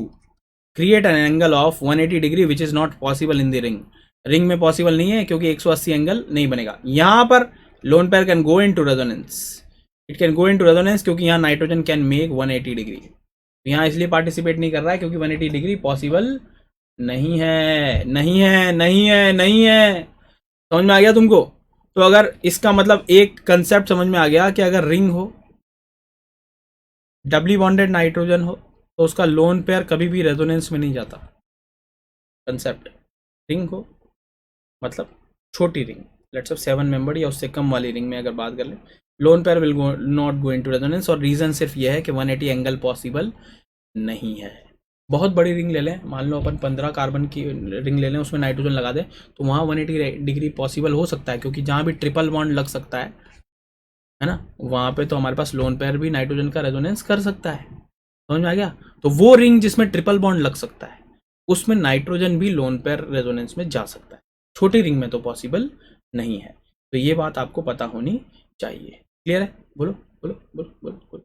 create an angle of 180 degree which is not possible in the ring। Ring में पॉसिबल नहीं है क्योंकि 180 एंगल नहीं बनेगा। यहां पर lone pair can go into resonance, it can go into resonance क्योंकि यहां नाइट्रोजन कैन मेक 180 डिग्री। यहां इसलिए पार्टिसिपेट नहीं कर रहा है क्योंकि 180 डिग्री पॉसिबल नहीं है, नहीं है, नहीं है, नहीं है। समझ में आ गया तुमको। तो अगर इसका मतलब एक कंसेप्ट समझ में आ गया कि अगर रिंग हो डबली बॉन्डेड नाइट्रोजन हो तो उसका लोन पेयर कभी भी रेजोनेंस में नहीं जाता। कंसेप्ट, रिंग हो मतलब छोटी रिंग, लेट्स से 7 मेंबर्ड या उससे कम वाली रिंग में अगर बात कर ले, lone pair will not go into resonance. और रीजन सिर्फ यह है कि 180 एंगल पॉसिबल नहीं है। बहुत बड़ी रिंग ले लें, मान लो अपन 15 कार्बन की रिंग ले लें, उसमें नाइट्रोजन लगा दें, तो वहाँ 180 डिग्री पॉसिबल हो सकता है, क्योंकि जहाँ भी ट्रिपल बॉन्ड लग सकता है ना, वहाँ पे तो हमारे पास लोन पेयर भी नाइट्रोजन का रेजोनेंस कर सकता है। समझ में आ गया? तो वो रिंग जिसमें ट्रिपल बॉन्ड लग सकता है उसमें नाइट्रोजन भी लोन पेयर रेजोनेंस में जा सकता है, छोटी रिंग में तो पॉसिबल नहीं है। तो ये बात आपको पता होनी चाहिए। क्लियर है? बोलो बोलो बोलो बोलो बोलो,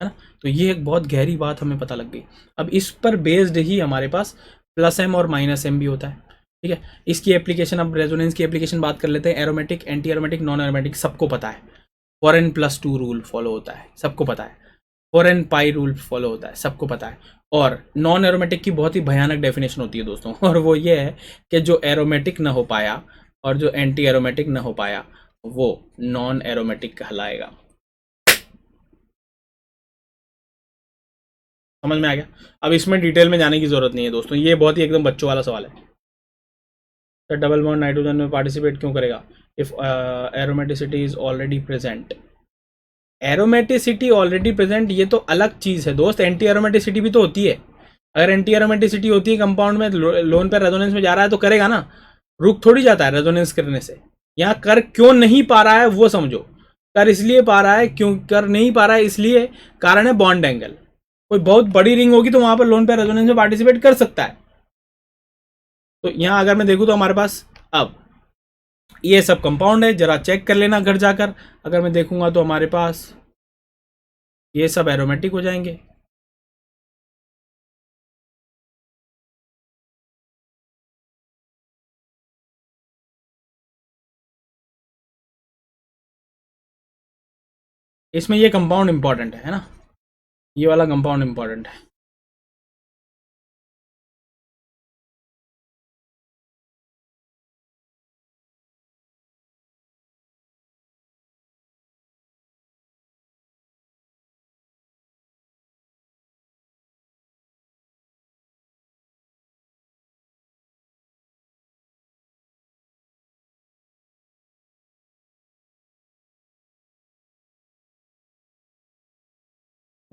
है ना? तो ये एक बहुत गहरी बात हमें पता लग गई। अब इस पर बेस्ड ही हमारे पास प्लस एम और माइनस एम भी होता है। ठीक है, इसकी एप्लीकेशन, अब रेजोनेंस की एप्लीकेशन बात कर लेते हैं। Aromatic, anti aromatic, non aromatic, सबको पता है। 4n+2 रूल फॉलो होता है, सबको पता है। 4n पाई रूल फॉलो होता है, सबको पता है। और नॉन एरोमेटिक की बहुत ही भयानक डेफिनेशन होती है दोस्तों, और वो ये है कि जो एरोमेटिक ना हो पाया और जो एंटी एरोमेटिक ना हो पाया वो नॉन एरोमेटिक कहलाएगा। समझ में आ गया? अब इसमें डिटेल में जाने की जरूरत नहीं है दोस्तों, ये बहुत ही एकदम बच्चों वाला सवाल है। तो डबल बॉन्ड नाइट्रोजन में पार्टिसिपेट क्यों करेगा? If aromaticity is already present. Aromaticity already present ये तो अलग चीज है दोस्त, एंटी एरोमेटिसिटी भी तो होती है। अगर एंटी एरोमेटिसिटी होती है कंपाउंड में, लोन पर रेजोनेंस में जा रहा है तो करेगा ना, रुक थोड़ी जाता है रेजोनेंस करने से। यहाँ कर क्यों नहीं पा रहा है वो समझो। कर इसलिए पा रहा है, क्यों कर नहीं पा रहा है इसलिए कारण है बॉन्ड एंगल। कोई बहुत बड़ी रिंग होगी तो वहां पर लोन पेयर रेजोनेंस में पार्टिसिपेट कर सकता है। तो यहां अगर मैं देखूं तो हमारे पास अब ये सब कंपाउंड है, जरा चेक कर लेना घर जाकर। अगर मैं देखूंगा तो हमारे पास ये सब एरोमेटिक हो जाएंगे। इसमें ये कंपाउंड इंपॉर्टेंट है ना, ये वाला कंपाउंड इंपॉर्टेंट है।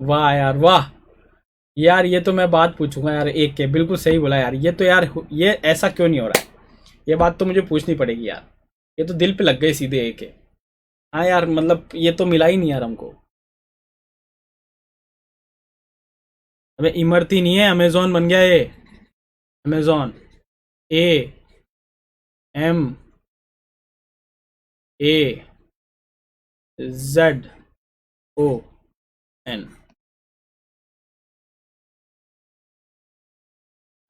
वाह यार वाह, यार ये तो मैं बात पूछूंगा यार एक के, बिल्कुल सही बोला यार। ये तो यार, ये ऐसा क्यों नहीं हो रहा है, ये बात तो मुझे पूछनी पड़ेगी यार। ये तो दिल पे लग गई सीधे एक के। हाँ यार, मतलब ये तो मिला ही नहीं यार हमको। अबे इमरती नहीं है, अमेजोन बन गया ये। Amazon, A M A Z O N।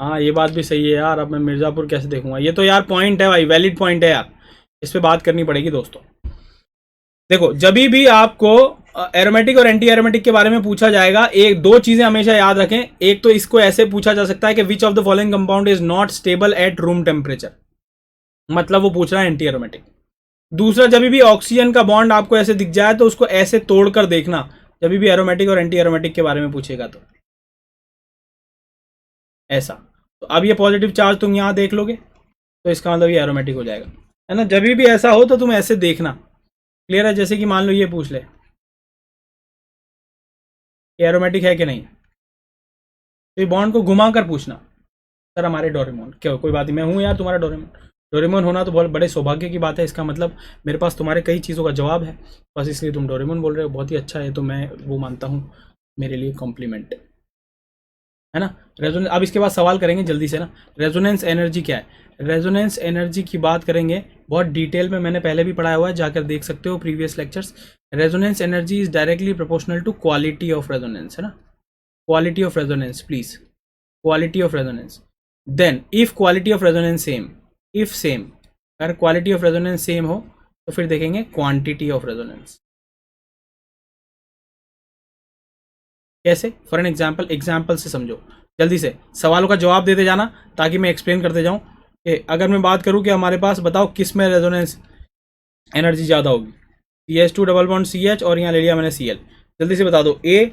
हाँ ये बात भी सही है यार, अब मैं मिर्ज़ापुर कैसे देखूंगा? ये तो यार पॉइंट है भाई, वैलिड पॉइंट है यार, इस पे बात करनी पड़ेगी दोस्तों। देखो जब भी आपको एरोमेटिक और एंटी एरोमेटिक के बारे में पूछा जाएगा, एक दो चीजें हमेशा याद रखें। एक तो इसको ऐसे पूछा जा सकता है कि विच of the following compound is not stable at room temperature, मतलब वो पूछ रहा है एंटी एरोमेटिक। दूसरा, जब भी ऑक्सीजन का बॉन्ड आपको ऐसे दिख जाए तो उसको ऐसे तोड़कर देखना, जब भी एरोमेटिक और एंटी एरोमेटिक के बारे में पूछेगा तो ऐसा। तो अब ये पॉजिटिव चार्ज तुम यहां देख लोगे तो इसका मतलब ये एरोमेटिक हो जाएगा, है ना? जब भी ऐसा हो तो तुम ऐसे देखना। क्लियर है? जैसे कि मान लो ये पूछ ले कि एरोमेटिक है कि नहीं, तो ये बॉन्ड को घुमा कर पूछना, सर हमारे डोरेमोन, क्या कोई बात नहीं, मैं हूँ यार तुम्हारा डोरेमोन। डोरेमोन होना तो बहुत बड़े सौभाग्य की बात है, इसका मतलब मेरे पास तुम्हारे कई चीज़ों का जवाब है, बस इसलिए तुम डोरेमोन बोल रहे हो, बहुत ही अच्छा है, तो मैं वो मानता हूँ मेरे लिए कॉम्प्लीमेंट, है ना? रेजोनेंस, अब इसके बाद सवाल करेंगे जल्दी से ना, रेजोनेंस एनर्जी क्या है? रेजोनेंस एनर्जी की बात करेंगे बहुत डिटेल में, मैंने पहले भी पढ़ाया हुआ है, जाकर देख सकते हो previous lectures. Resonance energy is directly proportional to quality of resonance, है ना? Quality of resonance please, quality of resonance. Then if quality of resonance same, if same, अगर क्वालिटी ऑफ रेजोनेंस सेम हो तो फिर देखेंगे क्वांटिटी ऑफ रेजोनेंस। कैसे? फॉर एन एग्जाम्पल, एग्जाम्पल से समझो, जल्दी से सवालों का जवाब देते जाना ताकि मैं एक्सप्लेन करते जाऊं। कि अगर मैं बात करूं कि हमारे पास बताओ किस में रेजोनेंस एनर्जी ज़्यादा होगी, CH2 डबल बॉन्ड CH और यहाँ ले लिया मैंने Cl, जल्दी से बता दो, ए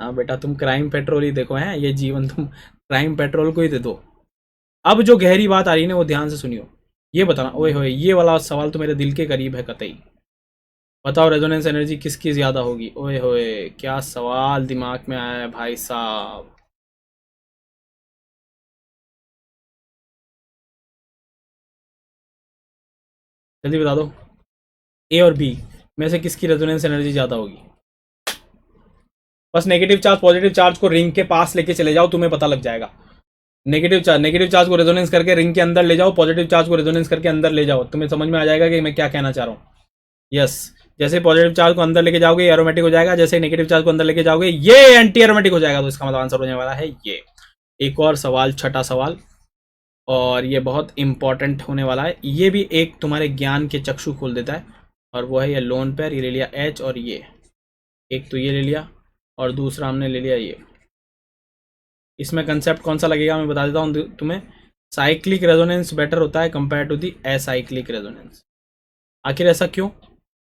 हाँ बेटा, तुम क्राइम पेट्रोल ही देखो, हैं ये जीवन तुम क्राइम पेट्रोल को ही दे दो। अब जो गहरी बात आ रही है ना, वो ध्यान से सुनियो। ये बताना, ओए होए, ये वाला सवाल तो मेरे दिल के करीब है कतई। बताओ रेजोनेंस एनर्जी किसकी ज्यादा होगी? ओए होए, क्या सवाल दिमाग में आया है भाई साहब। जल्दी बता दो, ए और बी में से किसकी रेजोनेंस एनर्जी ज्यादा होगी? बस नेगेटिव चार्ज पॉजिटिव चार्ज को रिंग के पास लेके चले जाओ, तुम्हें पता लग जाएगा। नेगेटिव चार्ज को रेजोनेंस करके रिंग के अंदर ले जाओ, पॉजिटिव चार्ज को रेजोनेंस करके अंदर ले जाओ, तुम्हें समझ में आ जाएगा कि मैं क्या कहना चाह रहा हूँ। यस, जैसे पॉजिटिव चार्ज को अंदर लेके जाओगे ये एरोमेटिक हो जाएगा, जैसे नेगेटिव चार्ज को अंदर लेके जाओगे ये एंटी एरोमेटिक हो जाएगा। तो इसका मतलब आंसर होने वाला है ये। एक और सवाल, छठा सवाल, और ये बहुत इंपॉर्टेंट होने वाला है। ये भी एक तुम्हारे ज्ञान के चक्षु खोल देता है, और वो है ये लोन पेयर। ये ले लिया एच, और ये एक तो ये ले लिया, और दूसरा हमने ले लिया ये। इसमें कंसेप्ट कौन सा लगेगा मैं बता देता हूँ तुम्हें। साइक्लिक रेजोनेंस बेटर होता है compare to the acyclic resonance. आखिर ऐसा क्यों?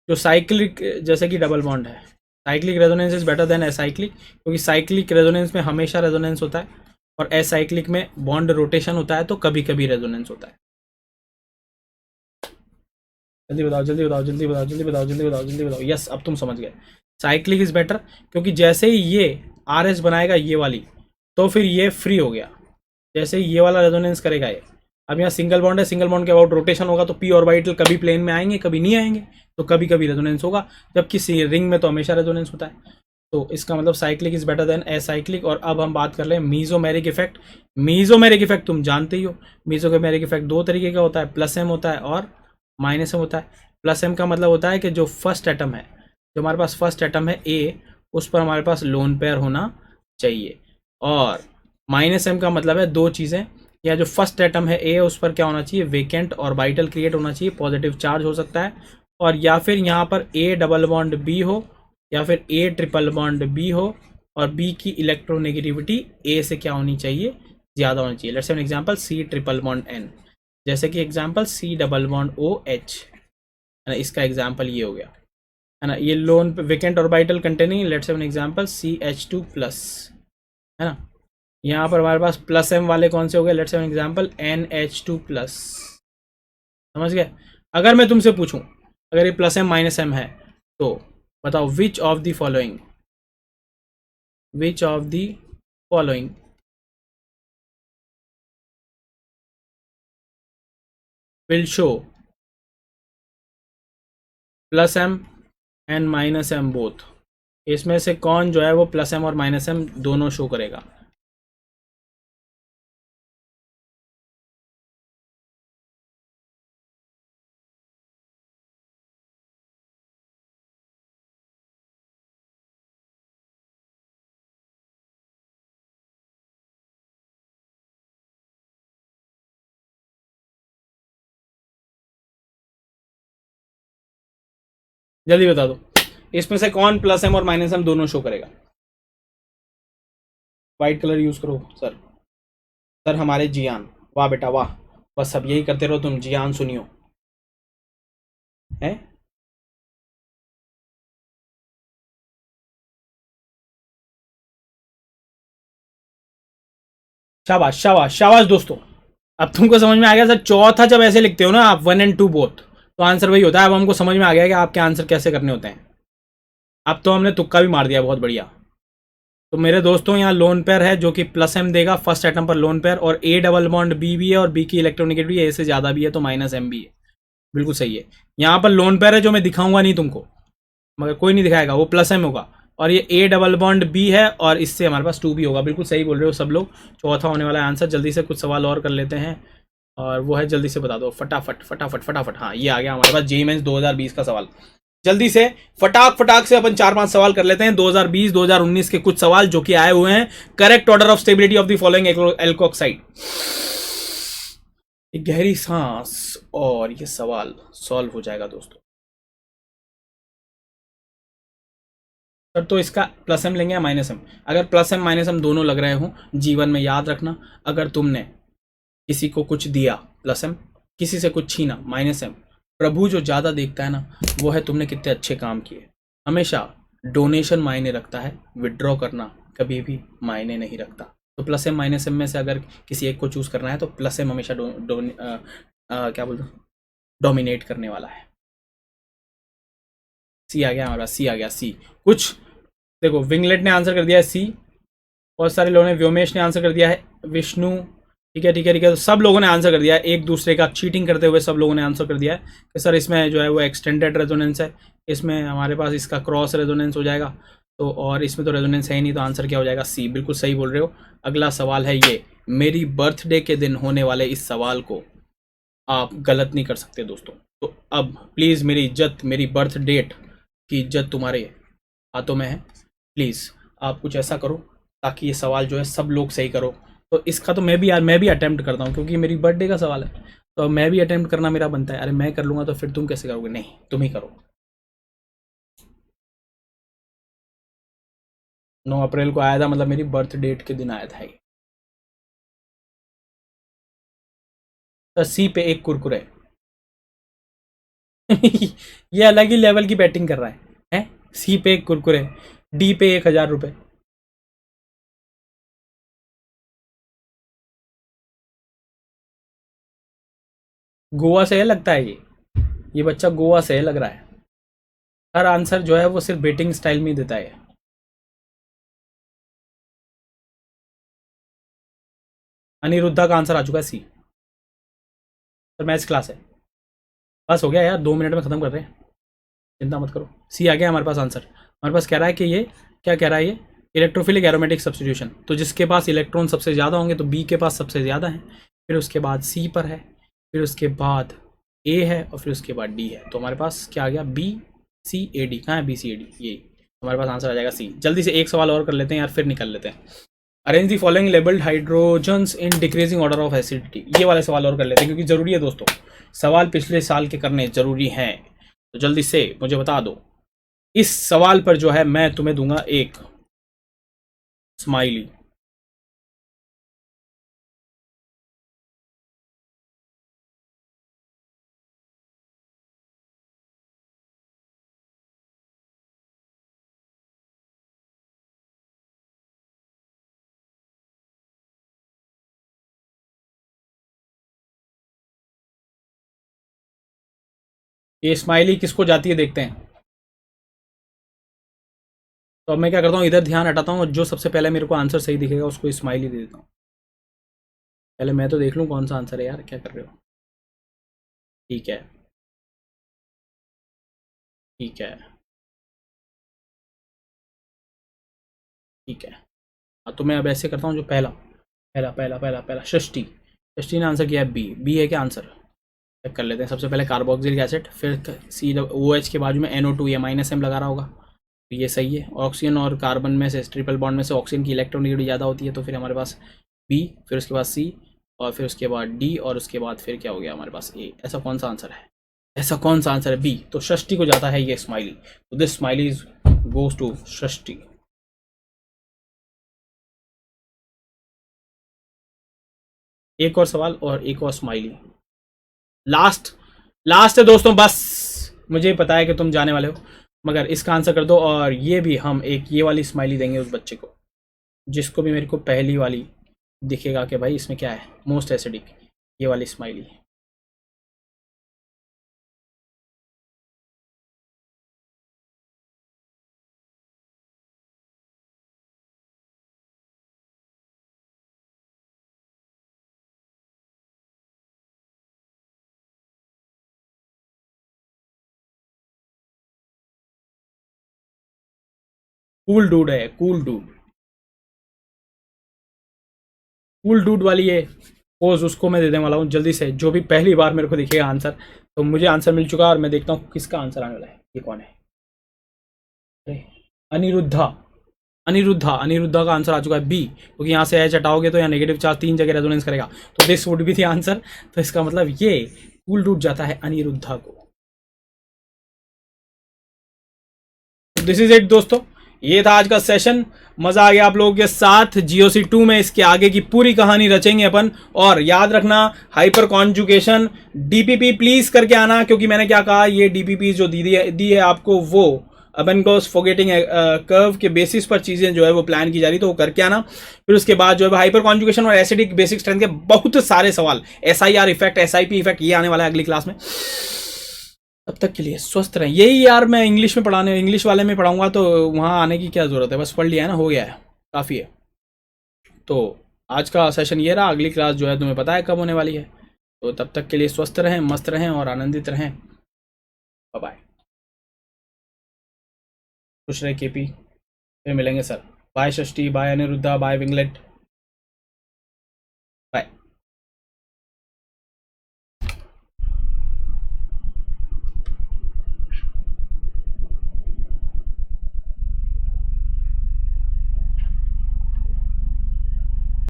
जो साइक्लिक, जैसे कि डबल बॉन्ड है, cyclic resonance is better than acyclic, क्योंकि साइक्लिक रेजोनेंस में हमेशा रेजोनेंस होता है, और असाइक्लिक में बॉन्ड रोटेशन होता है, तो कभी कभी रेजोनेंस होता है। जल्दी बताओ, जल्दी बताओ, जल्दी बताओ, जल्दी बताओ, जल्दी बताओ, जल्दी बताओ। यस, अब तुम समझ गए। साइक्लिक इज बेटर, क्योंकि जैसे ही ये आर एस बनाएगा ये वाली, तो फिर ये फ्री हो गया। जैसे ही ये वाला रेजोनेंस करेगा ये, अब यहाँ सिंगल बॉन्ड है, सिंगल बॉन्ड के अबाउट रोटेशन होगा, तो पी ऑर्बिटल कभी प्लेन में आएंगे कभी नहीं आएंगे, तो कभी कभी रेजोनेंस होगा, जबकि रिंग में तो हमेशा रेजोनेंस होता है। तो इसका मतलब cyclic is better than acyclic. और अब हम बात कर ले मीजोमेरिक इफेक्ट। मीजोमेरिक इफेक्ट तुम जानते ही हो। मीजोमेरिक इफेक्ट दो तरीके का होता है, प्लस एम होता है और माइनस एम होता है। प्लस एम का मतलब होता है कि जो फर्स्ट एटम है, जो हमारे पास फर्स्ट एटम है ए, उस पर हमारे पास लोन पेयर होना चाहिए। और माइनस एम का मतलब है दो चीज़ें, या जो फर्स्ट एटम है ए, उस पर क्या होना चाहिए? वेकेंट ऑर्बिटल क्रिएट होना चाहिए, पॉजिटिव चार्ज हो सकता है, और या फिर यहाँ पर ए डबल बॉन्ड बी हो, या फिर ए ट्रिपल बॉन्ड बी हो, और बी की इलेक्ट्रोनेगेटिविटी ए से क्या होनी चाहिए? ज़्यादा होनी चाहिए। Let's say an example C triple bond N, जैसे कि example C double bond O H, है ना, इसका एग्जांपल ये हो गया, है ना। ये lone vacant orbital containing, let's say an example C H two plus, है ना। यहाँ पर हमारे पास प्लस एम वाले कौन से हो गए? Let's say an example N H two plus. समझ गए? अगर मैं तुमसे पूछूं, अगर ये प्लस एम माइनस एम है, तो बताओ which of the following, which of the following will show plus M and minus M both. इसमें से कौन जो है वो प्लस एम और माइनस एम दोनों शो करेगा? जल्दी बता दो, इसमें से कौन प्लस एम और माइनस एम दोनों शो करेगा? व्हाइट कलर यूज करो सर। सर हमारे जियान, वाह बेटा वाह, बस अब यही करते रहो तुम, जियान सुनियो है। शाबाश शाबाश शाबाश दोस्तों, अब तुमको समझ में आ गया। सर चौथा जब ऐसे लिखते हो ना आप, वन एंड टू बोथ, तो आंसर वही होता है। अब हमको समझ में आ गया कि आपके आंसर कैसे करने होते हैं। अब तो हमने तुक्का भी मार दिया, बहुत बढ़िया। तो मेरे दोस्तों यहाँ लोन पेयर है जो कि प्लस एम देगा फर्स्ट एटम पर लोन पेयर, और ए डबल बॉन्ड बी भी है, और बी की इलेक्ट्रोनेगेटिविटी ए से ज़्यादा भी है, तो माइनस एम भी है। बिल्कुल सही है। यहाँ पर लोन पेयर है जो मैं दिखाऊंगा नहीं तुमको, मगर कोई नहीं दिखाएगा, वो प्लस एम होगा, और ये ए डबल बॉन्ड बी है, और इससे हमारे पास टू भी होगा। बिल्कुल सही बोल रहे हो सब लोग। चौथा होने वाला है आंसर। जल्दी से कुछ सवाल और कर लेते हैं, और वो है, जल्दी से बता दो फटाफट फटाफट फटाफट। हाँ, ये आ गया हमारे पास जेईई मेंस 2020 का सवाल। जल्दी से फटाक फटाक से अपन 4-5 सवाल कर लेते हैं 2020-2019 के कुछ सवाल जो कि आए हुए हैं। Correct order of stability of the following alkoxide. एक गहरी सांस, और ये सवाल सॉल्व हो जाएगा दोस्तों। सर तो इसका प्लस एम लेंगे या माइनस एम? अगर प्लस एम माइनस एम दोनों लग रहे हो, जीवन में याद रखना, अगर तुमने किसी को कुछ दिया प्लस एम, किसी से कुछ छीना माइनस एम, प्रभु जो ज़्यादा देखता है ना, वो है तुमने कितने अच्छे काम किए। हमेशा डोनेशन मायने रखता है, विड्रॉ करना कभी भी मायने नहीं रखता। तो प्लस एम माइनस एम में से अगर किसी एक को चूज करना है तो प्लस एम हमेशा क्या बोलते डोमिनेट करने वाला है। सी आ गया हमारे पास, सी आ गया। सी कुछ देखो, विंगलेट ने आंसर कर दिया है सी, बहुत सारे लोगों ने, व्योमेश ने आंसर कर दिया है, विष्णु, ठीक है ठीक है ठीक है, तो सब लोगों ने आंसर कर दिया है। एक दूसरे का चीटिंग करते हुए सब लोगों ने आंसर कर दिया है कि सर इसमें जो है वो एक्सटेंडेड रेजोनेंस है, इसमें हमारे पास इसका क्रॉस रेजोनेंस हो जाएगा, तो और इसमें तो रेजोनेंस है ही नहीं, तो आंसर क्या हो जाएगा सी। बिल्कुल सही बोल रहे हो। अगला सवाल है ये, मेरी बर्थडे के दिन होने वाले इस सवाल को आप गलत नहीं कर सकते दोस्तों। तो अब प्लीज़ मेरी इज्जत, मेरी बर्थ डेट की इज्जत तुम्हारे हाथों में है। प्लीज़ आप कुछ ऐसा करो ताकि ये सवाल जो है सब लोग सही करो। तो इसका तो मैं भी अटेम्प्ट करता हूँ, क्योंकि मेरी बर्थडे का सवाल है, तो मैं भी अटेम्प्ट करना मेरा बनता है। अरे मैं कर लूँगा तो फिर तुम कैसे करोगे? नहीं, तुम ही करो। 9 अप्रैल को आया था, मतलब मेरी बर्थ डेट के दिन आया था ये। तो सी पे एक कुरकुरे ये अलग ही लेवल की बैटिंग कर रहा है? सी पे एक कुरकुरे, डी पे 1000 रुपये। गोवा से है लगता है ये बच्चा गोवा से है लग रहा है। हर आंसर जो है वो सिर्फ बेटिंग स्टाइल में ही देता है। अनिरुद्धा का आंसर आ चुका है सी। सर मैथ्स क्लास है, बस हो गया यार, 2 मिनट में खत्म कर रहे हैं, चिंता मत करो। सी आ गया हमारे पास आंसर। हमारे पास कह रहा है कि ये क्या कह रहा है, ये इलेक्ट्रोफिलिक एरोमेटिक सब्स्टिट्यूशन। तो जिसके पास इलेक्ट्रॉन सबसे ज़्यादा होंगे तो बी के पास सबसे ज़्यादा है, फिर उसके बाद सी पर है, फिर उसके बाद ए है, और फिर उसके बाद डी है। तो हमारे पास क्या आ गया, बी सी ए डी। कहाँ है बी सी ए डी? ये हमारे पास आंसर आ जाएगा सी। जल्दी से एक सवाल और कर लेते हैं यार, फिर निकल लेते हैं। Arrange the following labelled hydrogens in decreasing order of acidity. ये वाले सवाल और कर लेते हैं क्योंकि ज़रूरी है दोस्तों, सवाल पिछले साल के करने ज़रूरी हैं। तो जल्दी से मुझे बता दो। इस सवाल पर जो है मैं तुम्हें दूंगा एक स्माइली। ये स्माइली किसको जाती है देखते हैं। तो अब मैं क्या करता हूँ, इधर ध्यान हटाता हूँ और जो सबसे पहले मेरे को आंसर सही दिखेगा उसको स्माइली दे देता हूँ। पहले मैं तो देख लूँ कौन सा आंसर है यार, क्या कर रहे हो। ठीक है ठीक है ठीक है। हाँ तो मैं अब ऐसे करता हूँ, जो पहला पहला पहला पहला पहला षष्ठी, षष्ठी ने आंसर किया है बी। बी है क्या आंसर? चेक कर लेते हैं। सबसे पहले कार्बोक्सिलिक एसिड, फिर सी ओ एच के बाजू में NO2 या -M लगा रहा होगा, तो ये सही है। ऑक्सीजन और कार्बन में से, ट्रिपल बॉन्ड में से ऑक्सीजन की इलेक्ट्रॉनिक ज़्यादा होती है, तो फिर हमारे पास बी, फिर उसके बाद सी, और फिर उसके बाद डी, और उसके बाद फिर क्या हो गया हमारे पास ए। ऐसा कौन सा आंसर है? ऐसा कौन सा आंसर है? बी। तो षष्ठी को जाता है ये स्माइली, तो दिस स्माइली गोज टू षष्ठी। एक और सवाल और एक और स्माइली, लास्ट लास्ट है दोस्तों, बस मुझे पता है कि तुम जाने वाले हो, मगर इसका आंसर कर दो। और ये भी हम एक ये वाली स्माइली देंगे उस बच्चे को जिसको भी मेरे को पहली वाली दिखेगा कि भाई इसमें क्या है, मोस्ट एसिडिक, ये वाली स्माइली। कूल डूड है, कूल डूड, कूल डूड वाली ये पोज उसको मैं देने वाला हूँ जल्दी से। जो भी पहली बार मेरे को दिखेगा आंसर, तो मुझे आंसर मिल चुका है और मैं देखता हूँ किसका आंसर आने वाला है। ये कौन है? अरे अनिरुद्धा, अनिरुद्धा, अनिरुद्धा का आंसर आ चुका है बी, क्योंकि यहाँ से एच हटाओगे तो यहाँ नेगेटिव चार्ज 3 जगह रेजोनेंस करेगा, तो this would be the answer. तो इसका मतलब ये कूल डूड जाता है अनिरुद्धा को। दिस इज इट दोस्तों, ये था आज का सेशन। मजा आ गया आप लोगों के साथ। GOC2 में इसके आगे की पूरी कहानी रचेंगे अपन। और याद रखना, हाइपर कॉन्जुगेशन DPP प्लीज करके आना, क्योंकि मैंने क्या कहा, ये DPP जो दी है आपको वो अपन को फॉरगेटिंग कर्व के बेसिस पर चीजें जो है वो प्लान की जा रही, तो वो करके आना। फिर उसके बाद जो है हाइपर कॉन्जुगेशन और एसिडिक बेसिक स्ट्रेंथ के बहुत सारे सवाल, SIR इफेक्ट, SIP इफेक्ट, ये आने वाला है अगली क्लास में। तब तक के लिए स्वस्थ रहें। यही यार मैं इंग्लिश में पढ़ाने, इंग्लिश वाले में पढ़ाऊंगा तो वहां आने की क्या जरूरत है, बस पढ़ लिया है ना, हो गया है, काफी है। तो आज का सेशन ये रहा, अगली क्लास जो है तुम्हें पता है कब होने वाली है। तो तब तक के लिए स्वस्थ रहें, मस्त रहें और आनंदित रहें। Bye bye. खुश रहे KP, फिर मिलेंगे sir. Bye Shashthi, bye Aniruddha, bye winglet.